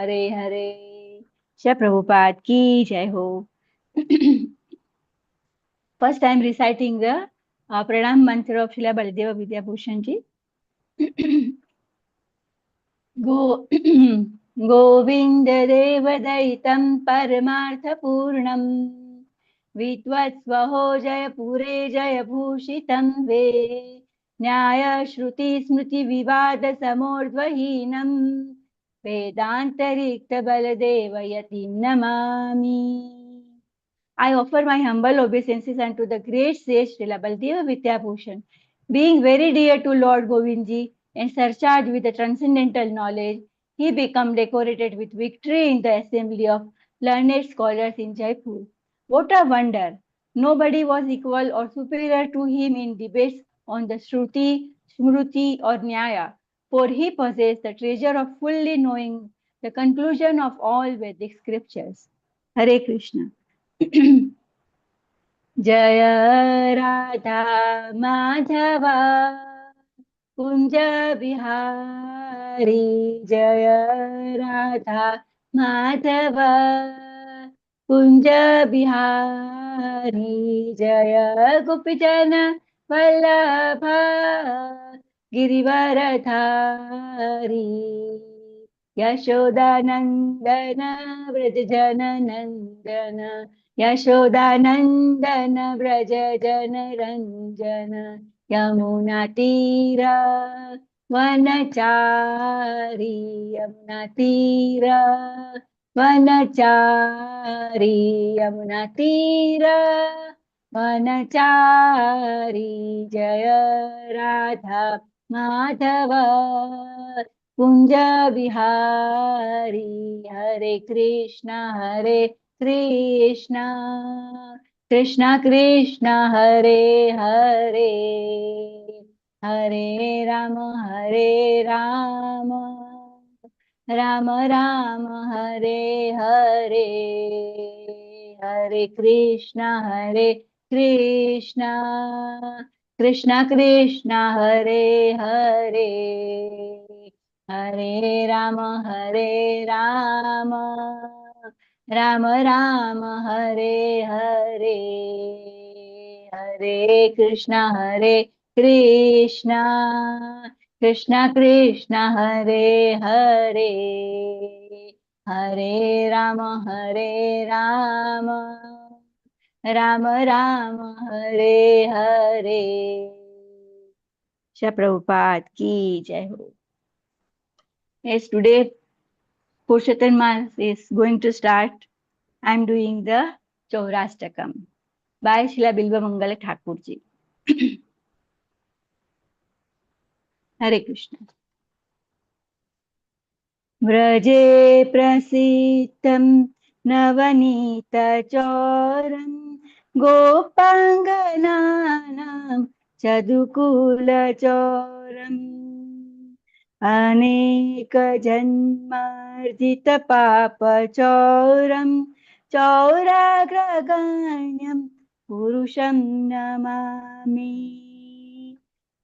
हरे हरे। श्री प्रभुपाद की जय हो। First I am reciting the pranam mantra of Srila Baladeva Vidyabhushan ji. Go Govinda Devadaitam Paramarthapurnam Vitvasvaho Jayapure Jayabhushitam Ve Nyaya Shruti Smriti Vivada Samordvahinam Vedantarikta Baladeva Yatim Namami. I offer my humble obeisances unto the great sage Srila Baladeva Vidyabhushan, being very dear to Lord Govindji and surcharged with the transcendental knowledge, he became decorated with victory in the assembly of learned scholars in Jaipur. What a wonder! Nobody was equal or superior to him in debates on the Shruti, Smruti, or Nyaya, for he possessed the treasure of fully knowing the conclusion of all Vedic scriptures. Hare Krishna. जय राधा माधवा कुंज बिहारी, जय राधा माधवा कुंज बिहारी, जय गोपीजन वल्लभ गिरिवरधारी, यशोदानंदन व्रज जन नंदन, यशोदानंदन व्रज जन रंजन, यमुना तीरा वनचारी, यमुना तीरा वनचारी, यमुना तीरा वनचारी, जय राधा माधव कुंज बिहारी, हरे कृष्णा कृष्णा कृष्णा हरे हरे, हरे राम राम राम हरे हरे, हरे कृष्णा कृष्णा कृष्णा हरे हरे, हरे राम राम राम हरे हरे, हरे कृष्णा कृष्णा कृष्णा हरे हरे, हरे राम राम राम हरे हरे। श्री प्रभुपाद की जय हो। Yes, today Purushottam Mass is going to start. I am doing the Chaurashtakam by Srila Bilva Mangala Thakur ji. Hare Krishna. व्रजे प्रसीतं नवनीतचौरं गोपाङ्गनानां चदुकुलचौरम् अनेकजन्मार्जितपापचौरं चौराग्रगण्यं पुरुषं नमामि।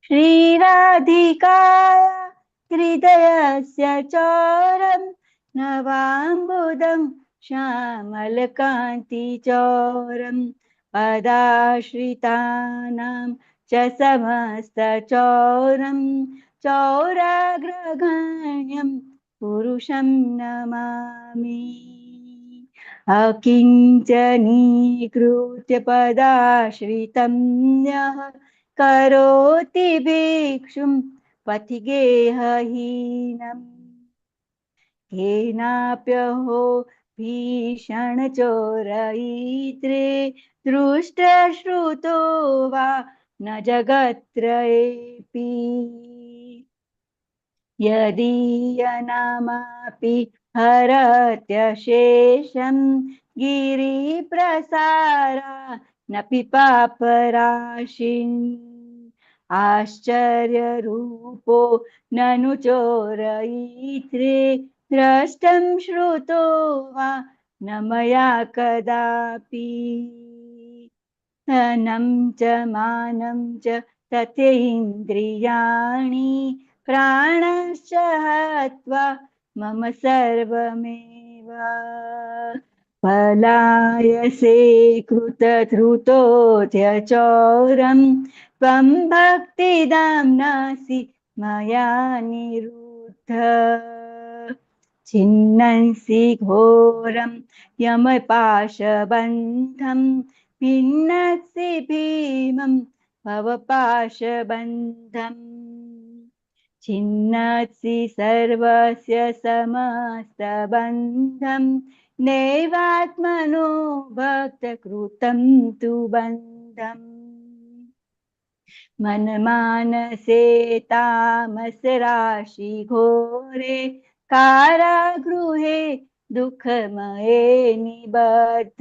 श्रीराधिकाया हृदयस्य चौरं नवाम्बुदं श्यामलकान्तिचौरं पदाश्रितानां च समस्तचौरं चौराग्रगण्यं पुरुषं नमामि। अकिञ्चनीकृत्य पदाश्रितं यः करोति भिक्षुं पथिगेहहीनम् केनाप्यहो भीषणचोरयित्रे दृष्टश्रुतो वा न जगत्त्रयेऽपि। यदीयनामापि हरत्यशेषं गिरिप्रसारा नपि पापराशिन् आश्चर्यरूपो ननु चोरयित्रे द्रष्टं श्रुतो वा न मया कदापि। धनं च मानं च तथेन्द्रियाणि प्राणश्च हत्वा मम सर्वमेव पलायसे कृतधृतोऽध्यचोरं त्वं भक्तिदाम्नासि मया निरुद्ध छिन्नंसि घोरं यमपाशबन्धं भिन्नसि भीमं भवपाशबन्धम् छिन्नसि सर्वस्य समस्तबन्धं नैवात्मनो भक्तकृतं तु बन्धम् मनमानसे तामसराशि घोरे कारागृहे दुःखमये निबद्ध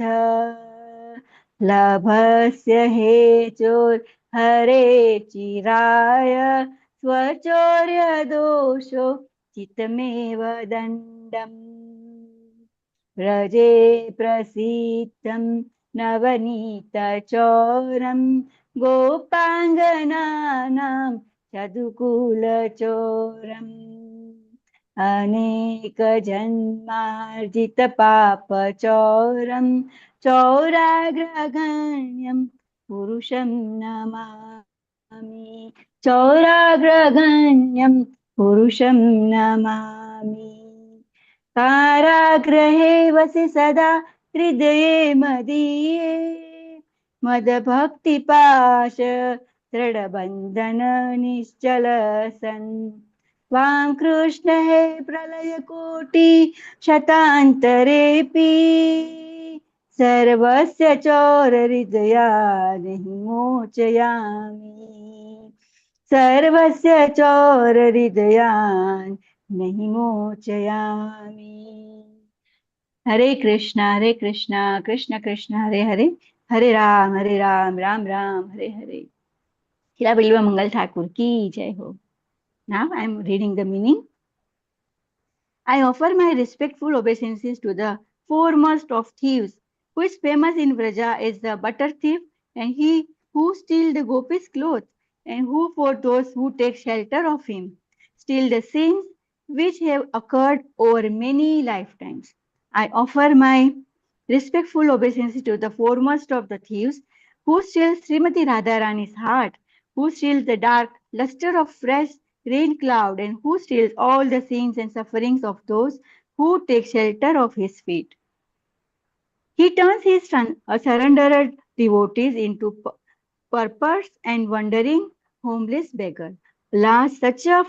लभस्य हेतुर्हरे चिराय स्वचौर्यदोषो चित्तमेव दण्डम् व्रजे प्रसीदं नवनीतचौरं गोपाङ्गनानां चतुकुलचौरम् अनेकजन्मार्जितपापचौरं चौराग्रगण्यं पुरुषं नमामि चौराग्रगण्यं पुरुषं नमामि कारागृहे वसि सदा हृदये मदीये मदभक्तिपाश दृढबन्धन निश्चल सन् त्वां कृष्ण हे प्रलयकोटि शतान्तरेऽपि सर्वस्य चौरहृदयानि मोचयामि सर्वस्य चौरहृदयान् नहीं मोचयामि। हरे कृष्णा कृष्ण कृष्ण हरे हरे हरे राम राम राम हरे हरे। श्रीला बिल्वा मंगल ठाकुर की जय हो। Now I am reading the meaning. I offer my respectful obeisances to the foremost of thieves, who is famous in Vraja as the butter thief, and he who steals the gopis' clothes, and who for those who take shelter of him, steal the sins which have occurred over many lifetimes. I offer my respectful obeisances to the foremost of the thieves, who steals Srimati Radharani's heart, who steals the dark luster of fresh rain cloud, and who steals all the sins and sufferings of those who take shelter of his feet. He turns his surrendered devotees into paupers and wandering homeless beggars. Alas, such a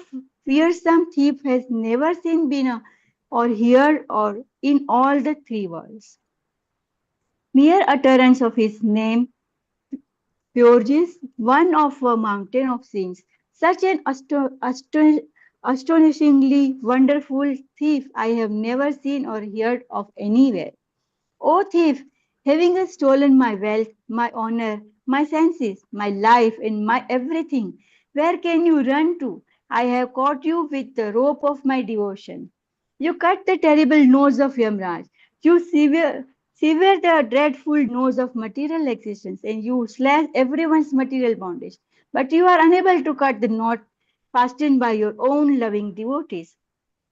fearsome thief has never seen, been, or heard, or in all the three worlds. Mere utterance of his name purges one of a mountain of sins. Such an astonishingly wonderful thief I have never seen or heard of anywhere. O thief, having stolen my wealth, my honor, my senses, my life, and my everything, where can you run to? I have caught you with the rope of my devotion. You cut the terrible nose of Yamraj. You sever the dreadful nose of material existence, and you slash everyone's material bondage. But you are unable to cut the knot fastened by your own loving devotees.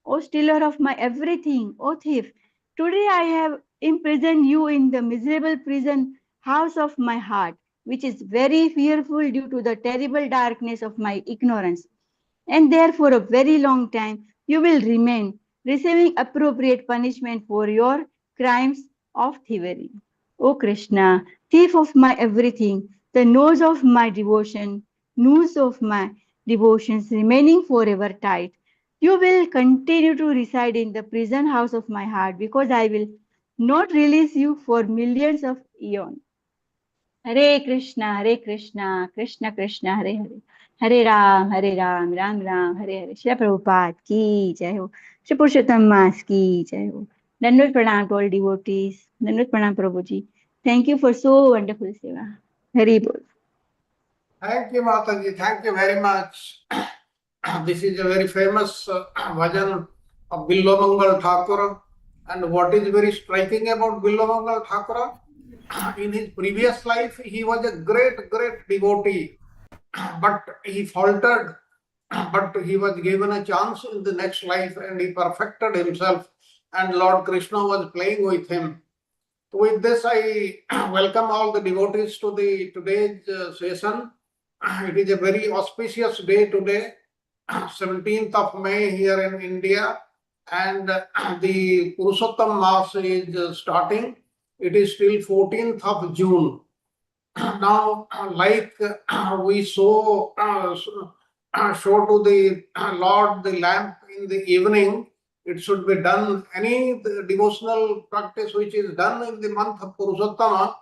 O stealer of my everything, O thief, today I have imprisoned you in the miserable prison house of my heart, which is very fearful due to the terrible darkness of my ignorance. And there for a very long time you will remain, receiving appropriate punishment for your crimes of thievery. O Krishna, thief of my everything, the nose of my devotion, noose of my devotions remaining forever tight, you will continue to reside in the prison house of my heart because I will not release you for millions of eons. Hare Krishna, Krishna Krishna, Hare Hare, Hare Ram, Ram Ram, Hare Hare. Shri Prabhupada ki jai ho. Shri Purushottam Mas ki jai ho. Dandut pranam to all devotees. Dandut pranam Prabhuji. Thank you for so wonderful seva. Hari bol. Thank you, Mataji. Thank you very much. This is a very famous bhajan of Bilvamangal Thakur. And what is very striking about Bilvamangal Thakur? In his previous life, he was a great, great devotee. But he faltered but he was given a chance in the next life and he perfected himself, and Lord Krishna was playing with him. With this, I welcome all the devotees to the today's session. It is a very auspicious day today, 17th of May here in India, and the Purushottam Mass is starting. It is till 14th of June. Now, like we show to the Lord the lamp in the evening, it should be done. Any devotional practice which is done in the month of Purushottama,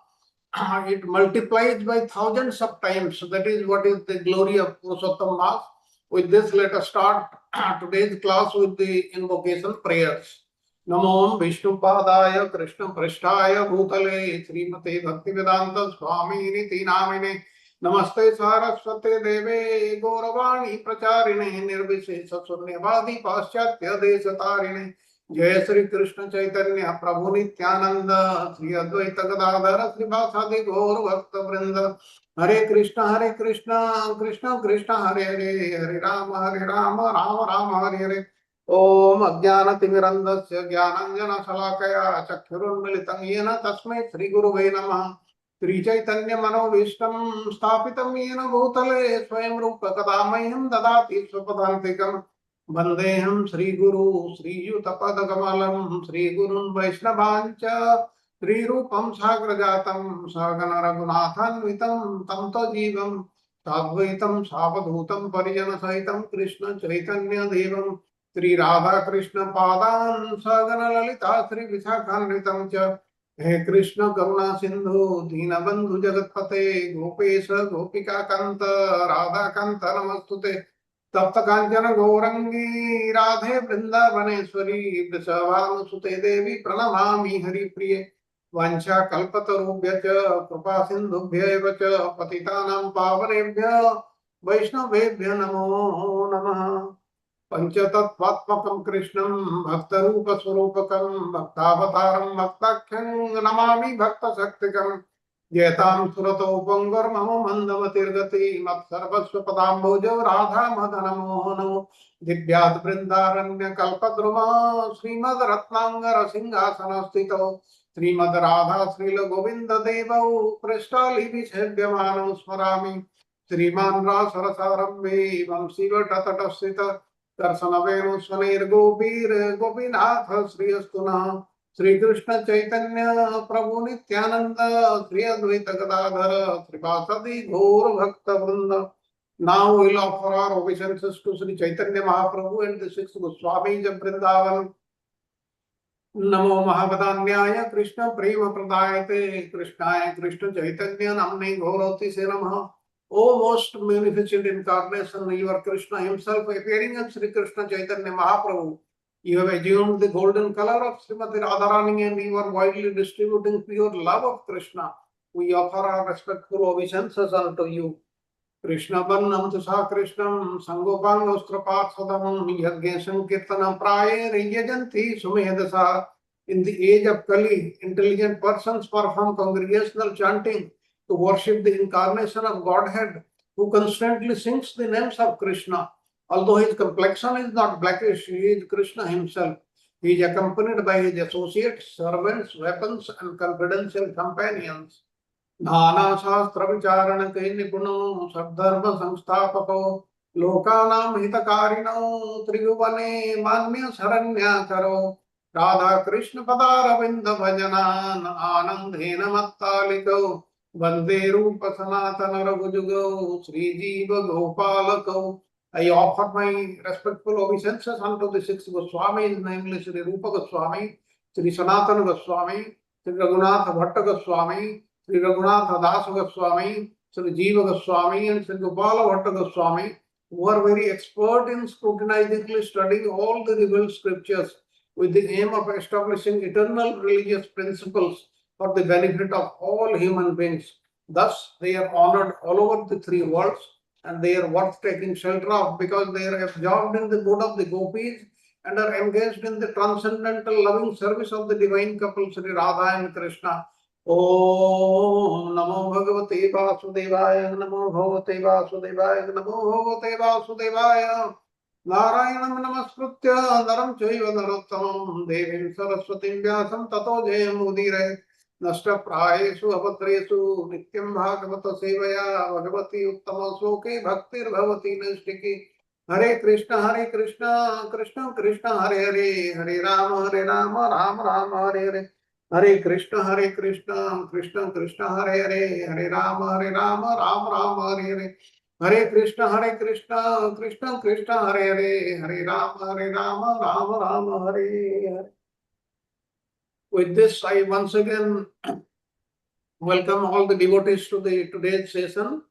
it multiplies by thousands of times. So that is what is the glory of Purushottam Mass. With this, let us start today's class with the invocation prayers. नमो विष्णुपादाय कृष्ण पृष्ठाय भूतले श्रीमते भक्तिवेदांत स्वामी नामिने नमस्ते सारस्वते देवे गौरवाणी प्रचारिणे निर्विशेष शून्यवादी पाश्चात्य देश तारिणे जय श्री कृष्ण चैतन्य प्रभु नित्यानंद श्री अद्वैत गदाधर श्रीवासादि गौर भक्त वृंद हरे कृष्ण कृष्ण कृष्ण हरे हरे हरे राम राम राम हरे हरे ओम अज्ञानतिमिरन्धस्य ज्ञानाञ्जनशलाकया चक्षुरुन्मिलितं येन तस्मै श्रीगुरुवे नमः श्रीचैतन्यमनोभीष्टं स्थापितं येन भूतले स्वयं रूप कदा मह्यं ददाति स्वपदान्तिकं वन्देऽहं श्रीगुरु श्रीयुतपदकमलं श्रीगुरुन् वैष्णवाञ्च श्रीरूपं साग्रजातं सहगण रघुनाथान्वितं तं तजीवं साद्वैतं सावधूतं परिजनसहितं कृष्ण चैतन्यदेवं श्री राधा कृष्ण पादान सगन ललिता श्री विशाखान्वितं च हे कृष्ण करुणा सिंधु दीनबंधु जगत्पते गोपेश गोपिका कांत राधा कांत नमस्तुते तप्त कांचन गौरंगी राधे वृंदावनेश्वरी वृषभानुसुते देवी प्रणमामि हरिप्रिये वाञ्छा कल्पतरुभ्यश्च कृपा सिन्धुभ्यैव च पतितानां पावनेभ्यः वैष्णवेभ्यः नमो नमः पंचतत्त्वात्मकं कृष्णं भक्तरूपस्वरूपकं भक्तावतारं भक्ताख्यं नमामि भक्तशक्तिकं जयतां सुरतो पुंगर्मम मन्दमतिर्गति मत्सर्वस्वपदाम्बुजौ राधामदनमोहनो दिव्यात् बृन्दारण्य कल्पद्रुमा श्रीमद् रत्नांगर सिंहासनस्थितौ श्रीमद् राधा श्रील गोविंद देवौ पृष्ठालिभिषेव्यमानौ स्मरामि श्रीमान् रासरसारम्भे वंशीवटतटस्थित दर्शन वेणु स्वनैर्गोपीर गोपीनाथ श्रीयस्तु नः श्री कृष्ण चैतन्य प्रभु नित्यानंद श्री अद्वैत गदाधर श्रीवासादि गौर भक्त वृंद. Now we'll offer our obeisances to Sri Chaitanya Mahaprabhu and the six Goswamis of Vrindavan. नमो महावदान्याय कृष्ण प्रेम प्रदायते कृष्णाय कृष्ण चैतन्य नामने गौरवति से नमः. O most magnificent incarnation, you are Krishna himself appearing as Sri Krishna Chaitanya Mahaprabhu. You have assumed the golden color of Srimati Radharani and you are widely distributing pure love of Krishna. We offer our respectful obeisances unto you. Krishna Bannam Tusa Krishnam Sangopangostrapasadam Yajnesham Kirtanam Praye Riyajanti Sumedasa. In the age of Kali, intelligent persons perform congregational chanting to worship the incarnation of Godhead, who constantly sings the names of Krishna. Although his complexion is not blackish, he is Krishna himself. He is accompanied by his associates, servants, weapons, and confidential companions. Nana Shastra Vicharana Ke Nipuno Sabdharma Samstapako Lokanam Hitakarino Triyuvane Manya Saranya Karo Radha Krishna Padaravinda Bhajanan Anandhena Mattaliko Vande Rupa Sanatana Raghujugo Sri Jiva Gopalako. I offer my respectful obeisances unto the six Goswamis, namely Sri Rupa Goswami, Sri Sanatana Goswami, Sri Raghunath Bhatta Goswami, Sri Raghunath Das Goswami, Sri Jiva Goswami, and Sri Gopala Bhatta Goswami, who are very expert in scrutinizingly studying all the revealed scriptures with the aim of establishing eternal religious principles for the benefit of all human beings. Thus, they are honored all over the three worlds and they are worth taking shelter of because they are absorbed in the good of the gopis and are engaged in the transcendental loving service of the divine couple Sri Radha and Krishna. Om Namo Bhagavate Vasudevaya, Namo Bhagavate Vasudevaya, Namo Bhagavate Vasudevaya. Narayanam Namaskritya Naram Chaiva Narottamam Devim Saraswatim Vyasam Tato Jayamudire Nashta Prayesu Abhatresu Nityam Bhagavata Sevaya Bhagavati Uttama Sloke Bhaktir Bhavati Nastiki Hare Krishna Krishna Krishna Hare Hare Hare Rama Rama Rama Hare Hare Hare Krishna Krishna Krishna Hare Hare Hare Rama Rama Rama Hare Hare Hare Krishna Krishna Krishna Hare Hare Hare Rama Rama Rama Hare Hare. With this, I once again welcome all the devotees to the today's session.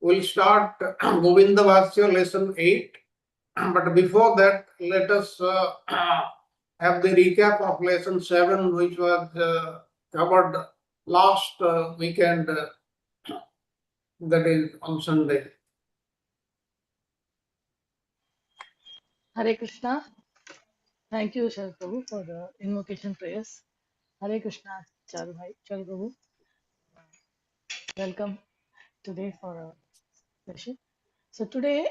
We'll start Govinda Bhasya lesson 8. But before that, let us have the recap of lesson 7, which was covered last weekend, that is on Sunday. Hare Krishna. Thank you, Shar Prabhu, for the invocation prayers. Hare Krishna, Charu Bhai, Charu Prabhu. Welcome today for a session. So today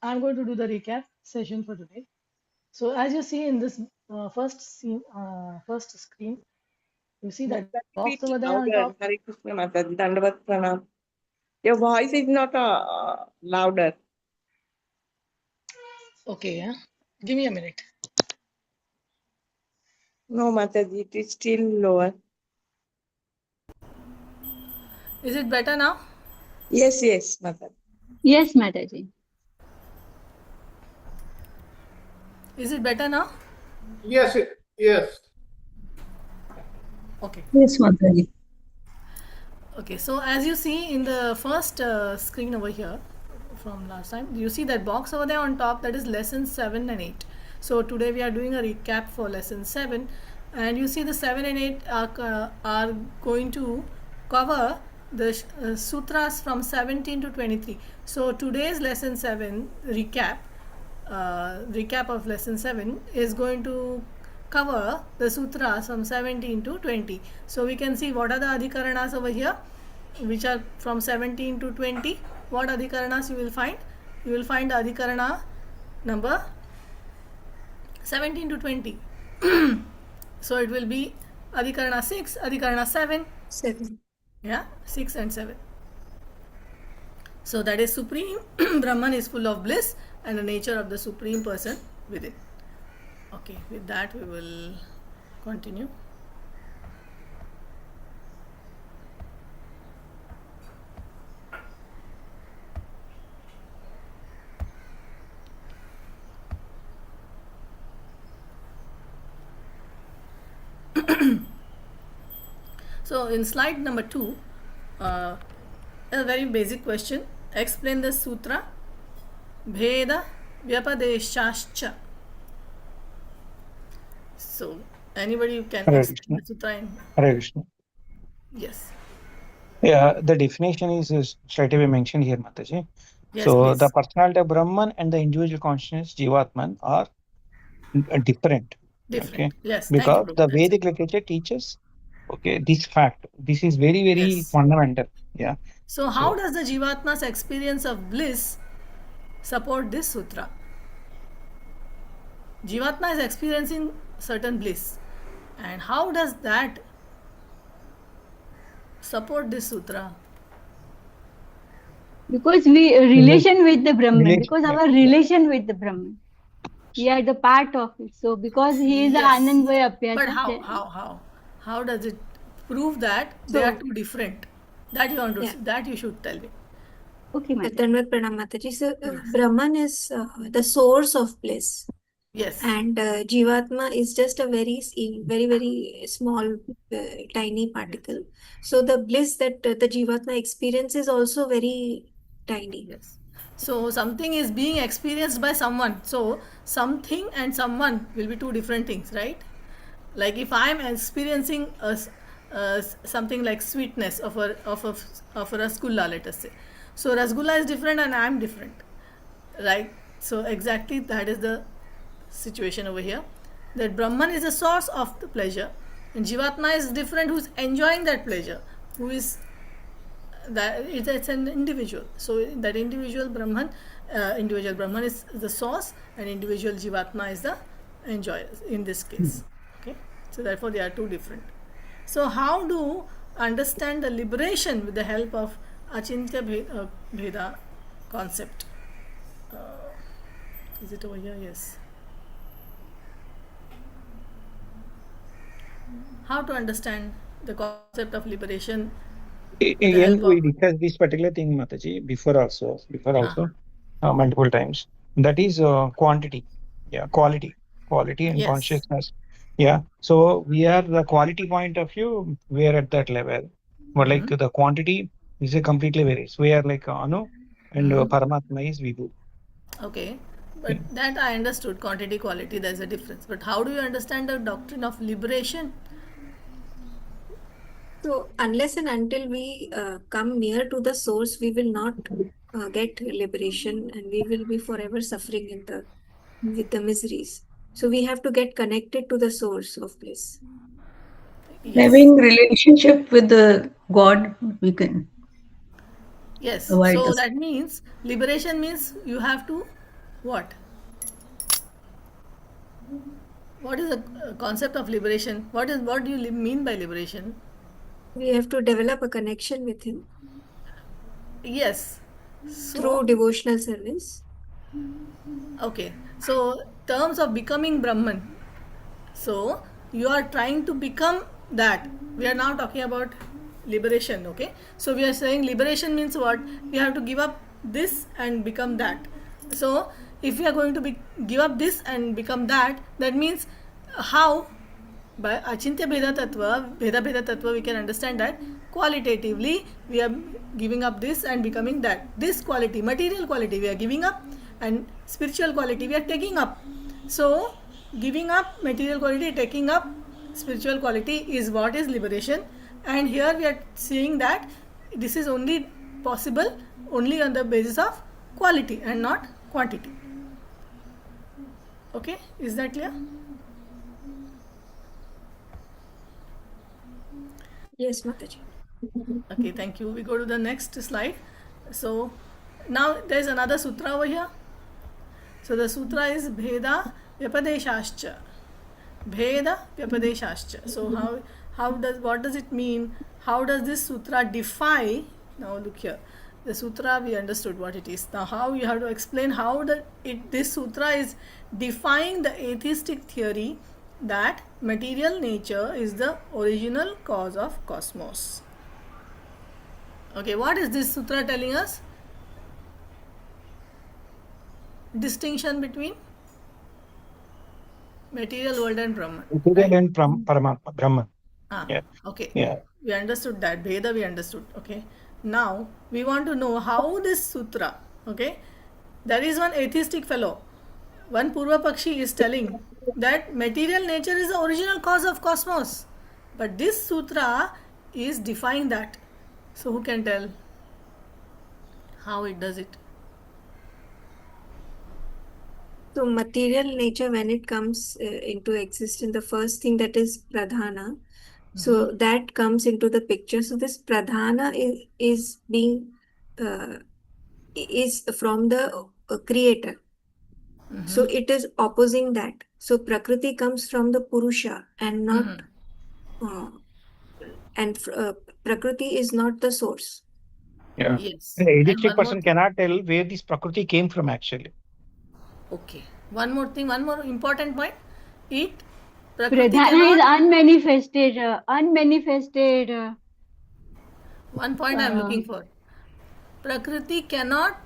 I'm going to do the recap session for today. So as you see in this first screen, you see that box over there on top. Hare Krishna Mataji, Dandavat Pranam. Your voice is not louder. Okay, yeah. Give me a minute. No, Mataji, it is still lower. Is it better now? Yes, Mataji. Yes, Mataji. Is it better now? Yes. Okay. Yes, Mataji. Okay, so as you see in the first screen over here from last time, you see that box over there on top, that is lesson 7 and 8. So today we are doing a recap for lesson 7, and you see the 7 and 8 are going to cover the sutras from 17 to 23. So today's lesson 7 recap of lesson 7 is going to cover the sutras from 17 to 20. So we can see what are the adhikaranas over here, which are from 17 to 20. What adhikaranas you will find? You will find the adhikarana number 17 to 20. So it will be adhikarana 6, adhikarana 7. 7. Yeah, 6 and 7. So that is Supreme Brahman is full of bliss and the nature of the Supreme Person within. Okay, with that we will continue. So in slide number 2, a very basic question. Explain the sutra Bheda Vyapadeshascha. So anybody can Hare explain Krishna. the sutra in... Hare Krishna. Yes. Yeah, the definition is straight away mentioned here, Mataji. Yes, So please. the personality of Brahman and the individual consciousness, Jivatman, are different. Different. Okay, Yes. Thank you, because Prabhu. the That's Vedic it. literature teaches, okay, this fact. This is very, very Yes. fundamental. Yeah. So how does the Jivatma's experience of bliss support this sutra? Jivatma is experiencing certain bliss, and how does that support this sutra? Because we relation with the Brahman, Relation, because yeah, our relation with the Brahman, we are the part of it. So because he is the Yes. Anandvaya But Apyasa. how does it prove that they are two different? That you want to that you should tell me. Okay, Mataji. Dandavat Pranam Mataji. So Brahman is the source of bliss. Yes. And Jivatma is just a very, very small, tiny particle. So the bliss that the Jivatma experiences is also very tiny. Yes. So something is being experienced by someone. So something and someone will be two different things, right? Like if I am experiencing something like sweetness of a rasgulla, let us say. So rasgulla is different and I am different, right? So exactly that is the situation over here. That Brahman is the source of the pleasure, And Jivatma is different, who's enjoying that pleasure, who is that it's an individual. So that individual Brahman is the source, and individual Jivatma is the enjoyer in this case. Okay, so therefore they are two different. So how do understand the liberation with the help of Achintya Bheda concept? Is it over here? Yes. How to understand the concept of liberation with the Again, help we of discussed this particular thing, Mataji, before also, multiple times. That is quantity, quality and yes. consciousness. Yeah, so we are the quality point of view, we are at that level. But like the quantity is a completely varies. We are like Anu, and Paramatma is Vibhu. Okay, but that I understood, quantity, quality, there's a difference. But how do you understand the doctrine of liberation? So unless and until we come near to the source, we will not get liberation, and we will be forever suffering in the with the miseries. So we have to get connected to the source of bliss. Yes. Having relationship with the God, we can Yes. avoid So this. that means liberation means you have to what? What is the concept of liberation? What do you mean by liberation? We have to develop a connection with Him Yes. So through devotional service. okay. So terms of becoming Brahman. So you are trying to become that. We are now talking about liberation, okay? So we are saying liberation means what? We have to give up this and become that. So if we are going to give up this and become that, that means how? By Achintya Bheda Tattva, we can understand that qualitatively we are giving up this and becoming that. This quality, material quality, we are giving up, and spiritual quality we are taking up. So giving up material quality, taking up spiritual quality is what is liberation. And here we are seeing that this is only possible only on the basis of quality and not quantity. Okay, is that clear? Yes, Mataji. Okay, thank you. We go to the next slide. So now there is another sutra over here. So the sutra is Bheda Vyapadeshascha. Bheda Vyapadeshascha. So what does it mean? How does this sutra defy? Now look here. The sutra we understood what it is. Now how you have to explain how this sutra is defying the atheistic theory that material nature is the original cause of cosmos. Okay, what is this sutra telling us? Distinction between material world and Brahman. Material and Paramatma, Brahman. Yeah. Okay. Yeah. We understood that. Bheda we understood. Okay. Now we want to know how this sutra, okay, there is one atheistic fellow, one Purva Pakshi is telling that material nature is the original cause of cosmos. But this sutra is defying that. So who can tell how it does it? So material nature, when it comes into existence, the first thing that is pradhana. So that comes into the picture. So this pradhana is being is from the creator. So it is opposing that. So prakriti comes from the purusha and not prakriti is not the source. Yeah. Yes. The And atheistic one more person cannot tell where this Prakriti came from actually. Okay. One more thing, one more important point. Prakriti Pradhana is cannot. unmanifested. One point I am looking for. Prakriti cannot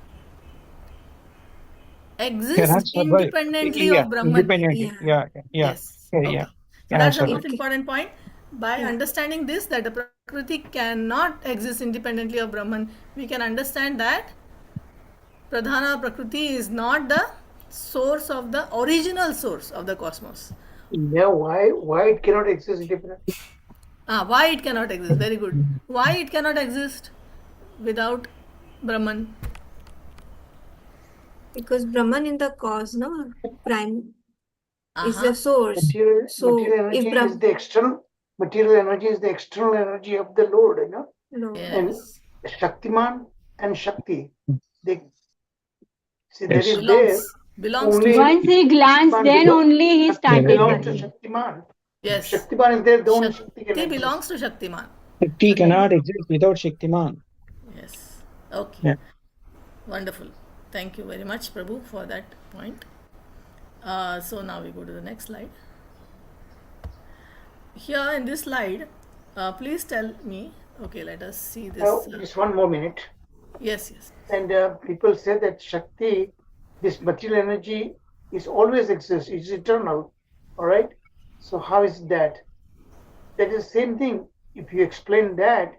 exist Cannot survive. independently Yeah, of Brahman. independently. Yeah. Yes. Yeah. Okay. So Yeah, that's the sorry. most important point. By understanding this, that the Prakriti cannot exist independently of Brahman, we can understand that Pradhana Prakriti is not the source of the original source of the cosmos. Yeah, why it cannot exist independently? Why it cannot exist? Very good. Why it cannot exist without Brahman? Because Brahman in the cause, no, prime is the source. Material So energy if is the external. material energy is the external energy of the Lord, No. and Yes. Shaktiman and Shakti, they see that Yes. is there Belongs to only. Once he glanced, Shaktiman then only he Shakti started belongs to working. Shaktiman. Yes. Shaktiman is there, the only Shakti can Shakti exist. belongs to Shaktiman. Shakti cannot exist without Shaktiman. Yes. Okay. Yeah. Wonderful. Thank you very much, Prabhu, for that point. So now we go to the next slide. Here in this slide, please tell me. Okay, let us see this. Just one more minute. Yes, yes. And people say that Shakti, this material energy, is always exists. It's eternal. All right. So how is that? That is the same thing. If you explain that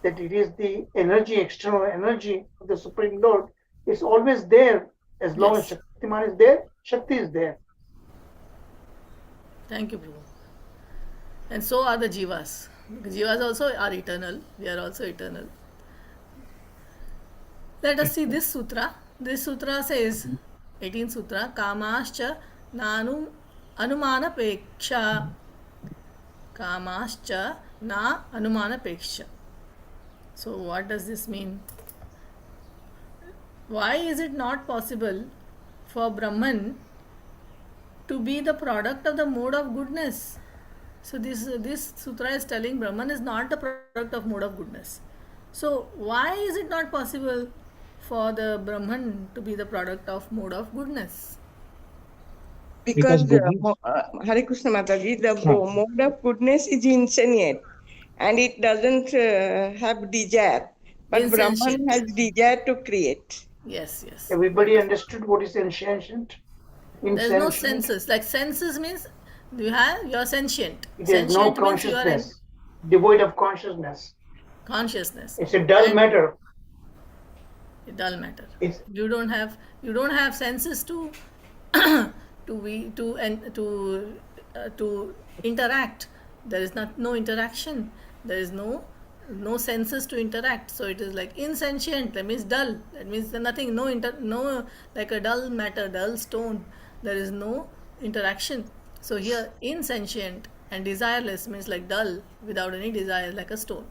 it is the energy, external energy of the Supreme Lord, it's always there. As long as Yes. Shaktiman is there, Shakti is there. Thank you, Prabhu. And so are the jivas. Jivas also are eternal. We are also eternal. Let us see this sutra. This sutra says, 18th sutra, Kamascha nanu anumana peksha. Kamascha na anumana peksha. So what does this mean? Why is it not possible for Brahman to be the product of the mode of goodness? So this sutra is telling Brahman is not the product of mode of goodness. So why is it not possible for the Brahman to be the product of mode of goodness? Because goodness. Hare Krishna Mataji, the No. mode of goodness is insentient and it doesn't have desire. But Brahman Insentient. has desire to create. Yes, yes. Everybody understood what is insentient? There's no Insentient. senses. Like senses means you're sentient. It has no Sentient means you are in consciousness, devoid of consciousness. consciousness. It's a dull And matter. it doesn't matter. It's You don't have senses to to interact. There is no interaction. There is no senses to interact. So it is like insentient. That means dull. That means there nothing. No, like a dull matter, dull stone. There is no interaction. So here insentient and desireless means like dull, without any desire, like a stone.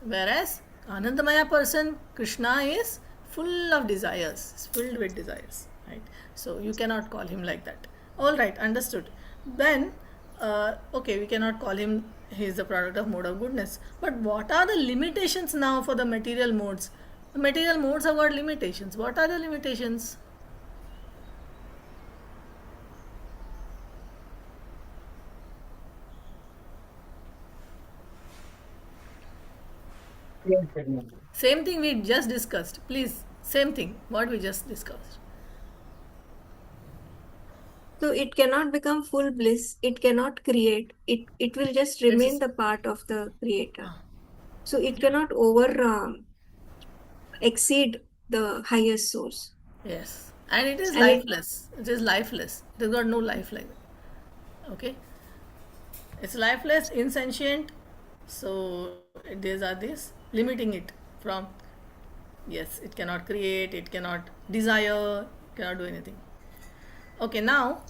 Whereas Anandamaya person, Krishna, is full of desires, is filled with desires, right? So you cannot call him like that. All right, understood. Then, okay, we cannot call him, he is the product of mode of goodness. But what are the limitations now for the material modes? The material modes have got limitations. What are the limitations? Same thing we just discussed. Please, same thing, what we just discussed. So it cannot become full bliss. It cannot create. It will just remain the part of the creator. So it cannot exceed the highest source. Yes. And it is And it- lifeless. It is lifeless. It has got no life like that. Okay. It's lifeless, insentient. So these are this limiting it from, yes, it cannot create, it cannot desire, cannot do anything. Okay, now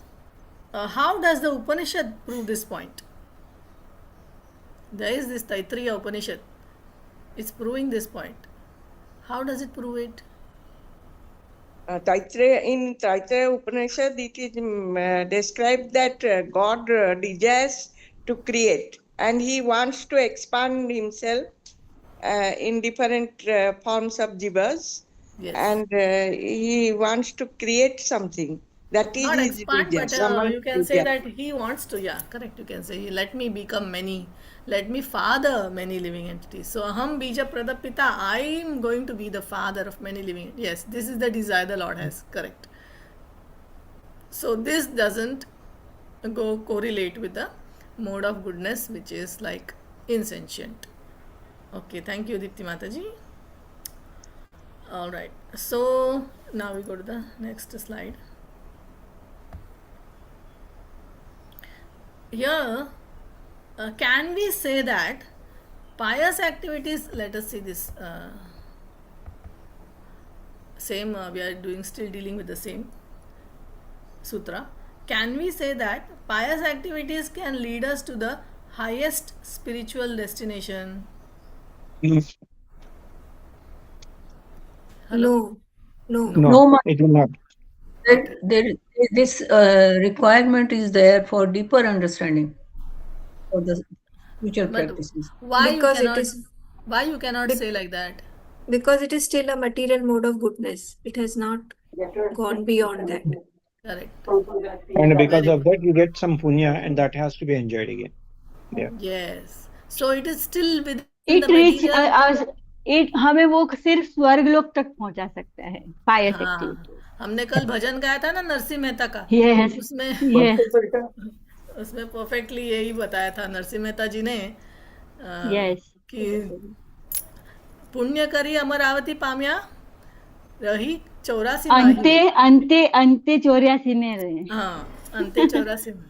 how does the Upanishad prove this point? There is this Taittiriya Upanishad. It's proving this point. How does it prove it? In Taittiriya Upanishad, it is described that God desires to create and he wants to expand himself in different forms of jivas. Yes. And he wants to create something. That is Not his expand, desire. but Brahman's you can say desire. that he wants to, yeah, correct. You can say, let me become many, let me father many living entities. So, aham bija pradapita, I am going to be the father of many living. Yes, this is the desire the Lord has, correct. So, this doesn't go correlate with the mode of goodness, which is like insentient. Okay, thank you, Dipti Mataji. All right, so now we go to the next slide. Here, can we say that pious activities, let us see this same, we are doing, still dealing with the same sutra. Can we say that pious activities can lead us to the highest spiritual destination. Mm. Hello? No. No. No, No, ma- it will not. Okay. this requirement is there for deeper understanding for the spiritual But practices. why you Because it cannot is be- say like that? because it is still a material mode of goodness. It has not gone beyond that. Correct. And because Very of good. that, you get some punya, and that has to be enjoyed again. Yeah. Yes. So it is still within the it reach material. It हमें वो सिर्फ स्वर्ग लोक तक पहुंचा सकता है पायस हाँ, हमने कल भजन गाया था ना नरसिंह मेहता का, यस उसमें यस उसमें परफेक्टली यही बताया था नरसिंह मेहता जी ने यस कि पुण्य करी अमरावती पाम्या रही 84 अंते माही। अंते अंते 84 में रहे हाँ, अंते 84 में।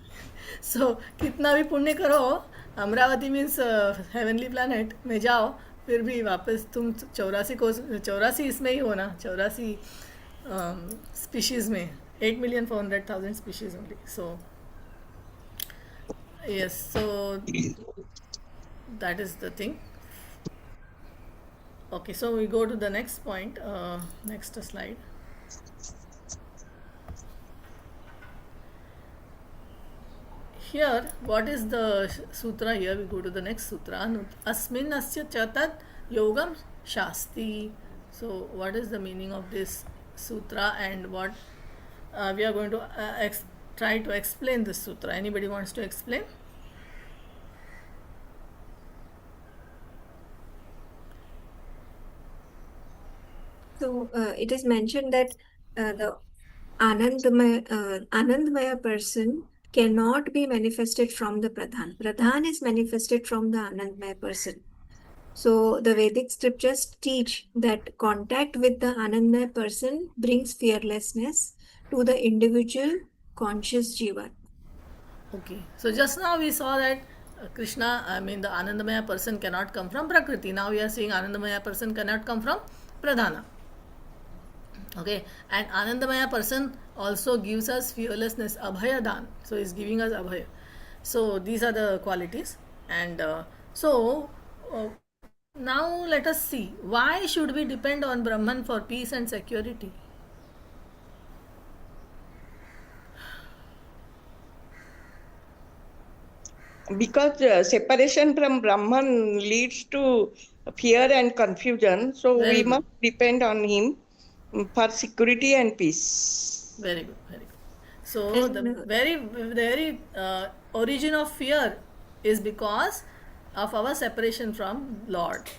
सो कितना भी पुण्य करो, अमरावती मीन्स हेवनली प्लैनेट में जाओ, फिर भी वापस तुम 84 इसमें ही हो ना, 84 स्पीशीज में, 8,400,000 species only. So yes, so that is the thing. Okay, so we go to the next point, next slide. Here, what is the sutra here? We go to the next sutra. Asmin asya chatat yogam shasti. So, what is the meaning of this sutra, and what we are going to try to explain this sutra? Anybody wants to explain? So it is mentioned that the Anandmaya person cannot be manifested from the Pradhan. Pradhan is manifested from the Anandmaya person. So the Vedic scriptures teach that contact with the Anandmaya person brings fearlessness to the individual conscious jiva. Okay, so just now we saw that Krishna, I mean the Anandamaya person cannot come from Prakriti. Now we are seeing Anandamaya person cannot come from Pradhana. Okay, and Anandamaya person also gives us fearlessness, Abhaya Dan. So he's giving us Abhaya. So these are the qualities. And now let us see, why should we depend on Brahman for peace and security? Because separation from Brahman leads to fear and confusion, so Very we good. must depend on him for security and peace. Very good, very good. So And, the very origin of fear is because of our separation from Lord.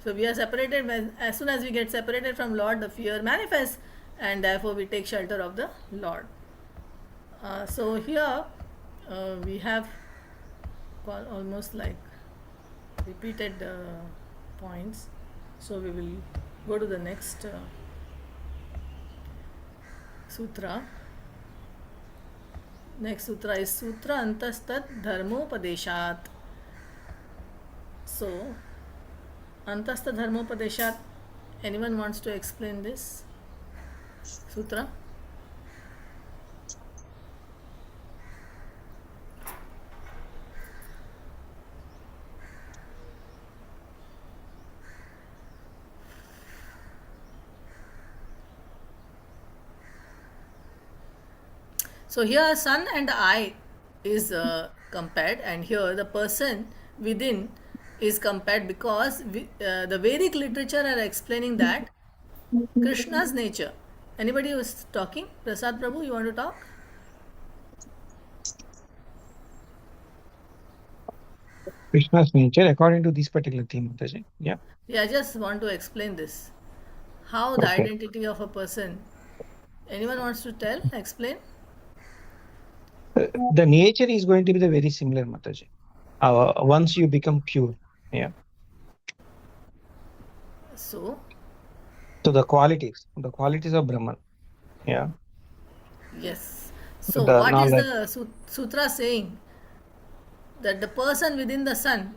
So we are separated as soon as we get separated from Lord, the fear manifests, and therefore we take shelter of the Lord. So here we have almost like repeated points. So we will go to the next sutra. Next sutra is Sutra Antastat Dharmopadeshat. So, Antastat Dharmopadeshat, anyone wants to explain this sutra? So here sun and I is compared, and here the person within is compared because the Vedic literature are explaining that Krishna's nature. Anybody who is talking? Prasad Prabhu, you want to talk? Krishna's nature according to this particular theme, Mataji. Yeah. Yeah, I just want to explain this. How the Okay. identity of a person. Anyone wants to tell, explain? The nature is going to be the very similar, Mataji. Once you become pure. Yeah. So, So the qualities of Brahman. Yeah. yes. So, The what is knowledge. the sutra saying? That the person within the sun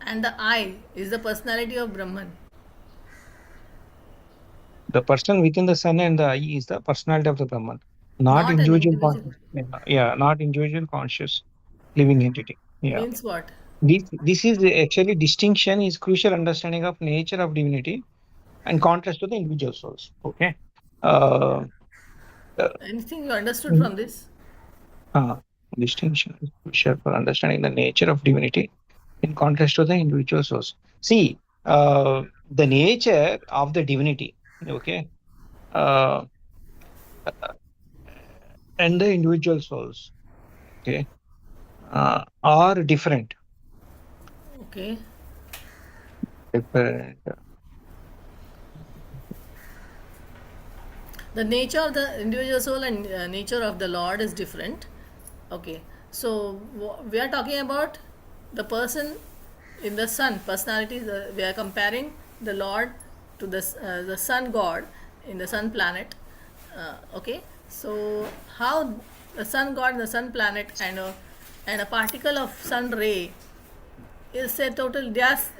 and the I is the personality of Brahman. The person within the sun and the I is the personality of the Brahman, not Not an individual individual. conscious. Yeah, not individual conscious. living entity. Yeah. Means what? This is actually distinction is crucial understanding of nature of divinity and contrast to the individual souls. Okay. Uh, Anything you understood from this? Distinction is crucial for understanding the nature of divinity in contrast to the individual souls. See, the nature of the divinity, okay, uh, and the individual souls, okay, are different. Okay. Different. The nature of the individual soul and nature of the Lord is different. Okay. So we are talking about the person in the sun personality. We are comparing the Lord to the sun god in the sun planet. Okay. So how the sun god and the sun planet and a particle of sun ray is a total.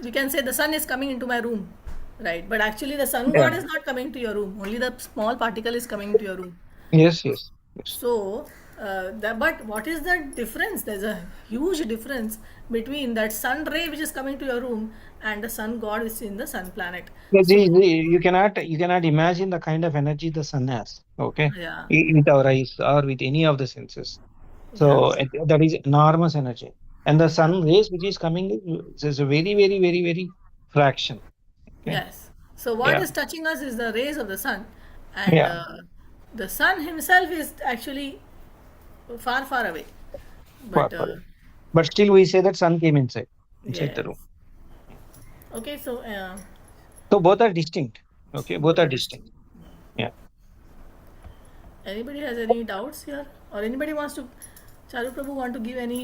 We can say the sun is coming into my room, right? But actually, the sun Yeah. god is not coming to your room. Only the small particle is coming into your room. Yes. Yes. Yes. So, but what is the difference? There's a huge difference between that sun ray which is coming to your room and the sun god which is in the sun planet. So, You cannot imagine the kind of energy the sun has. Okay, yeah, with our eyes or with any of the senses. yeah, So that is enormous energy, and the sun rays which is coming is a very very very very fraction. Okay. yes. So, what Yeah. is touching us is the rays of the sun, and Yeah. the sun himself is actually far, far away. Far, But far away. But still, we say that sun came inside the room. yes. Okay, so So both are distinct. Okay, both both are are distinct. Yeah. anybody has any doubts here, or anybody wants to, Charu Prabhu want to give any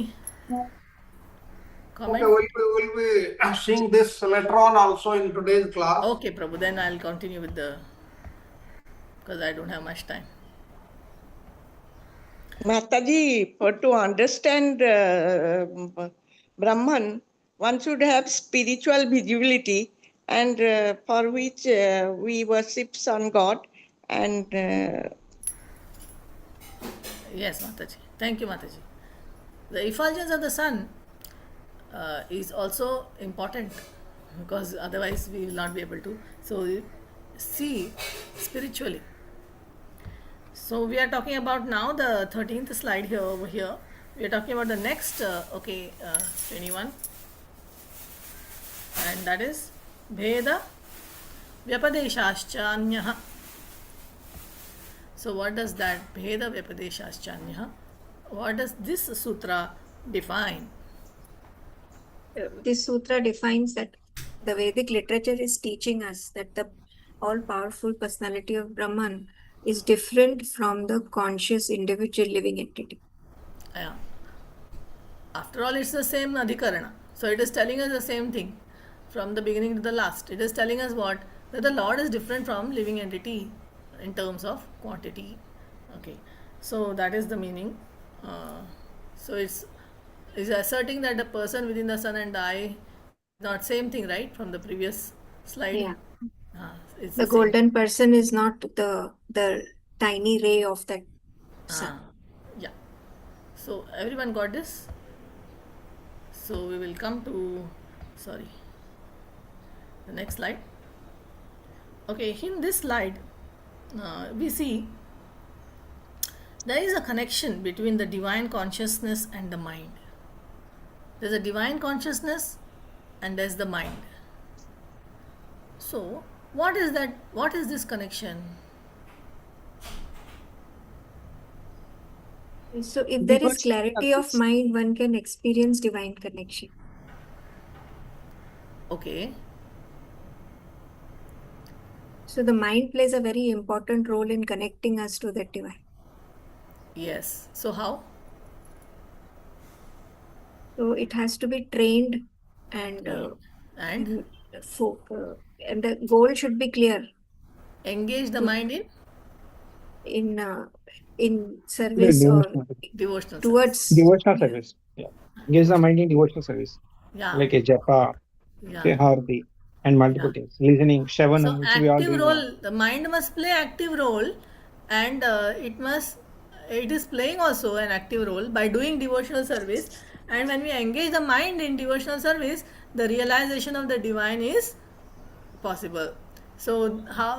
comment? Okay, we'll be seeing this later on also in today's class. Okay, Prabhu, then I'll continue with because I don't have much time. Mataji, to understand Brahman, one should have spiritual visibility, and for which we worship sun god. And Yes, Mataji. Thank you, Mataji. The effulgence of the sun is also important because otherwise we will not be able to. So, see spiritually. So we are talking about now the 13th slide here over here. We are talking about the next 21, and that is Bheda Vyapadeshashchanyah. So what does that Bheda Vyapadeshashchanyah? What does this sutra define? This sutra defines that the Vedic literature is teaching us that the all-powerful personality of Brahman is different from the conscious individual living entity. Yeah. After all, it's the same Adhikarana. So it is telling us the same thing from the beginning to the last. It is telling us what? That the Lord is different from living entity in terms of quantity. Okay. So that is the meaning. So it's asserting that the person within the sun and I is not same thing, right? From the previous slide. Yeah. It's The the same. golden person is not the tiny ray of that sun. Yeah. So everyone got this? So we will come to, sorry, the next slide. Okay, in this slide, we see there is a connection between the divine consciousness and the mind. There's a divine consciousness and there's the mind. So, what is that? What is this connection? So if there is clarity of mind, one can experience divine connection. Okay. So the mind plays a very important role in connecting us to the divine. Yes. So how? So it has to be trained and And the goal should be clear. Engage the mind in service or devotional towards devotional service. Yeah. Engage the mind in devotional service. Yeah. Like a japa, Yeah. hardi, and multiple things. Listening, Shavana, So which we all active do. role, the mind must play active role, and it is playing also an active role by doing devotional service And when we engage the mind in devotional service, the realization of the divine is possible. So,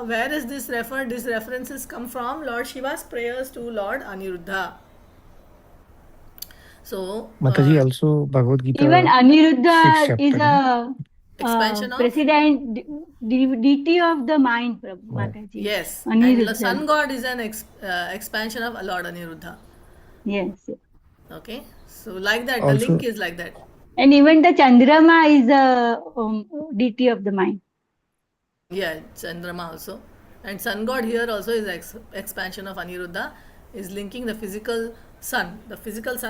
where is this referred? These references come from Lord Shiva's prayers to Lord Aniruddha. So, Mataji, also Bhagavad Even Gita, 6th Aniruddha is chapter. No? a expansion of president, deity of the mind, Prabhu, Right. Mataji. yes, and the Aniruddha. sun god is an expansion of Lord Aniruddha. Yes. Okay, so like that, the Also, link is like that. And even the Chandrama is a deity of the mind. Yeah, Chandrama also. And sun god here also is expansion of Aniruddha, is linking the physical sun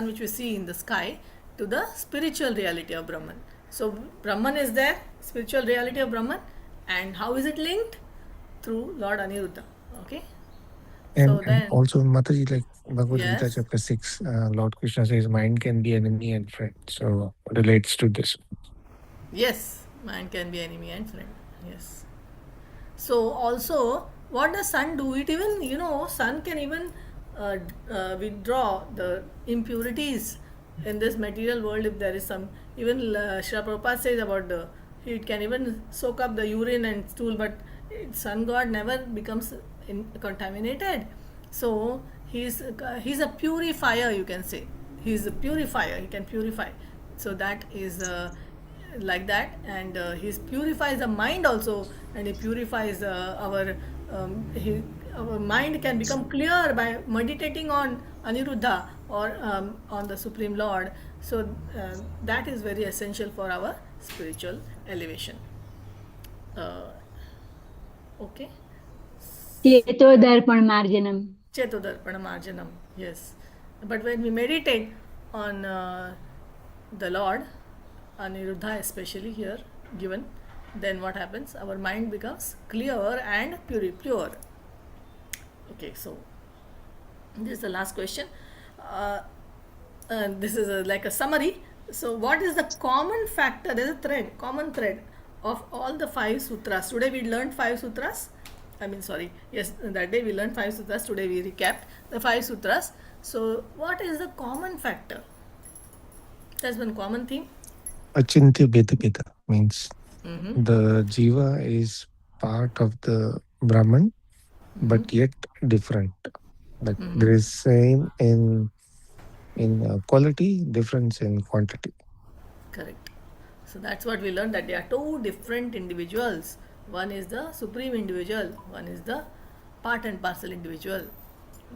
which we see in the sky, to the spiritual reality of Brahman. So Brahman is there, spiritual reality of Brahman, and how is it linked? Through Lord Aniruddha. Okay. So and then, also Mataji, like Bhagavad Gita yes, chapter 6, Lord Krishna says mind can be enemy and friend. So relates to this. yes, man can be enemy and friend. Yes. So also, what does sun do? It even, sun can even withdraw the impurities in this material world if there is some. Even Srila Prabhupada says about it can even soak up the urine and stool, but sun god never becomes contaminated. So he's a purifier, you can say. He's a purifier. He can purify. So that is like that, and he purifies the mind also, and he purifies our mind can become clear by meditating on Aniruddha or on the Supreme Lord. So that is very essential for our spiritual elevation. Okay. Cheto Darpan Marjanam. Chetodarpana Marjanam, yes. But when we meditate on the Lord, Aniruddha especially here given, then what happens? Our mind becomes clear and pure. Okay, so this is the last question. This is like a summary. So, what is the common factor? There is a common thread of all the 5 sutras. Today we learned 5 sutras. Yes, that day we learned 5 sutras. Today we recapped the 5 sutras. So, what is the common factor? There's one common theme. Achintya Bheda means the Jiva is part of the Brahman, but yet different. Like there is same in quality, difference in quantity. Correct. So that's what we learned, that there are 2 different individuals. One is the supreme individual, one is the part and parcel individual.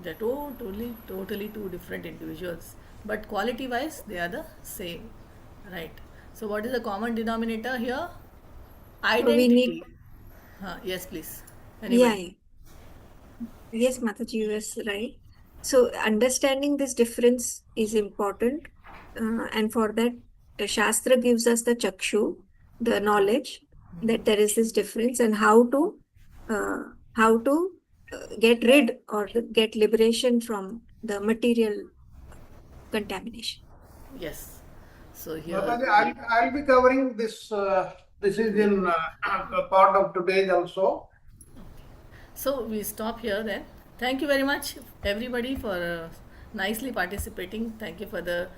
They are totally 2 different individuals. But quality wise, they are the same. Right. So what is the common denominator here? Identity. Yes, please. Anybody? Yeah. Yes, Mataji, you were right. So understanding this difference is important, and for that, the Shastra gives us the chakshu, the knowledge that there is this difference, and how to get rid or get liberation from the material contamination. Yes. So here. Mataji, I'll be covering this. This is in part of today's also. So we stop here then. Thank you very much, everybody, for nicely participating. Thank you for the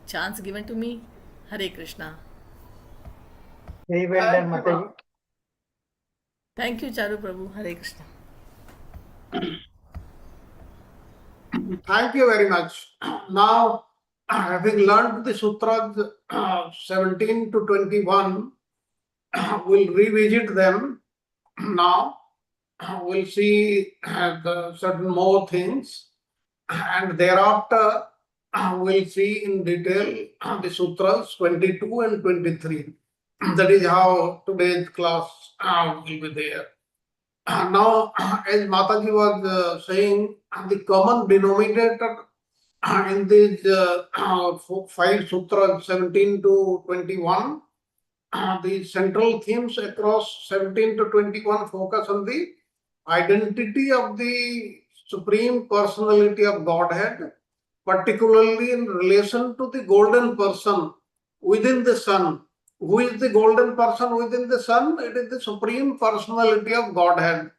chance given to me. Hare Krishna. Very well done, Mataji. Thank you, Charu Prabhu. Hare Krishna. Thank you very much. Now, having learned the sutras 17 to 21, we'll revisit them. Now, we'll see the certain more things, and thereafter we'll see in detail the sutras 22 and 23. That is how today's class will be there. Now, as Mataji was saying, the common denominator in these 5 sutras 17 to 21, the central themes across 17 to 21 focus on the identity of the Supreme Personality of Godhead, particularly in relation to the golden person within the sun. Who is the golden person within the sun? It is the Supreme Personality of Godhead,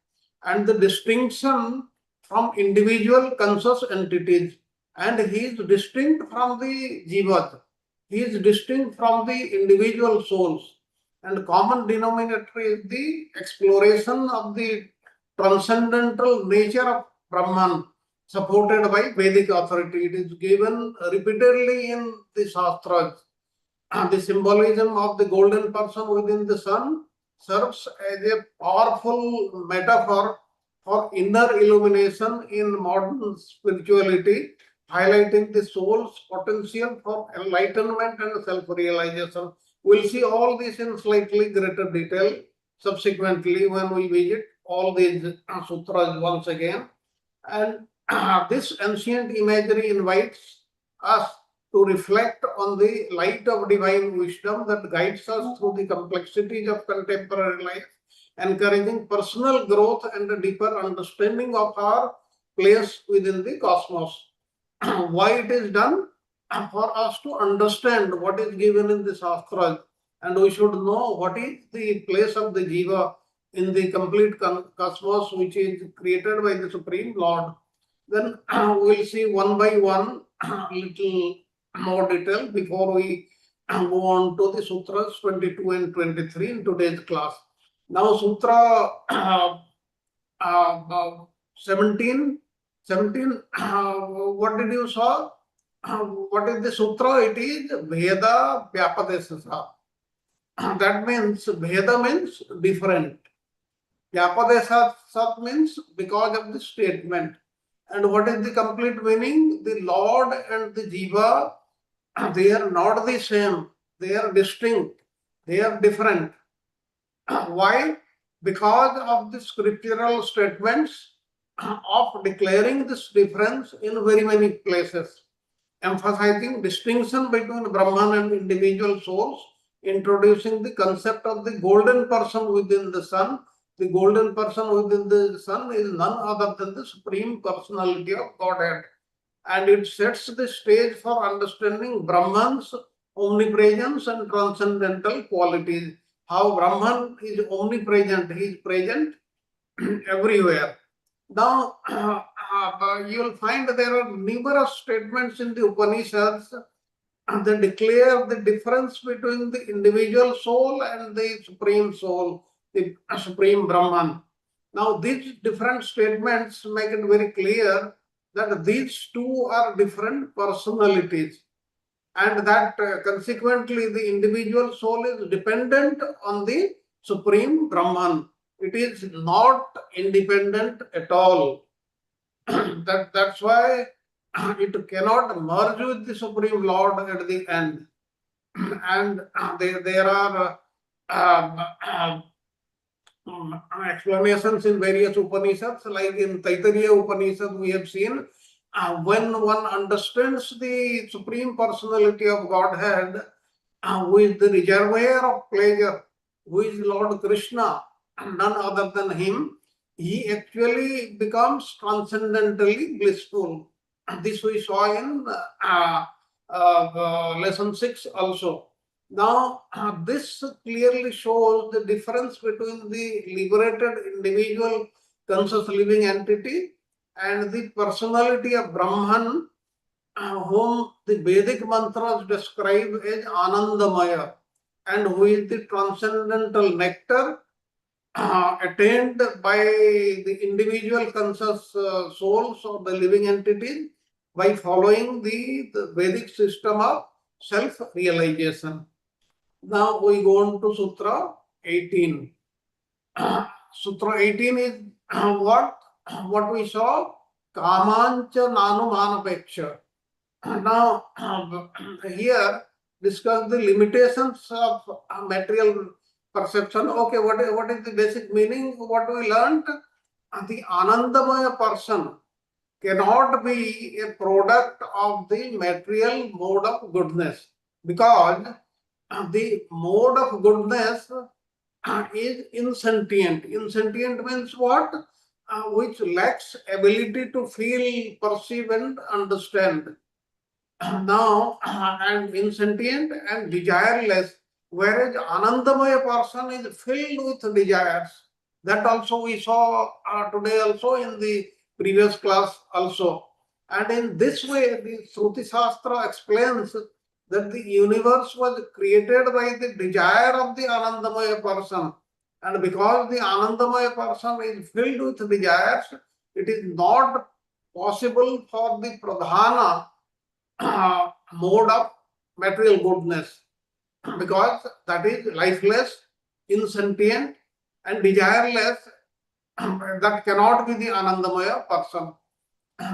and the distinction from individual conscious entities. and he is distinct from the Jivas. He is distinct from the individual souls. And common denominator is the exploration of the transcendental nature of Brahman, supported by Vedic authority. It is given repeatedly in the Shastras. The symbolism of the golden person within the sun serves as a powerful metaphor for inner illumination in modern spirituality, highlighting the soul's potential for enlightenment and self-realization. We'll see all this in slightly greater detail subsequently when we visit all these sutras once again. And this ancient imagery invites us to reflect on the light of divine wisdom that guides us through the complexities of contemporary life, encouraging personal growth and a deeper understanding of our place within the cosmos. Why it is done? For us to understand what is given in the Shastras, and we should know what is the place of the Jiva in the complete cosmos which is created by the Supreme Lord. Then we'll see one by one little more detail before we go on to the sutras 22 and 23 in today's class. Now sutra 17, what did you saw? What is the sutra? It is Veda Vyapadesasa. That means Veda means different. Vyapadesasa means because of the statement. And what is the complete meaning? The Lord and the Jiva, they are not the same. They are distinct. They are different. Why? Because of the scriptural statements of declaring this difference in very many places, emphasizing distinction between Brahman and individual souls, introducing the concept of the golden person within the sun. The golden person within the sun is none other than the Supreme Personality of Godhead. And it sets the stage for understanding Brahman's omnipresence and transcendental qualities. How Brahman is omnipresent, he is present everywhere. Now, you will find there are numerous statements in the Upanishads that declare the difference between the individual soul and the Supreme Soul, the Supreme Brahman. Now, these different statements make it very clear that these two are different personalities, and that consequently the individual soul is dependent on the Supreme Brahman. It is not independent at all. That's why it cannot merge with the Supreme Lord at the end. And there are explanations in various Upanishads, like in Taittiriya Upanishad we have seen, when one understands the Supreme Personality of Godhead, who is the reservoir of pleasure, who is Lord Krishna, none other than him, he actually becomes transcendentally blissful. This we saw in lesson 6 also. Now, this clearly shows the difference between the liberated individual conscious living entity and the personality of Brahman, whom the Vedic mantras describe as Anandamaya, and who is the transcendental nectar attained by the individual conscious souls or the living entities by following the Vedic system of self-realization. Now we go on to Sutra 18. Sutra 18 is what we saw? Kamancha Nanumanapeksha. Now here discuss the limitations of material perception. Okay, what is the basic meaning? What we learned? The Anandamaya person cannot be a product of the material mode of goodness, because the mode of goodness is insentient. Insentient means what? Which lacks ability to feel, perceive and understand. Now, and insentient and desireless, whereas Anandamaya person is filled with desires. That also we saw today also in the previous class also. And in this way, the Shruti Shastra explains that the universe was created by the desire of the Anandamaya person. And because the Anandamaya person is filled with desires, it is not possible for the Pradhana mode of material goodness, because that is lifeless, insentient, and desireless. That cannot be the Anandamaya person.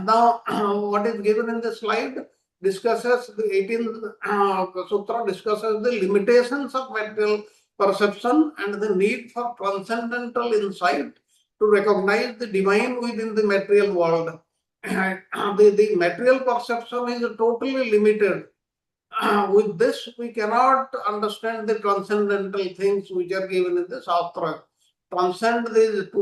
Now, what is given in the slide discusses the 18th sutra discusses the limitations of material perception and the need for transcendental insight to recognize the divine within the material world. The material perception is totally limited. With this, we cannot understand the transcendental things which are given in the Shastra. To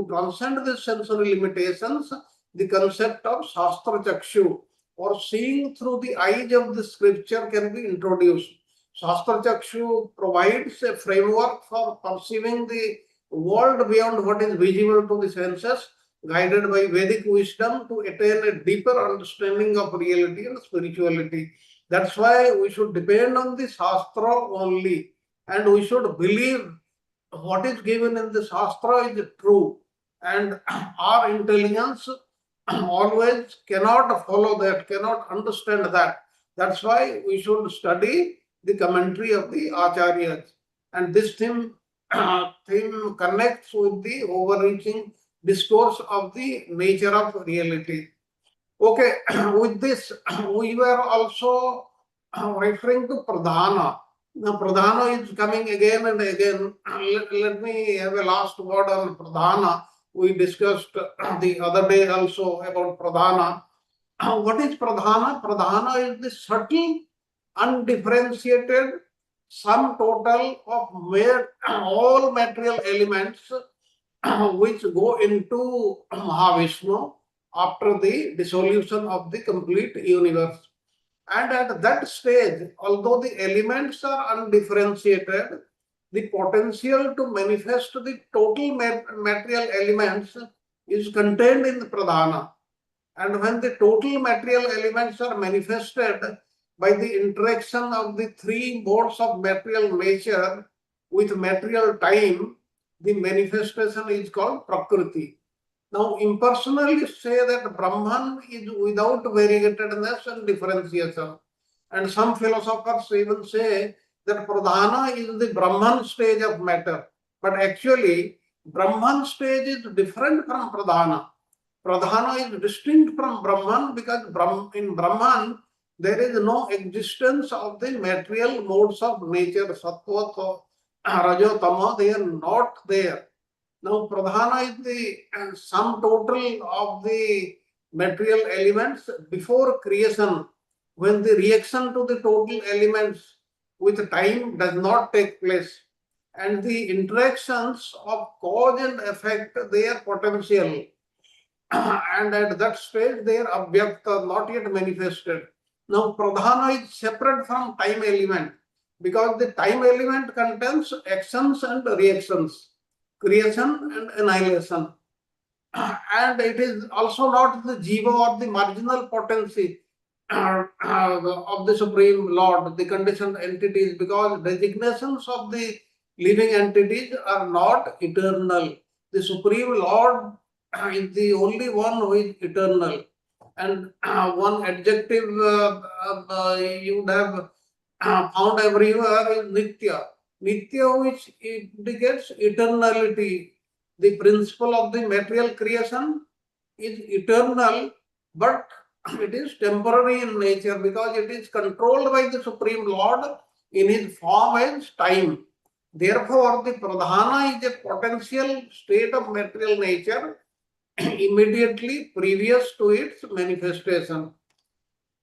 transcend these sensory limitations, the concept of Shastra Chakshu, or seeing through the eyes of the scripture, can be introduced. Shastra Chakshu provides a framework for perceiving the world beyond what is visible to the senses, guided by Vedic wisdom to attain a deeper understanding of reality and spirituality. That's why we should depend on the Shastra only, and we should believe what is given in the Shastra is true, and our intelligence always cannot follow that, cannot understand that. That's why we should study the commentary of the Acharyas. And this theme connects with the overreaching discourse of the nature of reality. Okay, with this, we were also referring to Pradhana. Now, Pradhana is coming again and again. Let me have a last word on Pradhana. We discussed the other day also about Pradhana. What is Pradhana? Pradhana is the subtle, undifferentiated sum total of all material elements which go into Mahavishnu after the dissolution of the complete universe. And at that stage, although the elements are undifferentiated, the potential to manifest the total material elements is contained in the Pradhana. And when the total material elements are manifested by the interaction of the three modes of material nature with material time, the manifestation is called Prakriti. Now, impersonalists say that Brahman is without variegatedness and differentiation. And some philosophers even say that Pradhana is the Brahman stage of matter. But actually, Brahman stage is different from Pradhana. Pradhana is distinct from Brahman because in Brahman there is no existence of the material modes of nature, Sattva, Rajo, Tama, they are not there. Now, Pradhana is the sum total of the material elements before creation, when the reaction to the total elements with time does not take place. And the interactions of cause and effect, they are potential. And at that stage, they are abhyakta, not yet manifested. Now, Pradhana is separate from time element because the time element contains actions and reactions, creation and annihilation. And it is also not the jiva or the marginal potency of the Supreme Lord, the conditioned entities, because designations of the living entities are not eternal. The Supreme Lord is the only one who is eternal. And one adjective you would have found everywhere is Nitya. Nitya, which indicates eternality. The principle of the material creation is eternal, but it is temporary in nature because it is controlled by the Supreme Lord in his form as time. Therefore, the Pradhana is a potential state of material nature immediately previous to its manifestation.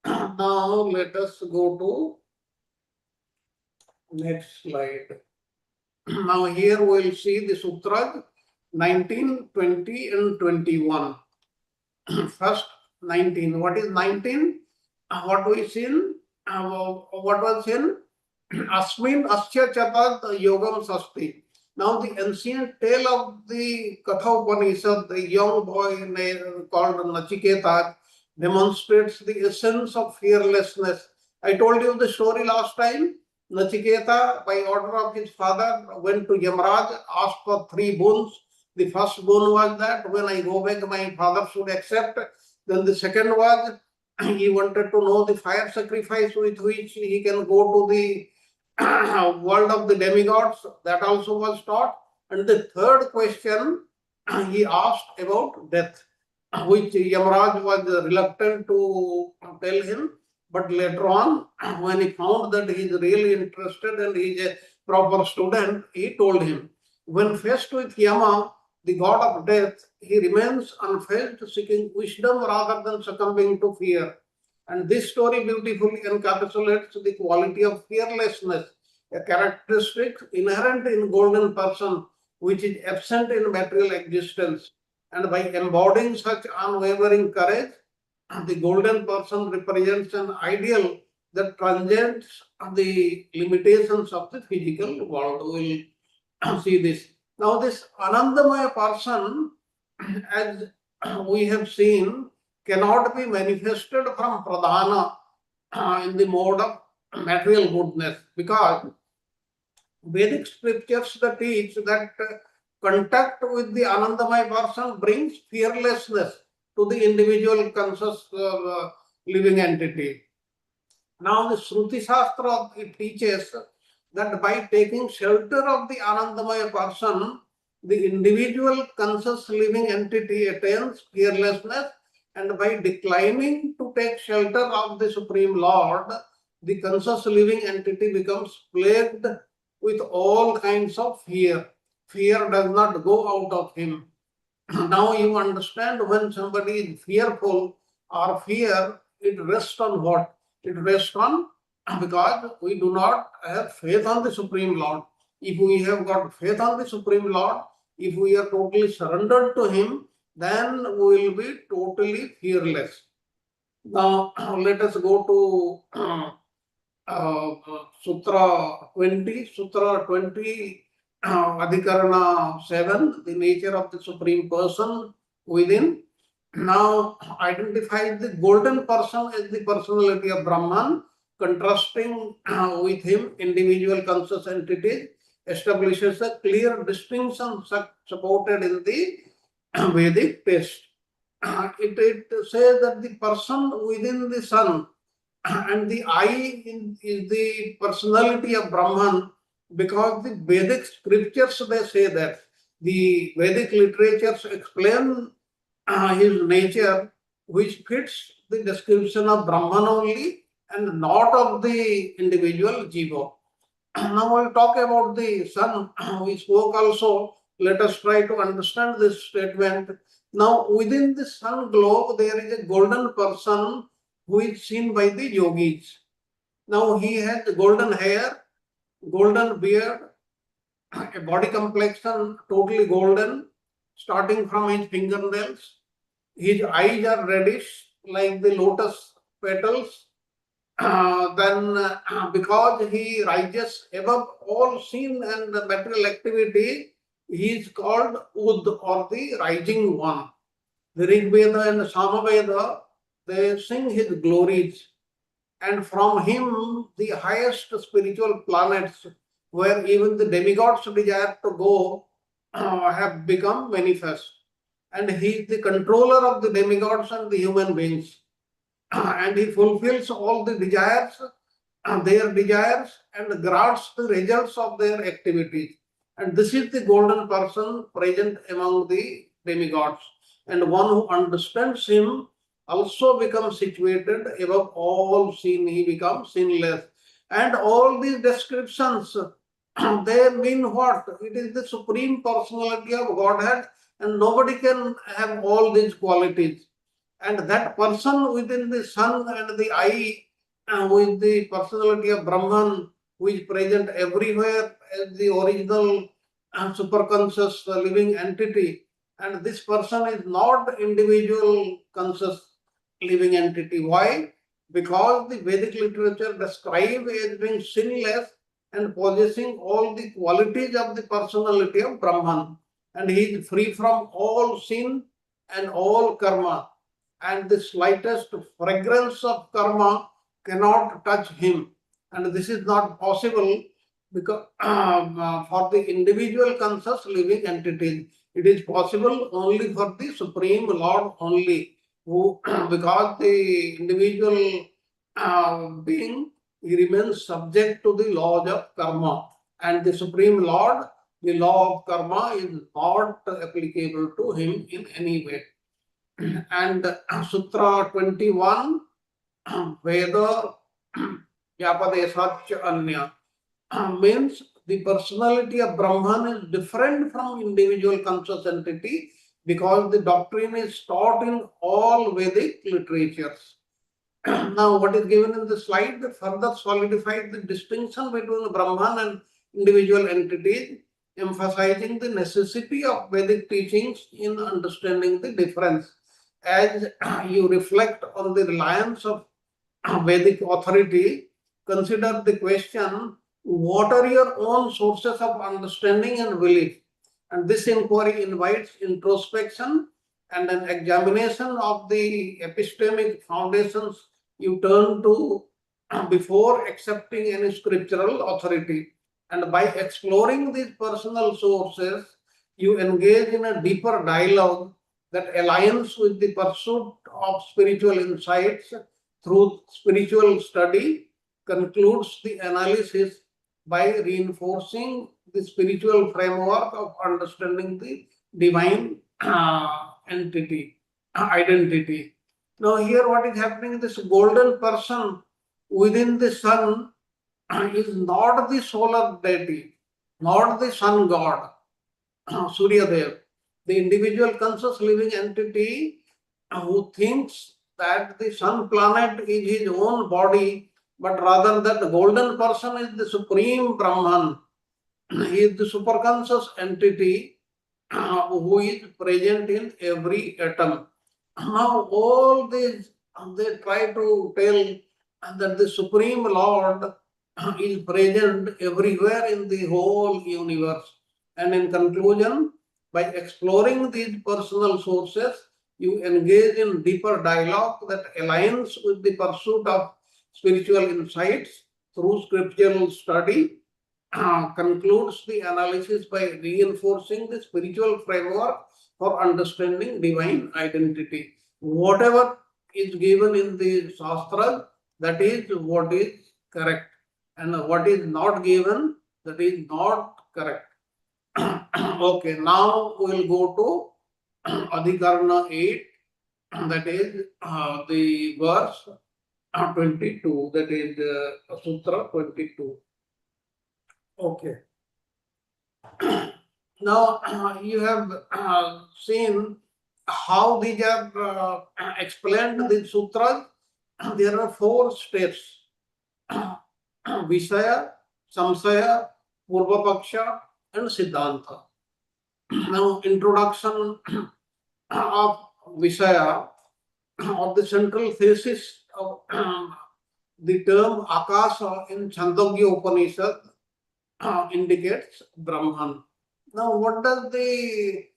Now, let us go to next slide. Now, here we will see the sutras 19, 20, and 21. First, 19. What is 19? What we seen? What was seen? Asmin Asya Chatat Yogam Sasti. Now, the ancient tale of the Katha Upanishad, the young boy called Nachiketa, demonstrates the essence of fearlessness. I told you the story last time. Nachiketa, by order of his father, went to Yamraj, asked for 3 boons. The first boon was that when I go back, my father should accept. Then the second was he wanted to know the fire sacrifice with which he can go to the world of the demigods. That also was taught. And the third question he asked about death, which Yamraj was reluctant to tell him. But later on, when he found that he is really interested and he is a proper student, he told him, when faced with Yama, the god of death, he remains unfazed, seeking wisdom rather than succumbing to fear. And this story beautifully encapsulates the quality of fearlessness, a characteristic inherent in golden person, which is absent in material existence. And by embodying such unwavering courage, the golden person represents an ideal that transcends the limitations of the physical world. We will see this. Now, this Anandamaya person, as we have seen, cannot be manifested from Pradhana in the mode of material goodness, because Vedic scriptures that teach that contact with the Anandamaya person brings fearlessness to the individual conscious living entity. Now, the Shruti Shastra, it teaches that by taking shelter of the Anandamaya person, the individual conscious living entity attains fearlessness, and by declining to take shelter of the Supreme Lord, the conscious living entity becomes plagued with all kinds of fear. Fear does not go out of him. Now you understand, when somebody is fearful or fear, it rests on what? It rests on, because we do not have faith on the Supreme Lord. If we have got faith on the Supreme Lord, if we are totally surrendered to Him, then we will be totally fearless. Now let us go to Sutra 20. Sutra 20, Adhikarana 7, the nature of the Supreme Person within. Now identifies the golden person as the personality of Brahman, contrasting with him individual conscious entities, establishes a clear distinction supported in the Vedic text. It says that the person within the sun and the I is the personality of Brahman, because the Vedic scriptures, they say that the Vedic literatures explain his nature, which fits the description of Brahman only and not of the individual jiva. Now we'll talk about the sun. We spoke also. Let us try to understand this statement. Now, within the sun globe, there is a golden person who is seen by the yogis. Now, he has golden hair, golden beard, a body complexion totally golden, starting from his fingernails. His eyes are reddish, like the lotus petals. Because he rises above all sin and material activity, he is called Ud, or the rising one. The Rig Veda and Samaveda, they sing his glories. And from him, the highest spiritual planets, where even the demigods desire to go, have become manifest. And he is the controller of the demigods and the human beings. And he fulfills all the desires, their desires, and grants the results of their activities. And this is the golden person present among the demigods. And one who understands him also becomes situated above all sin. He becomes sinless. And all these descriptions, they mean what? It is the supreme personality of Godhead, and nobody can have all these qualities. And that person within the sun and the eye, with the personality of Brahman, who is present everywhere as the original superconscious living entity. And this person is not individual conscious living entity. Why? Because the Vedic literature describes as being sinless and possessing all the qualities of the personality of Brahman. And he is free from all sin and all karma. and the slightest fragrance of karma cannot touch him. And this is not possible because for the individual conscious living entities. It is possible only for the Supreme Lord only, who because the individual being, he remains subject to the laws of karma, and the Supreme Lord, the law of karma is not applicable to him in any way. And Sutra 21, Veda Yapadesach Anya, means the personality of Brahman is different from individual conscious entity because the doctrine is taught in all Vedic literatures. Now, what is given in the slide that further solidified the distinction between Brahman and individual entities, emphasizing the necessity of Vedic teachings in understanding the difference. As you reflect on the reliance of Vedic authority, consider the question, what are your own sources of understanding and belief? And this inquiry invites introspection and an examination of the epistemic foundations you turn to before accepting any scriptural authority. And by exploring these personal sources, you engage in a deeper dialogue that aligns with the pursuit of spiritual insights through spiritual study, concludes the analysis by reinforcing the spiritual framework of understanding the divine identity. Now, here what is happening, this golden person within the sun is not the solar deity, not the sun god, Surya Dev. The individual conscious living entity who thinks that the sun planet is his own body, but rather that the golden person is the supreme Brahman. He is the superconscious entity who is present in every atom. Now, all these, they try to tell that the Supreme Lord is present everywhere in the whole universe. And in conclusion, by exploring these personal sources, you engage in deeper dialogue that aligns with the pursuit of spiritual insights through scriptural study, concludes the analysis by reinforcing the spiritual framework for understanding divine identity. Whatever is given in the Shastra, that is what is correct. And what is not given, that is not correct. Okay, now we will go to Adhikarana 8, that is the verse 22, that is Sutra 22. Okay. Now you have seen how these are explained, the sutras. There are 4 steps: Visaya, Samsaya, Purvapaksha, and Siddhanta. Now, introduction of Visaya, or the central thesis of the term Akasa in Chandogya Upanishad indicates Brahman. Now, what does the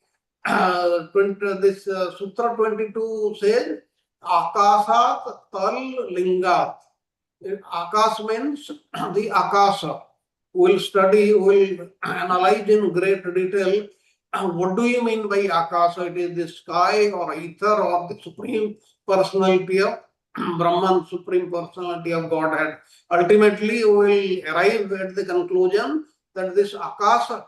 this Sutra 22 says? Akasat tal lingat. Akas means the Akasa. We'll study, we'll analyze in great detail. What do you mean by Akasa? It is the sky or ether or the supreme personality of Brahman, supreme personality of Godhead. Ultimately, we will arrive at the conclusion that this Akasa,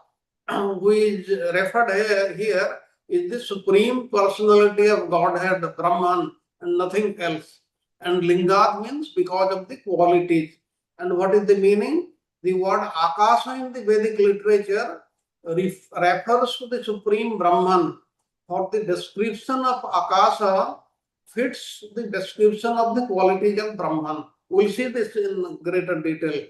who is referred here, is the supreme personality of Godhead, Brahman, and nothing else. And Lingat means because of the qualities. And what is the meaning? The word Akasa in the Vedic literature refers to the supreme Brahman. For the description of Akasa fits the description of the qualities of Brahman. We'll see this in greater detail.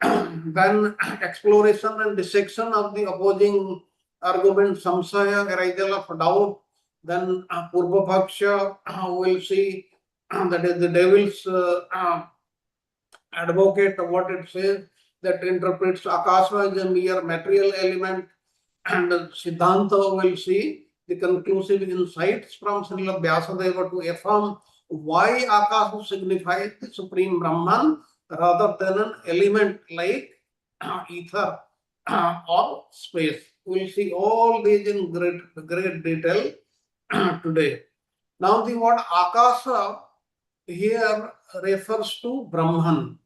Then exploration and dissection of the opposing argument, samsaya, arisal of doubt. Then Purvapaksha, we'll see that is the devil's advocate, what it says, that interprets Akasa as a mere material element. And Siddhanta will see the conclusive insights from Srila Vyasadeva to affirm why Akasa signifies the Supreme Brahman rather than an element like ether or space. We'll see all these in great detail today. Now the word Akasa here refers to Brahman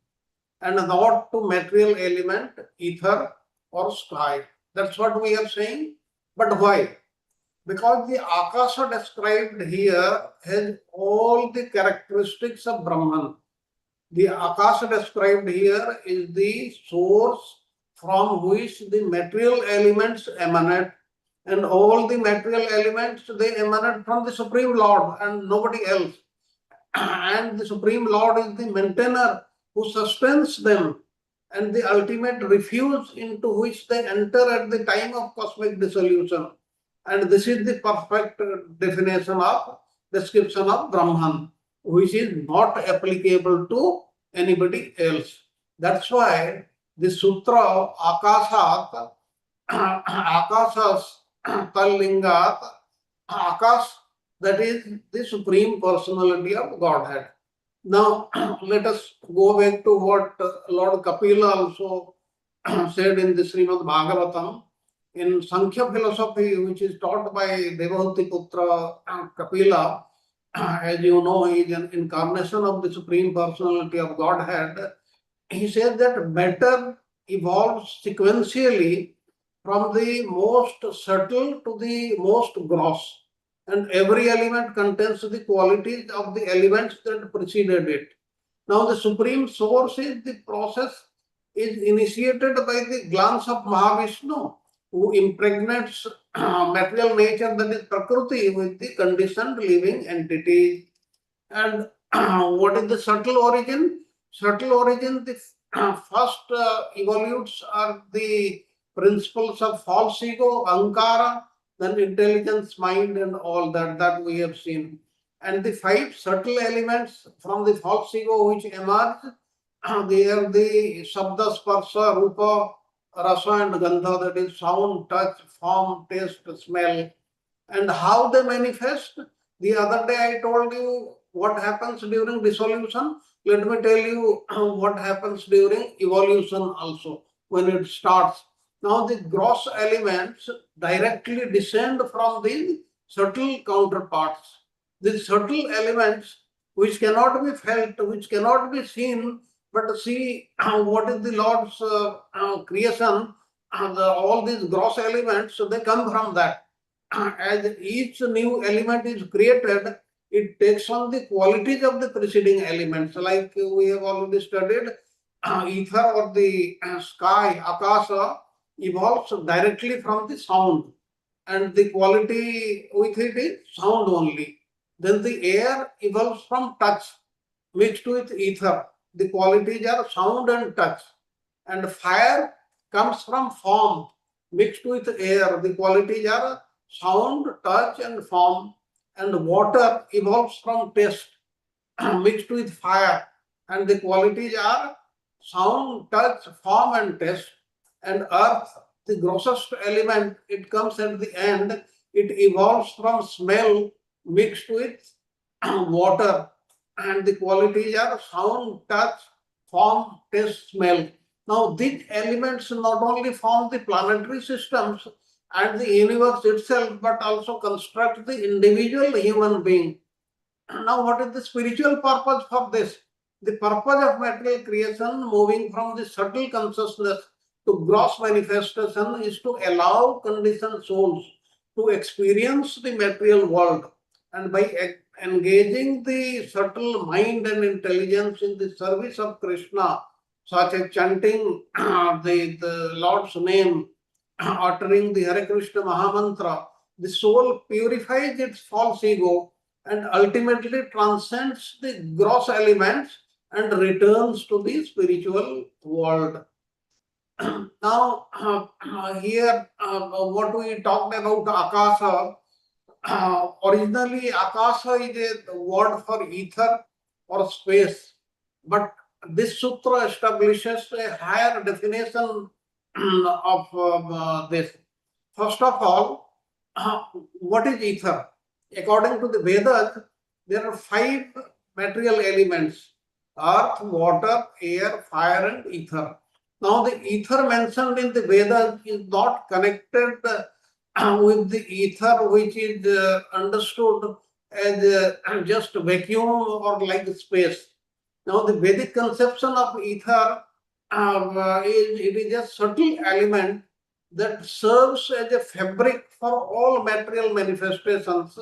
and not to material element, ether or sky. That's what we are saying. But why? Because the Akasa described here has all the characteristics of Brahman. The Akasa described here is the source from which the material elements emanate, and all the material elements, they emanate from the Supreme Lord and nobody else. And the Supreme Lord is the maintainer who sustains them, and the ultimate refuge into which they enter at the time of cosmic dissolution. And this is the perfect description of Brahman, which is not applicable to anybody else. That's why the sutra Akasat, Akasas Tallingat, Akas, that is the Supreme Personality of Godhead. Now, let us go back to what Lord Kapila also said in the Srimad Bhagavatam. In Sankhya philosophy, which is taught by Devahuti Putra Kapila, as you know, he is an incarnation of the Supreme Personality of Godhead. He said that matter evolves sequentially from the most subtle to the most gross, and every element contains the qualities of the elements that preceded it. Now, the Supreme Source is the process is initiated by the glance of Mahavishnu, who impregnates material nature, that is Prakriti, with the conditioned living entities. And what is the subtle origin? Subtle origin, the first evolutes are the principles of false ego, ankara, then intelligence, mind, and all that we have seen. And the 5 subtle elements from the false ego which emerge, they are the Shabda, Sparsha, Rupa, Rasa, and Gandha, that is sound, touch, form, taste, smell. And how they manifest? The other day I told you what happens during dissolution. Let me tell you what happens during evolution also, when it starts. Now the gross elements directly descend from the subtle counterparts. These subtle elements which cannot be felt, which cannot be seen, but see what is the Lord's creation, all these gross elements, so they come from that. As each new element is created, it takes on the qualities of the preceding elements. Like we have already studied, ether or the sky, akasa, evolves directly from the sound, and the quality with it is sound only. Then the air evolves from touch, mixed with ether. The qualities are sound and touch. And fire comes from form, mixed with air. The qualities are sound, touch, and form. And water evolves from taste, mixed with fire. And the qualities are sound, touch, form, and taste. And earth, the grossest element, it comes at the end. It evolves from smell, mixed with water. And the qualities are sound, touch, form, taste, smell. Now, these elements not only form the planetary systems and the universe itself, but also construct the individual human being. Now, what is the spiritual purpose for this? The purpose of material creation, moving from the subtle consciousness to gross manifestation, is to allow conditioned souls to experience the material world. And by engaging the subtle mind and intelligence in the service of Krishna, such as chanting the Lord's name, uttering the Hare Krishna Mahamantra, the soul purifies its false ego and ultimately transcends the gross elements and returns to the spiritual world. Now, here, what we talked about Akasa, originally Akasa is a word for ether or space, but this sutra establishes a higher definition of this. First of all, what is ether? According to the Vedas, there are 5 material elements: earth, water, air, fire, and ether. Now, the ether mentioned in the Vedas is not connected with the ether which is understood as just vacuum or like space. Now, the Vedic conception of ether it is a subtle element that serves as a fabric for all material manifestations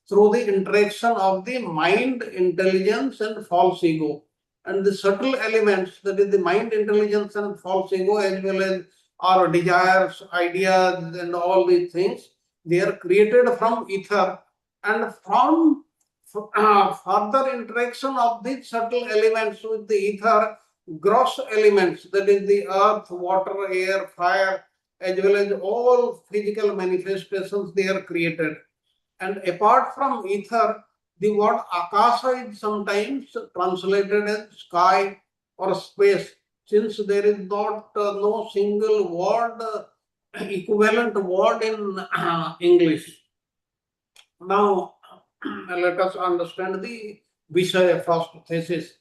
through the interaction of the mind, intelligence, and false ego. And the subtle elements, that is the mind, intelligence, and false ego, as well as our desires, ideas, and all these things, they are created from ether. And from further interaction of these subtle elements with the ether, gross elements, that is the earth, water, air, fire, as well as all physical manifestations, they are created. And apart from ether, the word akasha is sometimes translated as sky or space, since there is not no single word, equivalent word in English. Now, let us understand the Vishaya first thesis.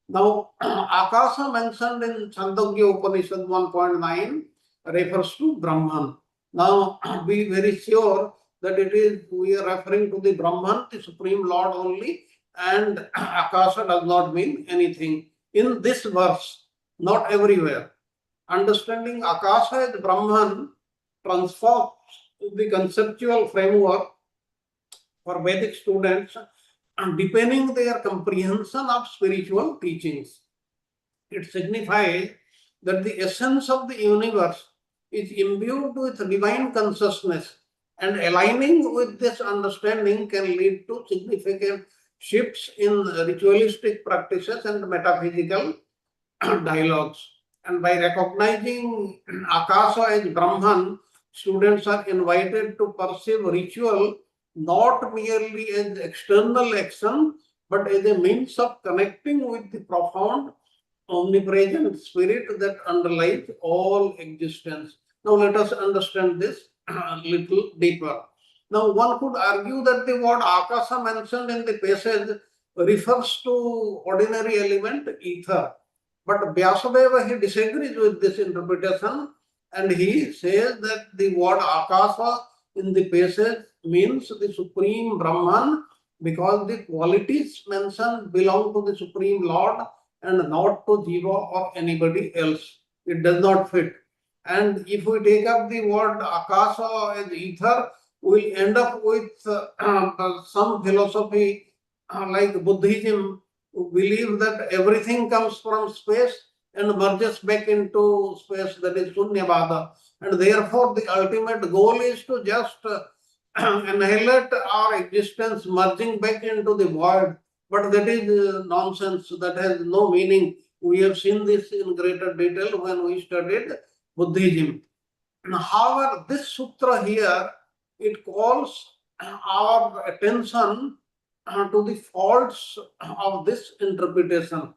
Now, Akasha mentioned in Chandogya Upanishad 1.9 refers to Brahman. Now, be very sure that we are referring to the Brahman, the Supreme Lord only, and Akasha does not mean anything. In this verse, not everywhere. Understanding Akasha as Brahman transforms the conceptual framework for Vedic students and deepening their comprehension of spiritual teachings. It signifies that the essence of the universe is imbued with divine consciousness, and aligning with this understanding can lead to significant shifts in ritualistic practices and metaphysical dialogues. And by recognizing Akasha as Brahman, students are invited to perceive ritual not merely as external action, but as a means of connecting with the profound, omnipresent spirit that underlies all existence. Now, let us understand this a little deeper. Now, one could argue that the word Akasha mentioned in the passage refers to ordinary element ether. But Vyasadeva, he disagrees with this interpretation, and he says that the word Akasha in the passage means the Supreme Brahman, because the qualities mentioned belong to the Supreme Lord and not to Jiva or anybody else. It does not fit. And if we take up the word Akasha as ether, we'll end up with some philosophy like Buddhism, who believe that everything comes from space and merges back into space, that is Sunyavada. And therefore, the ultimate goal is to just annihilate our existence, merging back into the void. But that is nonsense, that has no meaning. We have seen this in greater detail when we studied Buddhism. However, this sutra here, it calls our attention to the faults of this interpretation.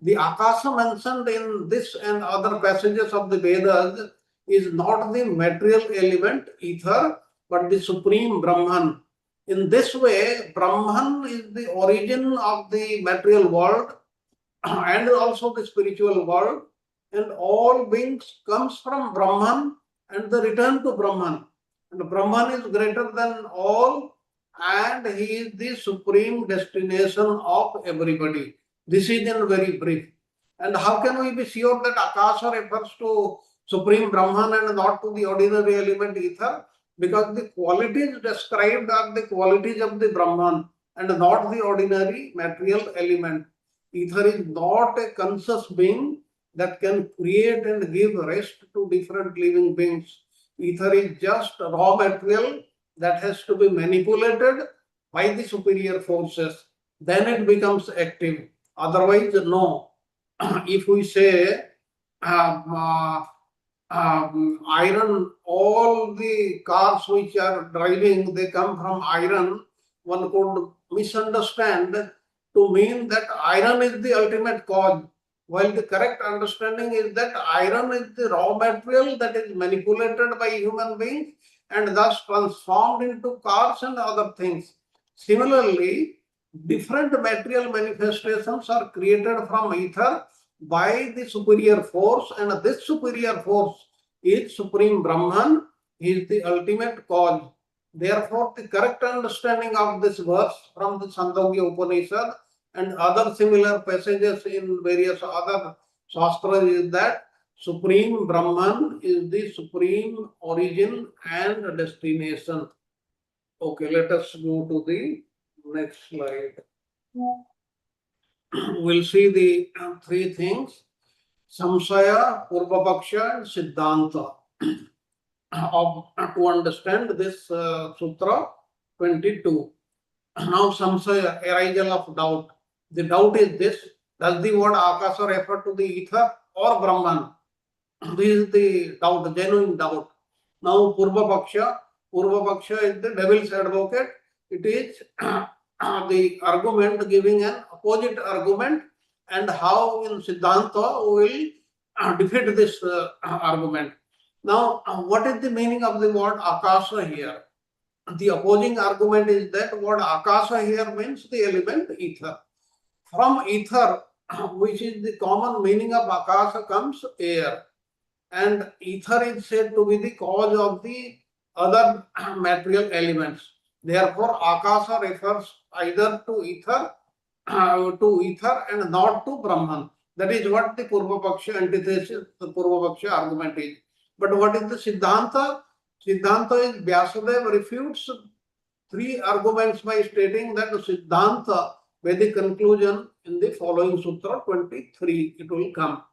The Akasha mentioned in this and other passages of the Vedas is not the material element ether, but the Supreme Brahman. In this way, Brahman is the origin of the material world and also the spiritual world, and all beings comes from Brahman and the return to Brahman. And Brahman is greater than all, and he is the supreme destination of everybody. This is in very brief. And how can we be sure that Akasha refers to Supreme Brahman and not to the ordinary element ether? Because the qualities described are the qualities of the Brahman and not the ordinary material element. Ether is not a conscious being that can create and give rest to different living beings. Ether is just raw material that has to be manipulated by the superior forces. Then it becomes active. Otherwise, no. If we say iron, all the cars which are driving, they come from iron, one could misunderstand to mean that iron is the ultimate cause, while the correct understanding is that iron is the raw material that is manipulated by human beings, and thus transformed into cars and other things. Similarly, different material manifestations are created from ether by the superior force, and this superior force is Supreme Brahman, is the ultimate cause. Therefore, the correct understanding of this verse from the Chandogya Upanishad and other similar passages in various other shastras is that Supreme Brahman is the supreme origin and destination. Okay, let us go to the next slide. We'll see the three things: Samsaya, Purvapaksha, and Siddhanta. To understand this Sutra 22. Now, Samsaya, arisal of doubt. The doubt is this: does the word Akasa refer to the ether or Brahman? This is the doubt, genuine doubt. Now, Purva Paksha is the devil's advocate. It is the argument giving an opposite argument, and how in Siddhanta we will defeat this argument. Now, what is the meaning of the word Akasa here? The opposing argument is that word Akasa here means the element ether. From ether, which is the common meaning of Akasa, comes air. And ether is said to be the cause of the other material elements. Therefore, Akasa refers either to ether and not to Brahman. That is what the Purvapaksha antithesis, the Purvapaksha argument is. But what is the Siddhanta? Siddhanta is Vyasadeva refutes three arguments by stating that the Siddhanta, Vedic conclusion in the following Sutra 23, it will come.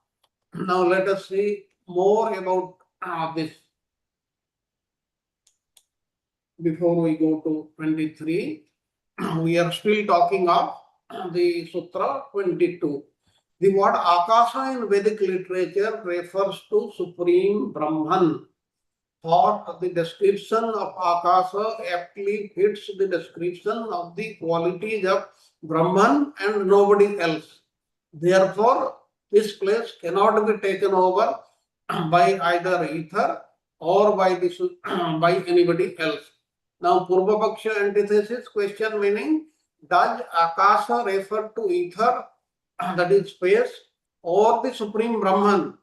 Now let us see more about this. Before we go to 23, we are still talking of the Sutra 22. The word Akasa in Vedic literature refers to Supreme Brahman. For the description of Akasa aptly fits the description of the qualities of Brahman and nobody else. Therefore, this place cannot be taken over by either ether or by anybody else. Now, Purvapaksha antithesis question meaning: does Akasa refer to ether, that is space, or the Supreme Brahman?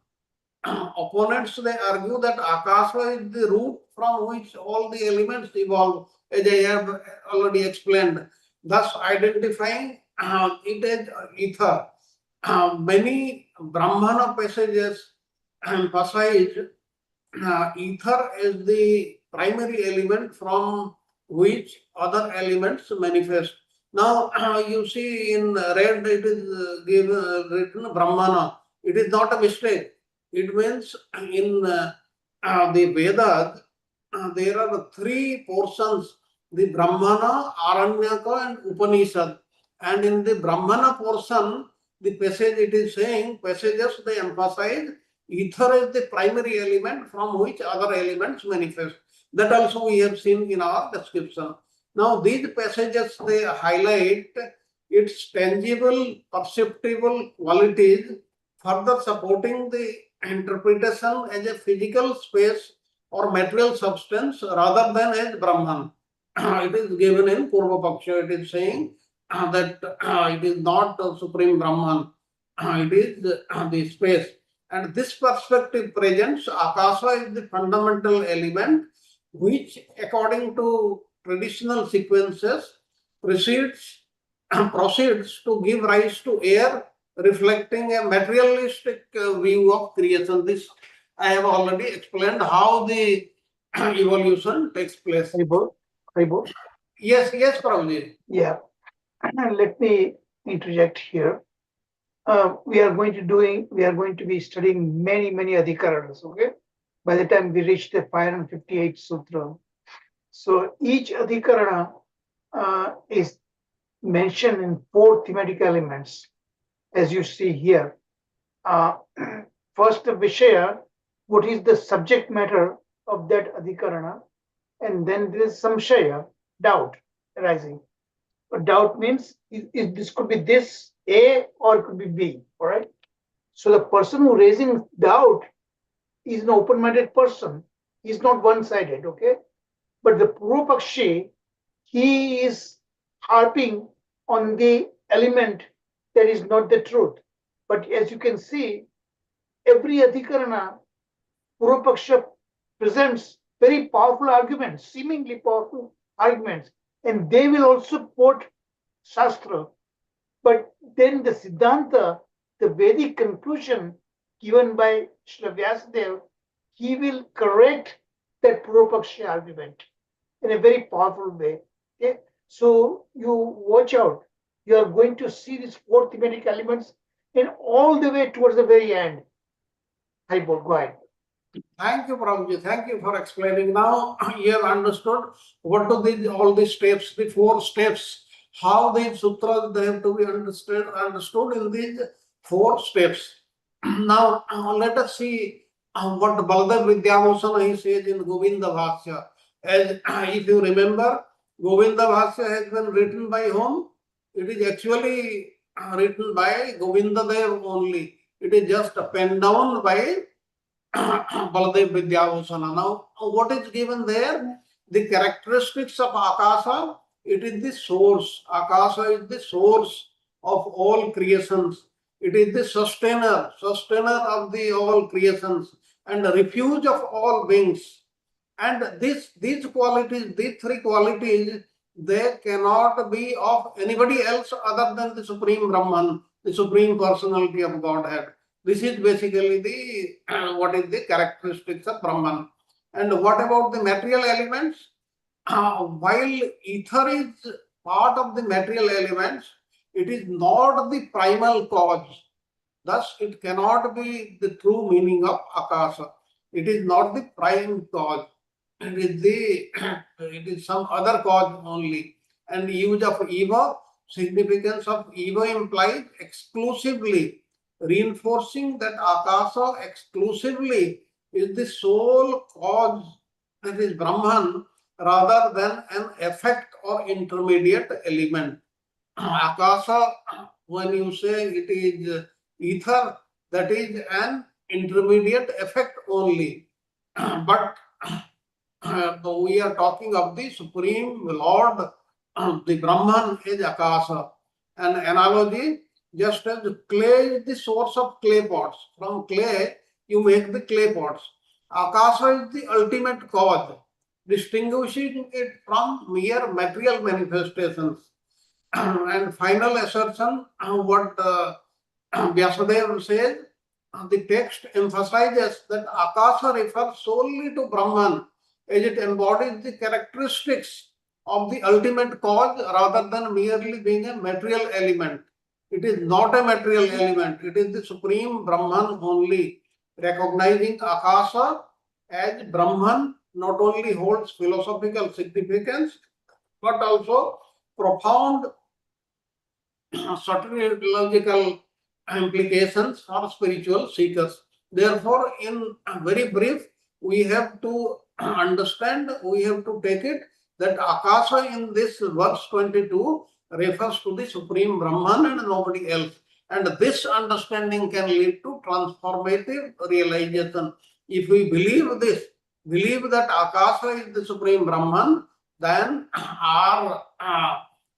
Opponents, they argue that Akasa is the root from which all the elements evolve, as I have already explained, thus identifying it as ether. Many Brahmana passages emphasize ether as the primary element from which other elements manifest. Now, you see in red it is written Brahmana. It is not a mistake. It means in the Vedas, there are three portions: the Brahmana, Aranyaka, and Upanishad. And in the Brahmana portion, the passage it is saying, passages they emphasize ether is the primary element from which other elements manifest. That also we have seen in our description. Now, these passages they highlight its tangible, perceptible qualities, further supporting the interpretation as a physical space or material substance rather than as Brahman. It is given in Purvapaksha. It is saying that it is not Supreme Brahman, it is the space. And this perspective presents Akasa is the fundamental element which, according to traditional sequences, proceeds to give rise to air, reflecting a materialistic view of creation. This I have already explained how the evolution takes place. Haribo. Yes, Prabhuji. Yeah. Let me interject here. We are going to be studying many adhikaranas, okay? By the time we reach the 558 sutra. So each adhikarana is mentioned in 4 thematic elements, as you see here. First, the Vishaya, what is the subject matter of that adhikarana, and then there is Samshaya, doubt arising. But doubt means this could be this A or it could be B, all right? So the person who raising doubt is an open-minded person. He's not one-sided, okay? But the Purupakshi, he is harping on the element that is not the truth. But as you can see, every Adhikarana, Purvapaksha presents very powerful arguments, seemingly powerful arguments, and they will also quote Shastra. But then the Siddhanta, the Vedic conclusion given by Sri Vyasadeva, he will correct that Purvapaksha argument in a very powerful way. Okay? So you watch out. You are going to see these four thematic elements in all the way towards the very end. Haribol, go ahead. Thank you, Prabhuji. Thank you for explaining. Now you have understood what are all these steps, the 4 steps, how these sutras they have to be understood in these 4 steps. Now let us see what Baladev Vidyabhusana he says in Govinda Bhasya. As if you remember, Govinda Bhasya has been written by whom? It is actually written by Govinda Dev only. It is just penned down by Baladev Vidyabhusana. Now, what is given there? The characteristics of Akasa, it is the source. Akasa is the source of all creations. It is the sustainer of the all creations and refuge of all beings. And these qualities, these 3 qualities, they cannot be of anybody else other than the Supreme Brahman, the Supreme Personality of Godhead. This is basically the what is the characteristics of Brahman. And what about the material elements? While ether is part of the material elements, it is not the primal cause. Thus, it cannot be the true meaning of Akasa. It is not the prime cause. It is some other cause only. And use of eva, significance of eva implies exclusively, reinforcing that Akasa exclusively is the sole cause, that is Brahman, rather than an effect or intermediate element. Akasa, when you say it is ether, that is an intermediate effect only. But we are talking of the Supreme Lord, the Brahman is Akasa. An analogy, just as clay is the source of clay pots. From clay, you make the clay pots. Akasa is the ultimate cause, distinguishing it from mere material manifestations. And final assertion, what Vyasadeva says, the text emphasizes that Akasa refers solely to Brahman, as it embodies the characteristics of the ultimate cause rather than merely being a material element. It is not a material element, it is the Supreme Brahman only. Recognizing Akasa as Brahman not only holds philosophical significance but also profound soteriological implications for spiritual seekers. Therefore, in very brief, we have to understand, we have to take it that Akasa in this verse 22 refers to the Supreme Brahman and nobody else. And this understanding can lead to transformative realization. If we believe this, believe that Akasa is the Supreme Brahman, then our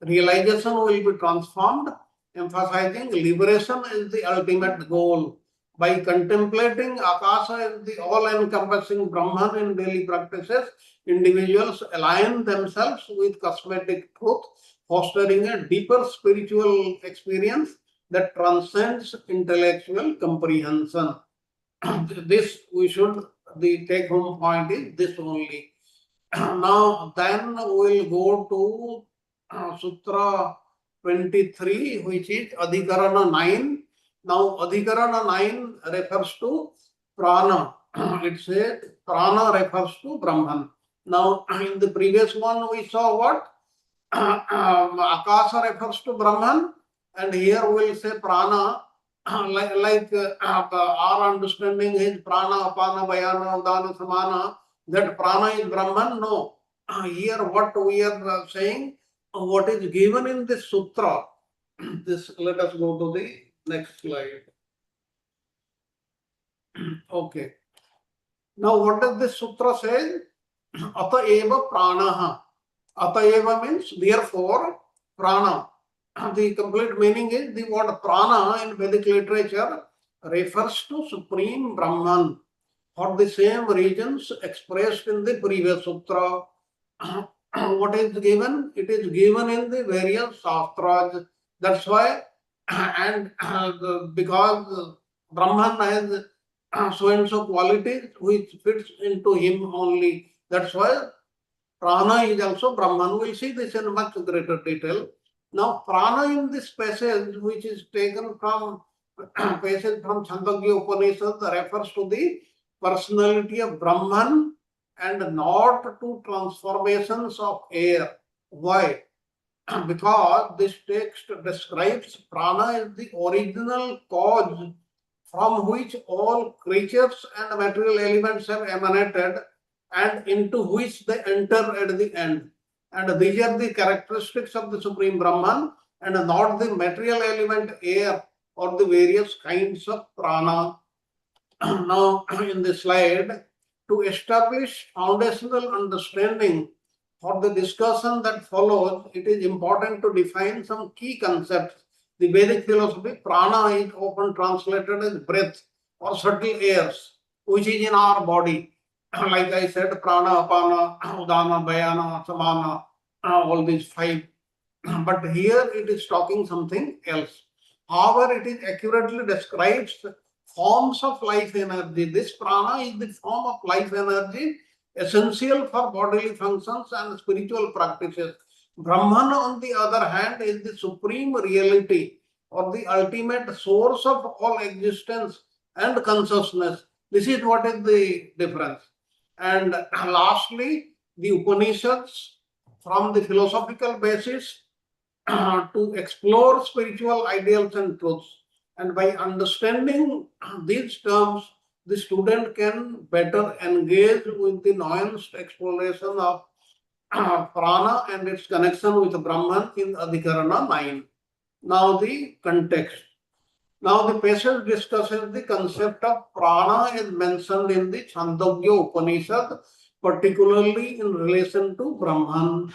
realization will be transformed, emphasizing liberation is the ultimate goal. By contemplating Akasa as the all-encompassing Brahman in daily practices, individuals align themselves with cosmetic truth, fostering a deeper spiritual experience that transcends intellectual comprehension. This we should, the take-home point is this only. Now, then we'll go to Sutra 23, which is Adhikarana 9. Now, Adhikarana 9 refers to Prana. It says Prana refers to Brahman. Now, in the previous one, we saw what? Akasa refers to Brahman, and here we'll say Prana. Like our understanding is Prana, Apana, Bayana, Udana, Samana, that Prana is Brahman. No. Here what we are saying, what is given in this sutra. This, let us go to the next slide. Okay. Now what does this sutra say? Ata eva pranaha. Ata eva means therefore prana. The complete meaning is the word prana in Vedic literature refers to Supreme Brahman for the same reasons expressed in the previous sutra. What is given? It is given in the various shastras. That's why, and because Brahman has so and so qualities which fits into him only. That's why prana is also Brahman. We'll see this in much greater detail. Now, prana in this passage, which is taken from passage from Chandogya Upanishad, refers to the personality of Brahman and not to transformations of air. Why? Because this text describes prana as the original cause from which all creatures and material elements have emanated and into which they enter at the end. And these are the characteristics of the Supreme Brahman and not the material element air or the various kinds of prana. Now, in this slide, to establish foundational understanding for the discussion that follows, it is important to define some key concepts. The Vedic philosophy, prana is often translated as breath or subtle airs, which is in our body. Like I said, prana, apana, udana, bayana, samana, all these five. But here it is talking something else. However, it is accurately describes forms of life energy. This prana is the form of life energy essential for bodily functions and spiritual practices. Brahman, on the other hand, is the supreme reality or the ultimate source of all existence and consciousness. This is what is the difference. And lastly, the Upanishads, from the philosophical basis, to explore spiritual ideals and truths. And by understanding these terms, the student can better engage with the nuanced exploration of prana and its connection with Brahman in Adhikarana 9. Now the context. Now the passage discusses the concept of prana as mentioned in the Chandogya Upanishad, particularly in relation to Brahman.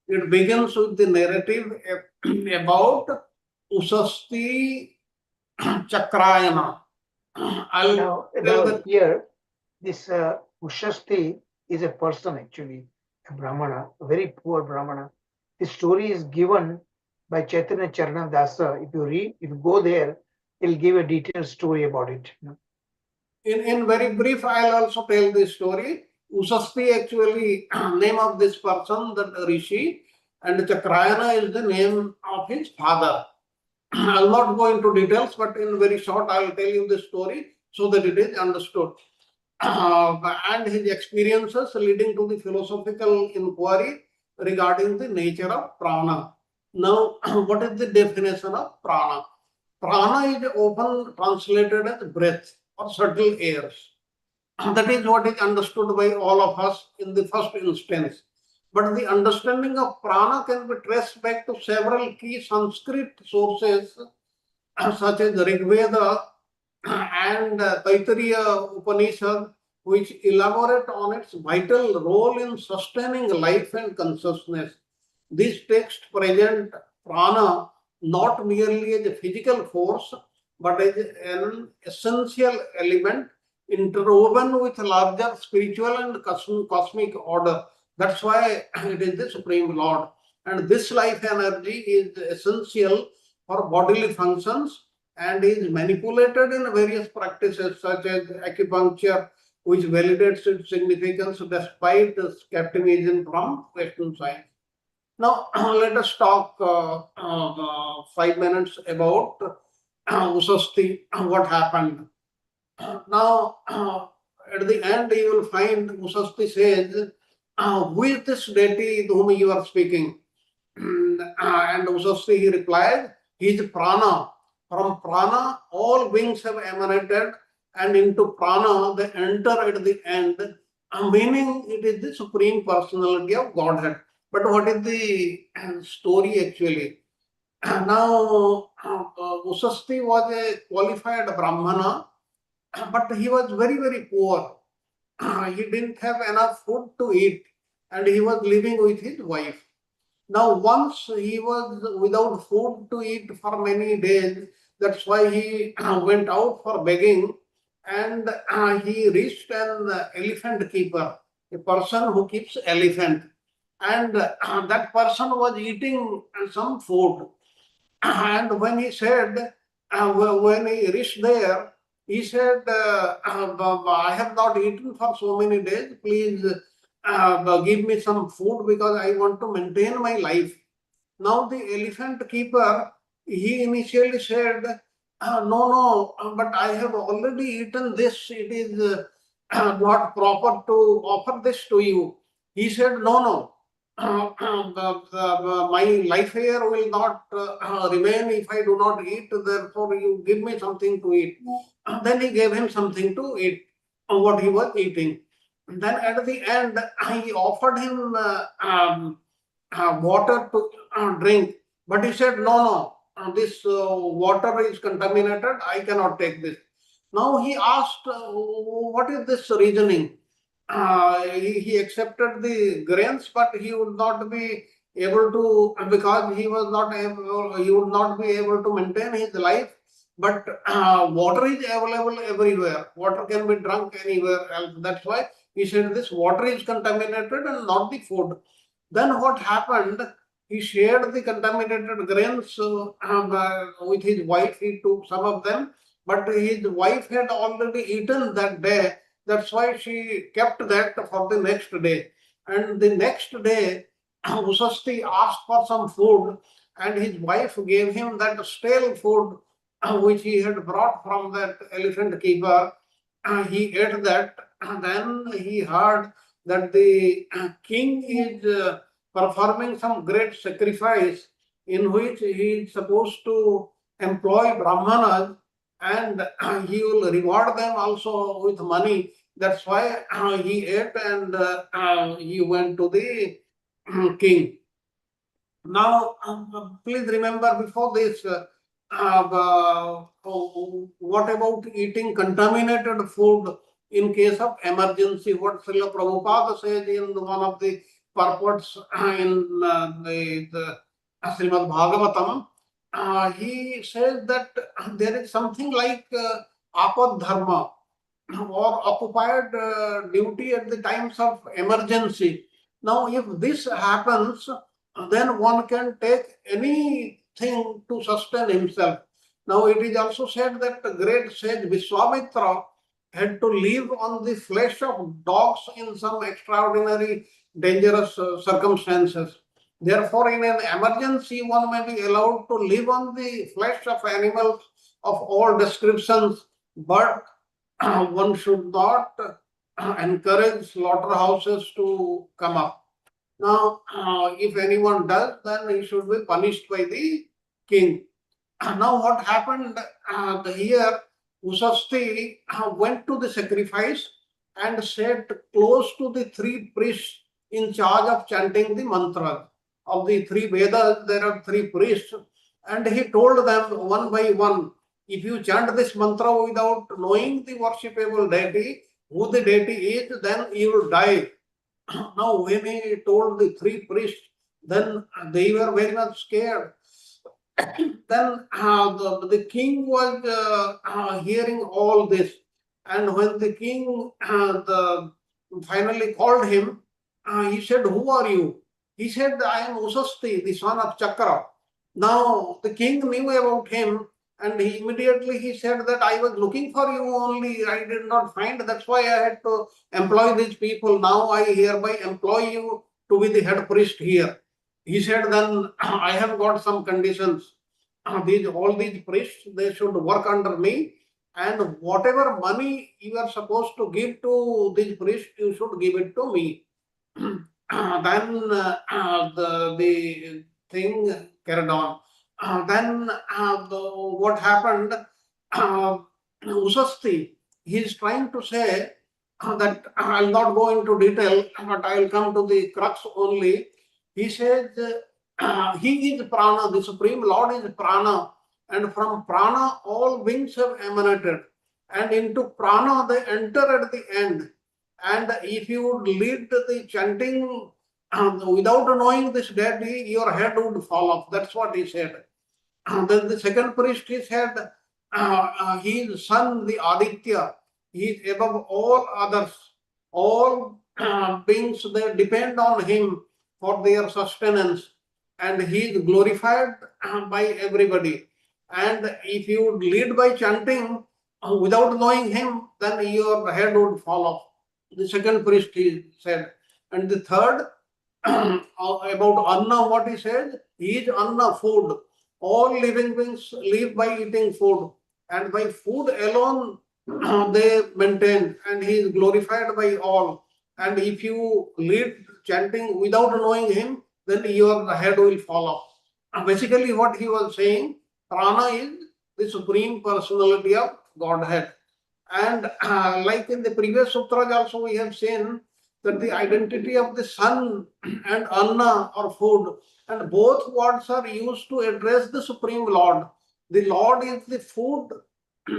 It begins with the narrative about Usasti Chakrayana. Now, here, this Ushasti is a person actually, a Brahmana, a very poor Brahmana. The story is given by Chaitanya Charana Dasa. If you go there, he'll give a detailed story about it. In very brief, I'll also tell this story. Usasti actually name of this person, that Rishi, and Chakrayana is the name of his father. I'll not go into details, but in very short, I'll tell you the story so that it is understood. And his experiences leading to the philosophical inquiry regarding the nature of prana. Now, what is the definition of prana? Prana is often translated as breath or subtle airs. That is what is understood by all of us in the first instance. But the understanding of prana can be traced back to several key Sanskrit sources such as Rig Veda and Taittiriya Upanishad, which elaborate on its vital role in sustaining life and consciousness. These texts present prana not merely as a physical force, but as an essential element interwoven with larger spiritual and cosmic order. That's why it is the Supreme Lord. And this life energy is essential for bodily functions and is manipulated in various practices such as acupuncture, which validates its significance despite the skepticism from Western science. Now, let us talk 5 minutes about Usasti, what happened. Now, at the end, you will find Usasti says, who is this deity to whom you are speaking? And Usasti, he replied, he is prana. From prana, all beings have emanated, and into prana they enter at the end, meaning it is the Supreme Personality of Godhead. But what is the story actually? Now, Usasti was a qualified Brahmana, but he was very, very poor. He didn't have enough food to eat. and he was living with his wife. Now, once he was without food to eat for many days, that's why he went out for begging, and he reached an elephant keeper, a person who keeps elephant, and that person was eating some food. And when he said, when he reached there, he said, I have not eaten for so many days. Please give me some food because I want to maintain my life. Now the elephant keeper, he initially said, no, but I have already eaten this. It is not proper to offer this to you. He said, no. My life here will not remain if I do not eat. Therefore, you give me something to eat. Then he gave him something to eat, what he was eating. Then at the end, he offered him water to drink. But he said, no, this water is contaminated. I cannot take this. Now he asked, what is this reasoning? He accepted the grains, but he would not be able to, because he was not able, he would not be able to maintain his life. But water is available everywhere. Water can be drunk anywhere else. That's why he said this water is contaminated and not the food. Then what happened? He shared the contaminated grains with his wife. He took some of them, but his wife had already eaten that day. That's why she kept that for the next day. And the next day, Usasti asked for some food, and his wife gave him that stale food which he had brought from that elephant keeper. He ate that, and then he heard that the king is performing some great sacrifice in which he is supposed to employ brahmanas, and he will reward them also with money. That's why he ate, and he went to the king. Now, please remember before this, what about eating contaminated food in case of emergency? What Srila Prabhupada says in one of the purports in the Srimad Bhagavatam, he says that there is something like apad dharma or occupied duty at the times of emergency. Now, if this happens, then one can take anything to sustain himself. Now, it is also said that the great sage Vishwamitra had to live on the flesh of dogs in some extraordinary dangerous circumstances. Therefore, in an emergency, one may be allowed to live on the flesh of animals of all descriptions, but one should not encourage slaughterhouses to come up. Now, if anyone does, then he should be punished by the king. Now, what happened here? Usasti went to the sacrifice and sat close to the three priests in charge of chanting the mantra. Of the three Vedas, there are three priests, and he told them one by one, if you chant this mantra without knowing the worshipable deity, who the deity is, then you will die. Now, when he told the three priests, then they were very much scared. Then the king was hearing all this, and when the king finally called him, he said, "Who are you?" He said, "I am Usasti, the son of Chakra." Now the king knew about him, and immediately he said that I was looking for you only, I did not find. That's why I had to employ these people. Now I hereby employ you to be the head priest here. He said, then I have got some conditions. All these priests, they should work under me, and whatever money you are supposed to give to these priests, you should give it to me. Then the thing carried on. Then what happened? Usasti, he is trying to say that I'll not go into detail, but I will come to the crux only. He says, he is prana, the Supreme Lord is prana, and from prana all wings have emanated, and into prana they enter at the end. And if you would lead the chanting without knowing this deity, your head would fall off. That's what he said. Then the second priest, he said, his son, the Aditya, he is above all others. All beings, they depend on him for their sustenance, and he is glorified by everybody. And if you lead by chanting without knowing him, then your head would fall off. The second priest, he said. And the third, about Anna, what he said, he is Anna, food. All living beings live by eating food, and by food alone they maintain, and he is glorified by all. And if you lead chanting without knowing him, then your head will fall off. Basically, what he was saying, prana is the supreme personality of Godhead. And like in the previous sutras also, we have seen that the identity of the sun and anna or food, and both words are used to address the Supreme Lord. The Lord is the food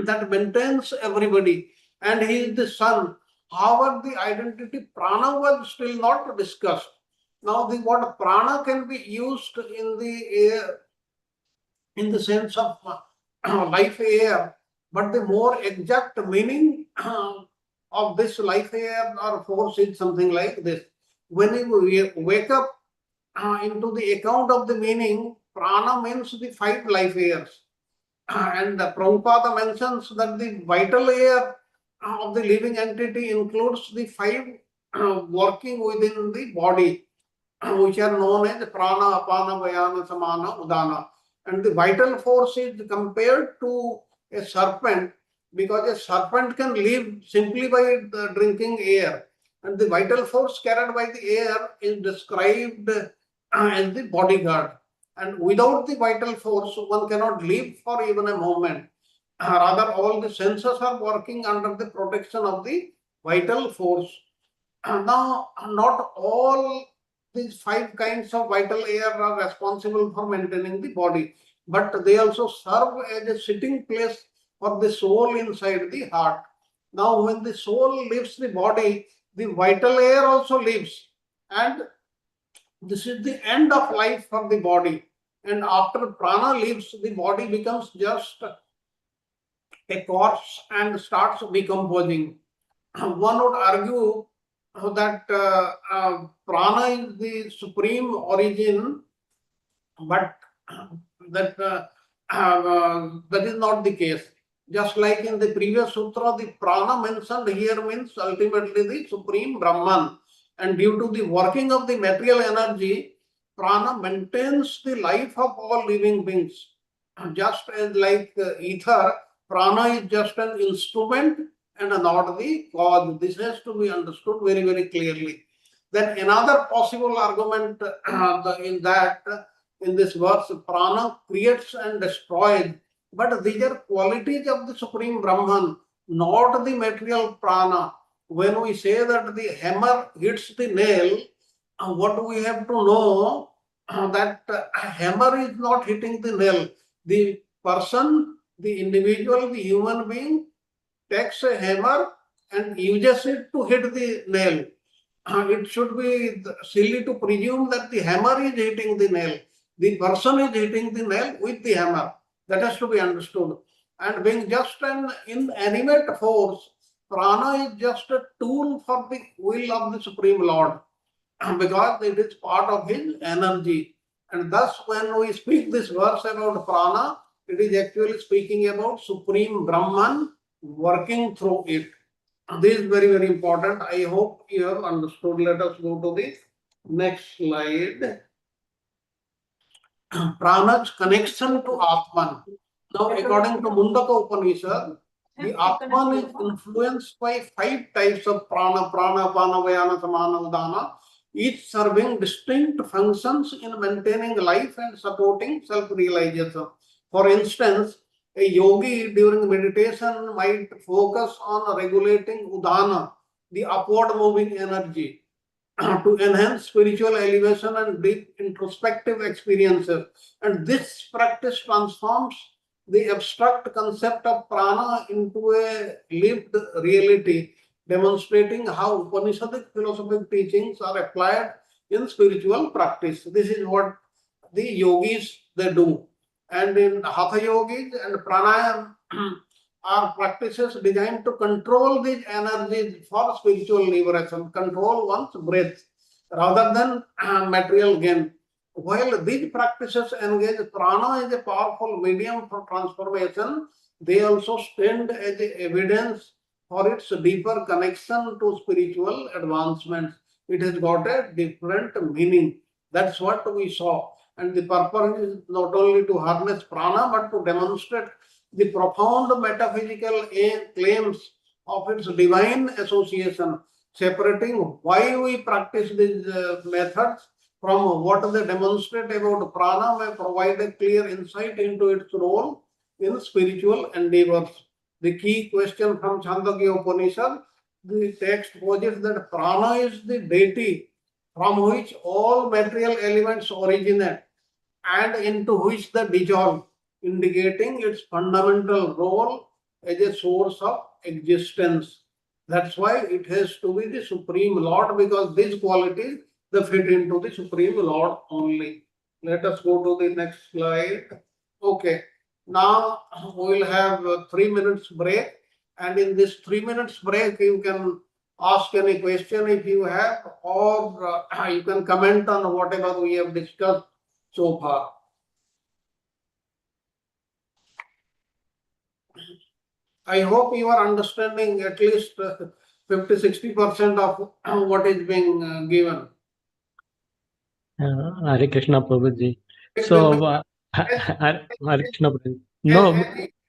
that maintains everybody, and he is the sun. However, the identity prana was still not discussed. Now, the word prana can be used in the sense of life air, but the more exact meaning of this life air or force is something like this. When you wake up into the account of the meaning, prana means the 5 life airs. And Prabhupada mentions that the vital air of the living entity includes the 5 working within the body, which are known as prana, apana, vayana, samana, udana. And the vital force is compared to a serpent, because a serpent can live simply by drinking air. And the vital force carried by the air is described as the bodyguard. And without the vital force, one cannot live for even a moment. Rather, all the senses are working under the protection of the vital force. Now, not all these 5 kinds of vital air are responsible for maintaining the body, but they also serve as a sitting place for the soul inside the heart. Now, when the soul leaves the body, the vital air also leaves, and this is the end of life for the body. And after prana leaves, the body becomes just a corpse and starts decomposing. One would argue that prana is the supreme origin, but that is not the case. Just like in the previous sutra, the prana mentioned here means ultimately the supreme Brahman. And due to the working of the material energy, prana maintains the life of all living beings. Just as like ether, prana is just an instrument and not the cause. This has to be understood very, very clearly. Then another possible argument in this verse, prana creates and destroys, but these are qualities of the Supreme Brahman, not the material prana. When we say that the hammer hits the nail, what do we have to know? That hammer is not hitting the nail. The person, the individual, the human being takes a hammer and uses it to hit the nail. It should be silly to presume that the hammer is hitting the nail. The person is hitting the nail with the hammer. That has to be understood. And being just an inanimate force, prana is just a tool for the will of the Supreme Lord, because it is part of his energy. And thus, when we speak this verse about prana, it is actually speaking about Supreme Brahman working through it. This is very, very important. I hope you have understood. Let us go to the next slide. Prana's connection to Atman. Now, according to Mundaka Upanishad, the Atman is influenced by 5 types of prana, apana, vayana, samana, udana, each serving distinct functions in maintaining life and supporting self-realization. For instance, a yogi during meditation might focus on regulating udana, the upward moving energy, to enhance spiritual elevation and deep introspective experiences. And this practice transforms the abstract concept of prana into a lived reality, demonstrating how Upanishadic philosophic teachings are applied in spiritual practice. This is what the yogis they do. And in Hatha Yogis and Pranayam are practices designed to control these energies for spiritual liberation, control one's breath rather than material gain. While these practices engage prana as a powerful medium for transformation, they also stand as evidence for its deeper connection to spiritual advancement. It has got a different meaning. That's what we saw. And the purpose is not only to harness prana, but to demonstrate the profound metaphysical claims of its divine association, separating why we practice these methods from what they demonstrate about prana may provide a clear insight into its role in spiritual endeavors. The key question from Chandogya Upanishad, the text posits that prana is the deity from which all material elements originate and into which they dissolve, indicating its fundamental role as a source of existence. That's why it has to be the Supreme Lord, because these qualities they fit into the Supreme Lord only. Let us go to the next slide. Okay, now we will have a 3 minutes break, and in this 3 minutes break, you can ask any question if you have, or you can comment on whatever we have discussed so far. I hope you are understanding at least 50-60% of what is being given. Hare Krishna Prabhuji. So, Hare Krishna Prabhuji. No,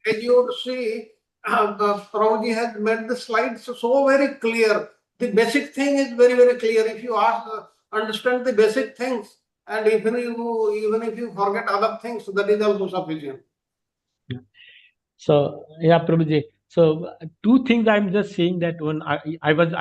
As you would see, Prabhuji has made the slides so very clear. The basic thing is very, very clear. If you understand the basic things, and even if you forget other things, that is also sufficient. so yeah, Prabhuji. So two things I'm just saying that when I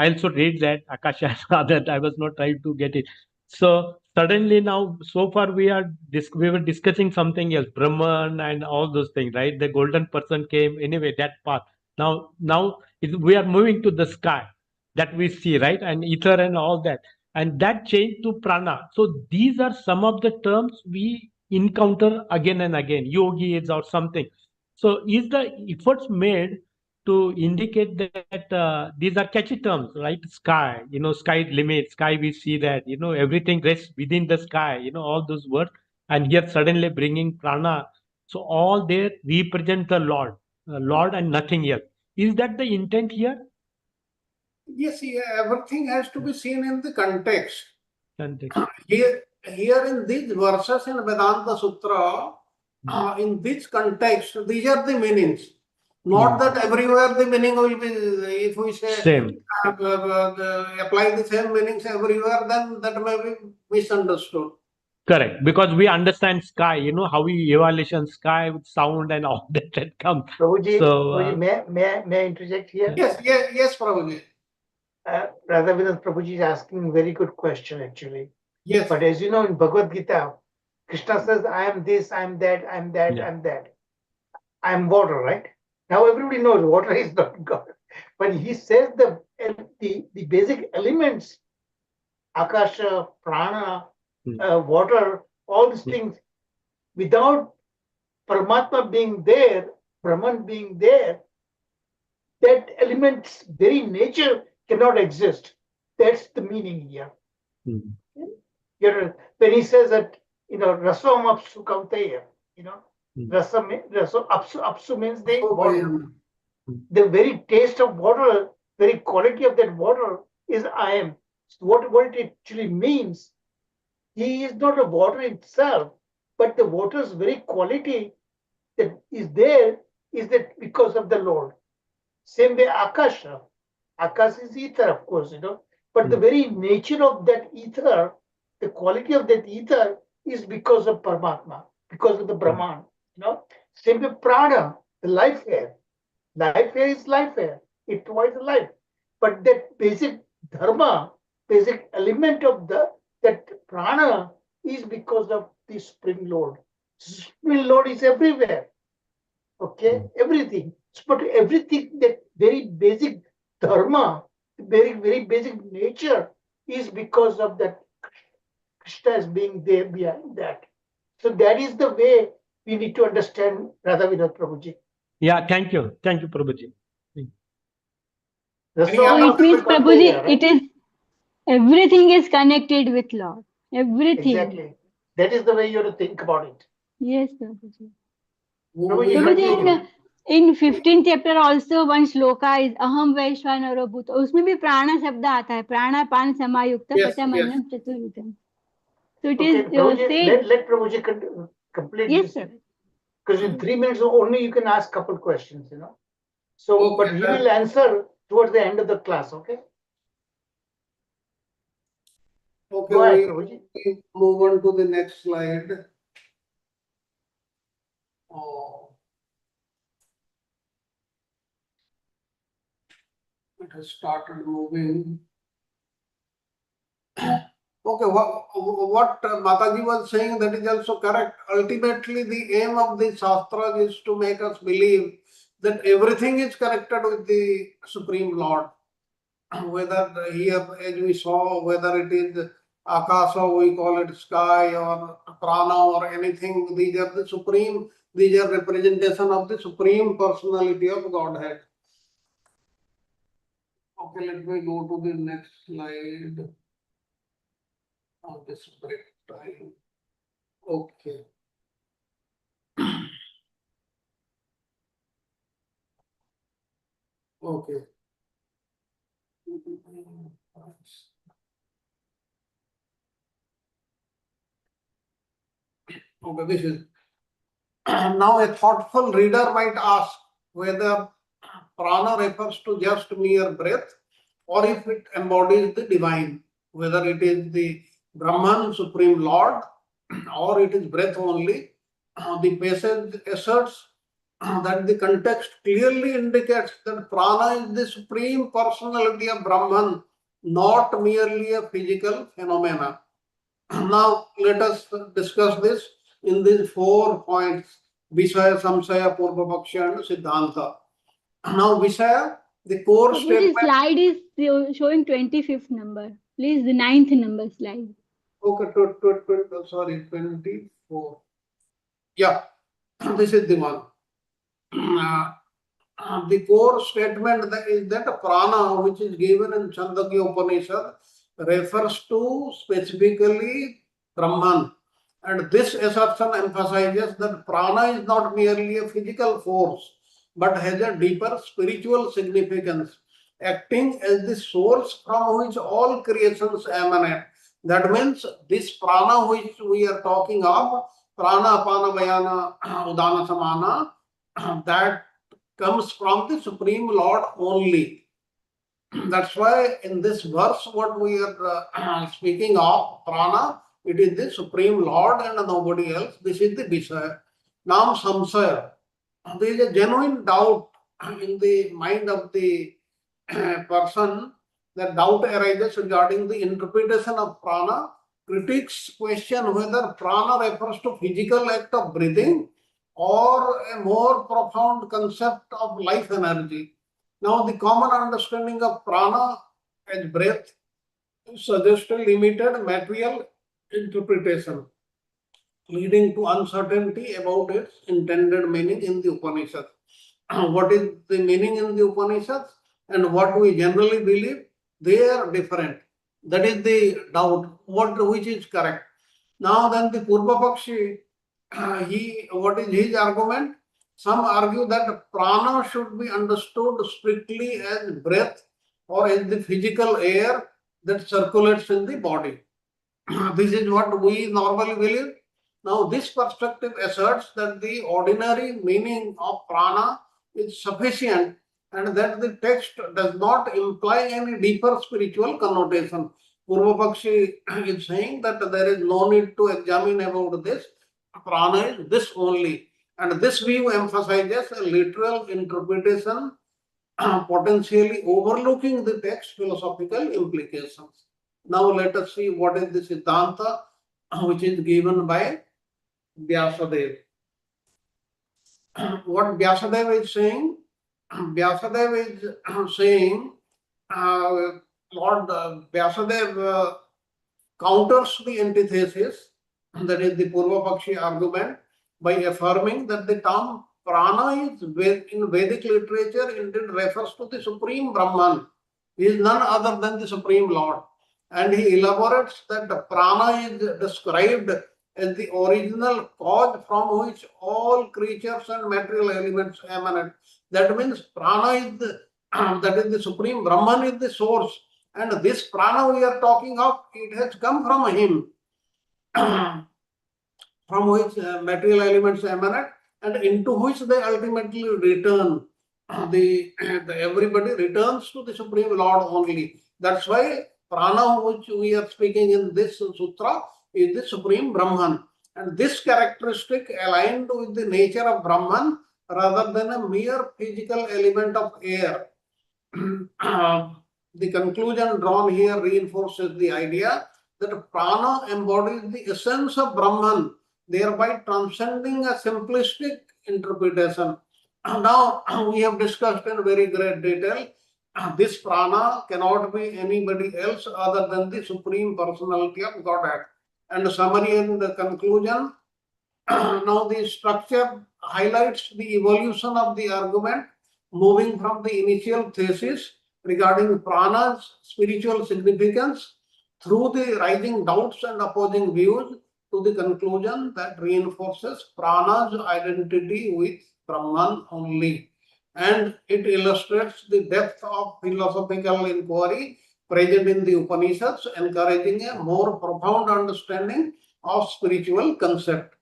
also read that Akasha that I was not trying to get it. So suddenly now so far we were discussing something else, Brahman and all those things, right? The golden person came anyway, that path. Now we are moving to the sky that we see, right? And ether and all that. And that changed to prana. So these are some of the terms we encounter again and again, yogis or something. So is the efforts made to indicate that these are catchy terms, right? Sky, sky limit, sky, we see that, everything rests within the sky, all those words. And here suddenly bringing prana. So all there represent the Lord and nothing else. Is that the intent here? Yes, everything has to be seen in the context. Context. Here in these verses in Vedanta Sutra, in this context, these are the meanings. Not that everywhere the meaning will be, if we say Same. Apply the same meanings everywhere, then that may be misunderstood. Correct, because we understand sky, how we evaluation sky with sound and all that comes. Prabhuji, So, may I interject here? Yes, Prabhuji. Radhavidan Prabhuji is asking a very good question actually. Yes. But as you know, in Bhagavad Gita, Krishna says, I am this, I am that, I am that, Yeah. I am that. I am water, right? Now everybody knows water is not God. But he says the basic elements, Akasha, Prana, water, all these things, without Paramatma being there, Brahman being there, that element's very nature cannot exist. That's the meaning here. When he says that, rasam apsu kauteya, rasam apsu means the water. The very taste of water, very quality of that water is I am. So what it actually means, he is not a water itself, but the water's very quality that is there is that because of the Lord. Same way Akasha. Akasha is ether, of course, but the very nature of that ether, the quality of that ether is because of Paramatma, because of the Brahman. Same way Prana, the life air. Life air is life air. It provides life. But that basic dharma, basic element of that prana is because of the Supreme Lord. Supreme Lord is everywhere. Okay? Everything. But everything, that very basic dharma, very, very basic nature is because of that Krishna is being there behind that. So that is the way we need to understand Radha Vinod Prabhuji. Yeah, thank you, Prabhuji. That's Any all So other it means, we convey Prabhuji, here, right? it is everything is connected with Lord. Everything. Exactly. That is the way you have to think about it. Yes, Prabhuji. Prabhuji, Prabhuji, continue. in 15th chapter also one shloka is Aham Vaishwanaro Bhuta. उसमें भी प्राणा शब्द आता है, प्राणा पान समायुक्त Yes, पचमन्नम चतुर्विधम. So it Okay, is Prabhuji, said. let Prabhuji complete Yes, this. sir. Because in 3 minutes only you can ask couple questions, you know. So, Okay, but he will answer towards the end of the class, okay? Okay, Go ahead, Prabhuji. we move on to the next slide. Oh. It has started moving. Okay, what Mataji was saying, that is also correct. Ultimately, the aim of the Shastra is to make us believe that everything is connected with the Supreme Lord. Whether here, as we saw, whether it is Akasa, we call it sky, or Prana, or anything, these are the Supreme, these are representation of the Supreme Personality of Godhead. Okay, let me go to the next slide. This break time. Okay. Okay. Okay, this is now a thoughtful reader might ask whether prana refers to just mere breath or if it embodies the divine, whether it is the Brahman, Supreme Lord, or it is breath only. The passage asserts that the context clearly indicates that prana is the supreme personality of Brahman, not merely a physical phenomena. Now, let us discuss this in these 4 points: Vishaya, Samshaya, Purvapaksha, and Siddhanta. Now, Vishaya, the core Prabhuji, statement. slide is showing 25th number. Please, the 9th number slide. Okay, sorry, 24. Yeah, this is the one. The core statement is that prana, which is given in Chandogya Upanishad, refers to specifically Brahman. And this assertion emphasizes that prana is not merely a physical force, but has a deeper spiritual significance, acting as the source from which all creations emanate. That means this prana which we are talking of, prana, apana, vayana, udana, samana, that comes from the Supreme Lord only. That's why in this verse, what we are speaking of, prana, it is the Supreme Lord and nobody else. This is the Vishaya. Now, samsaya. There is a genuine doubt in the mind of the person. That doubt arises regarding the interpretation of prana. Critics question whether prana refers to physical act of breathing or a more profound concept of life energy. Now, the common understanding of prana as breath suggests a limited material interpretation, leading to uncertainty about its intended meaning in the Upanishads. What is the meaning in the Upanishads and what we generally believe? They are different. That is the doubt. Which is correct? Now, then the Purva Pakshi, what is his argument? Some argue that prana should be understood strictly as breath or as the physical air that circulates in the body. This is what we normally believe. Now, this perspective asserts that the ordinary meaning of prana is sufficient and that the text does not imply any deeper spiritual connotation. Purvapakshi is saying that there is no need to examine about this. Prana is this only. And this view emphasizes a literal interpretation, potentially overlooking the text philosophical implications. Now let us see what is the Siddhanta which is given by Vyasadeva. What Vyasadeva is saying? Vyasadeva is saying, Lord Vyasadeva counters the antithesis, that is the Purva-Pakshi argument, by affirming that the term prana is in Vedic literature indeed refers to the Supreme Brahman. He is none other than the Supreme Lord. And he elaborates that the prana is described as the original cause from which all creatures and material elements emanate. That means prana is that is the Supreme Brahman is the source. And this prana we are talking of, it has come from him, from which material elements emanate and into which they ultimately return. Everybody returns to the Supreme Lord only. That's why prana which we are speaking in this sutra is the Supreme Brahman. And this characteristic aligned with the nature of Brahman rather than a mere physical element of air. The conclusion drawn here reinforces the idea that prana embodies the essence of Brahman, thereby transcending a simplistic interpretation. Now, we have discussed in very great detail, this prana cannot be anybody else other than the Supreme Personality of Godhead. And the summary and the conclusion, now the structure highlights the evolution of the argument, moving from the initial thesis regarding prana's spiritual significance through the rising doubts and opposing views to the conclusion that reinforces prana's identity with Brahman only. And it illustrates the depth of philosophical inquiry present in the Upanishads, encouraging a more profound understanding of spiritual concept.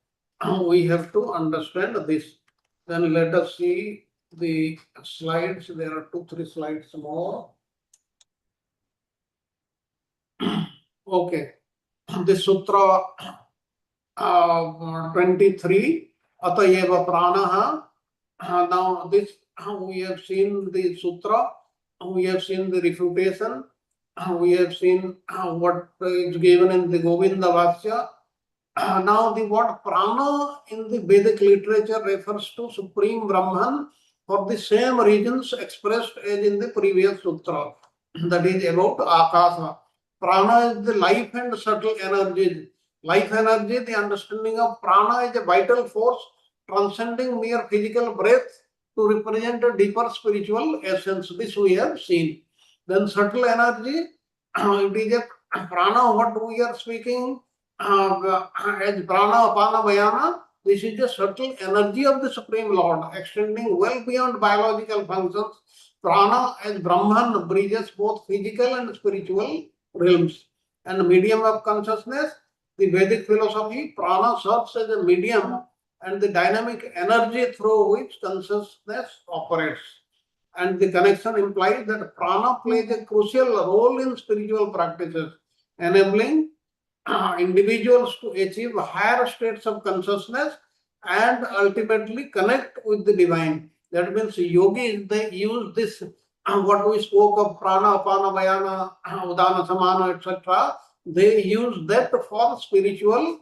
We have to understand this. Then let us see the slides. There are 2-3 slides more. Okay. This sutra 23, Atayeva Pranaha. Now this we have seen the sutra, we have seen the refutation, we have seen what is given in the Govinda Bhasya. Now the word prana in the Vedic literature refers to Supreme Brahman for the same reasons expressed as in the previous sutra, that is about Akasa. Prana is the life and subtle energies. Life energy, the understanding of prana is a vital force transcending mere physical breath to represent a deeper spiritual essence. This we have seen. Then subtle energy, it is a prana, what we are speaking as prana, apana, bayana. This is the subtle energy of the Supreme Lord, extending well beyond biological functions. Prana as Brahman bridges both physical and spiritual realms. And medium of consciousness, the Vedic philosophy, prana serves as a medium and the dynamic energy through which consciousness operates. And the connection implies that prana plays a crucial role in spiritual practices, enabling individuals to achieve higher states of consciousness and ultimately connect with the divine. That means yogis, they use this, what we spoke of prana, apana, bayana, udana, samana, etc. They use that for spiritual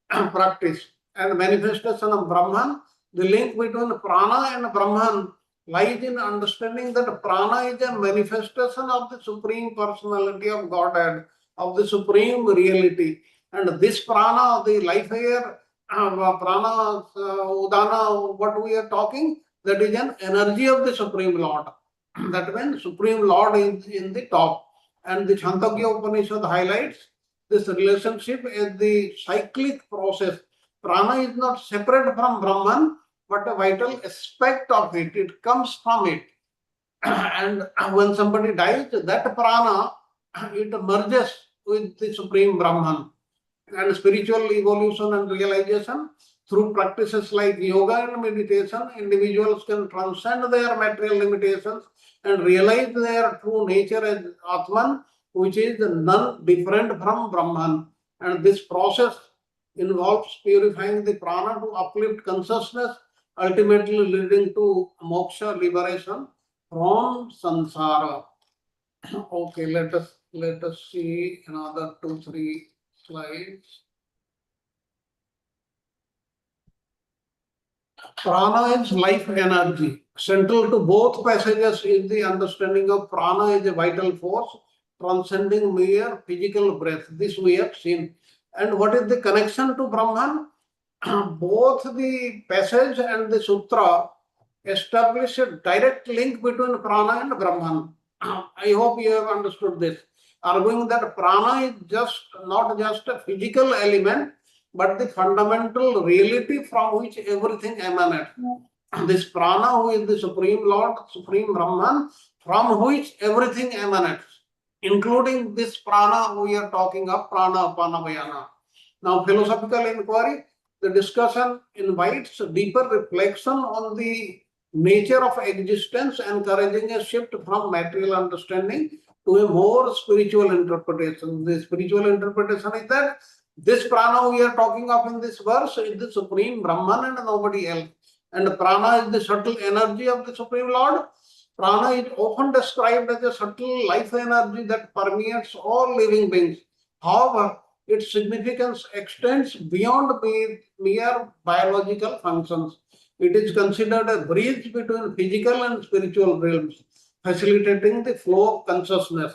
practice and manifestation of Brahman. The link between prana and Brahman lies in understanding that prana is a manifestation of the Supreme Personality of Godhead, of the Supreme Reality. And this prana, the life air, prana, udana, what we are talking, that is an energy of the Supreme Lord. That means Supreme Lord is in the top. And the Chandogya Upanishad highlights this relationship as the cyclic process. Prana is not separate from Brahman, but a vital aspect of it. It comes from it. And when somebody dies, that prana, it merges with the Supreme Brahman. And spiritual evolution and realization through practices like yoga and meditation, individuals can transcend their material limitations and realize their true nature as Atman, which is none different from Brahman. And this process involves purifying the prana to uplift consciousness, ultimately leading to moksha, liberation from samsara. Okay, let us see another 2-3 slides. Prana is life energy. Central to both passages is the understanding of prana as a vital force transcending mere physical breath. This we have seen. And what is the connection to Brahman? Both the passage and the sutra establish a direct link between prana and Brahman. I hope you have understood this. Arguing that prana is not just a physical element, but the fundamental reality from which everything emanates. This prana, who is the Supreme Lord, Supreme Brahman, from which everything emanates, including this prana we are talking of, prana apanavayana. Now, philosophical inquiry, the discussion invites deeper reflection on the nature of existence, encouraging a shift from material understanding to a more spiritual interpretation. The spiritual interpretation is that this prana we are talking of in this verse is the Supreme Brahman and nobody else. And prana is the subtle energy of the Supreme Lord. Prana is often described as a subtle life energy that permeates all living beings. However, its significance extends beyond mere biological functions. It is considered a bridge between physical and spiritual realms, facilitating the flow of consciousness.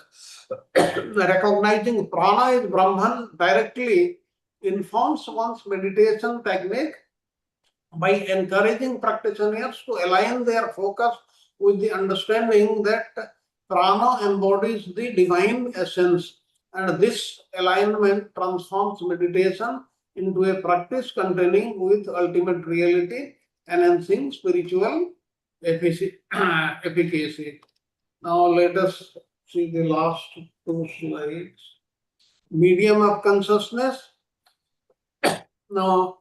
Recognizing prana is Brahman directly informs one's meditation technique by encouraging practitioners to align their focus with the understanding that prana embodies the divine essence. And this alignment transforms meditation into a practice containing with ultimate reality, enhancing spiritual efficacy. Now let us see the last two slides. Medium of consciousness. Now,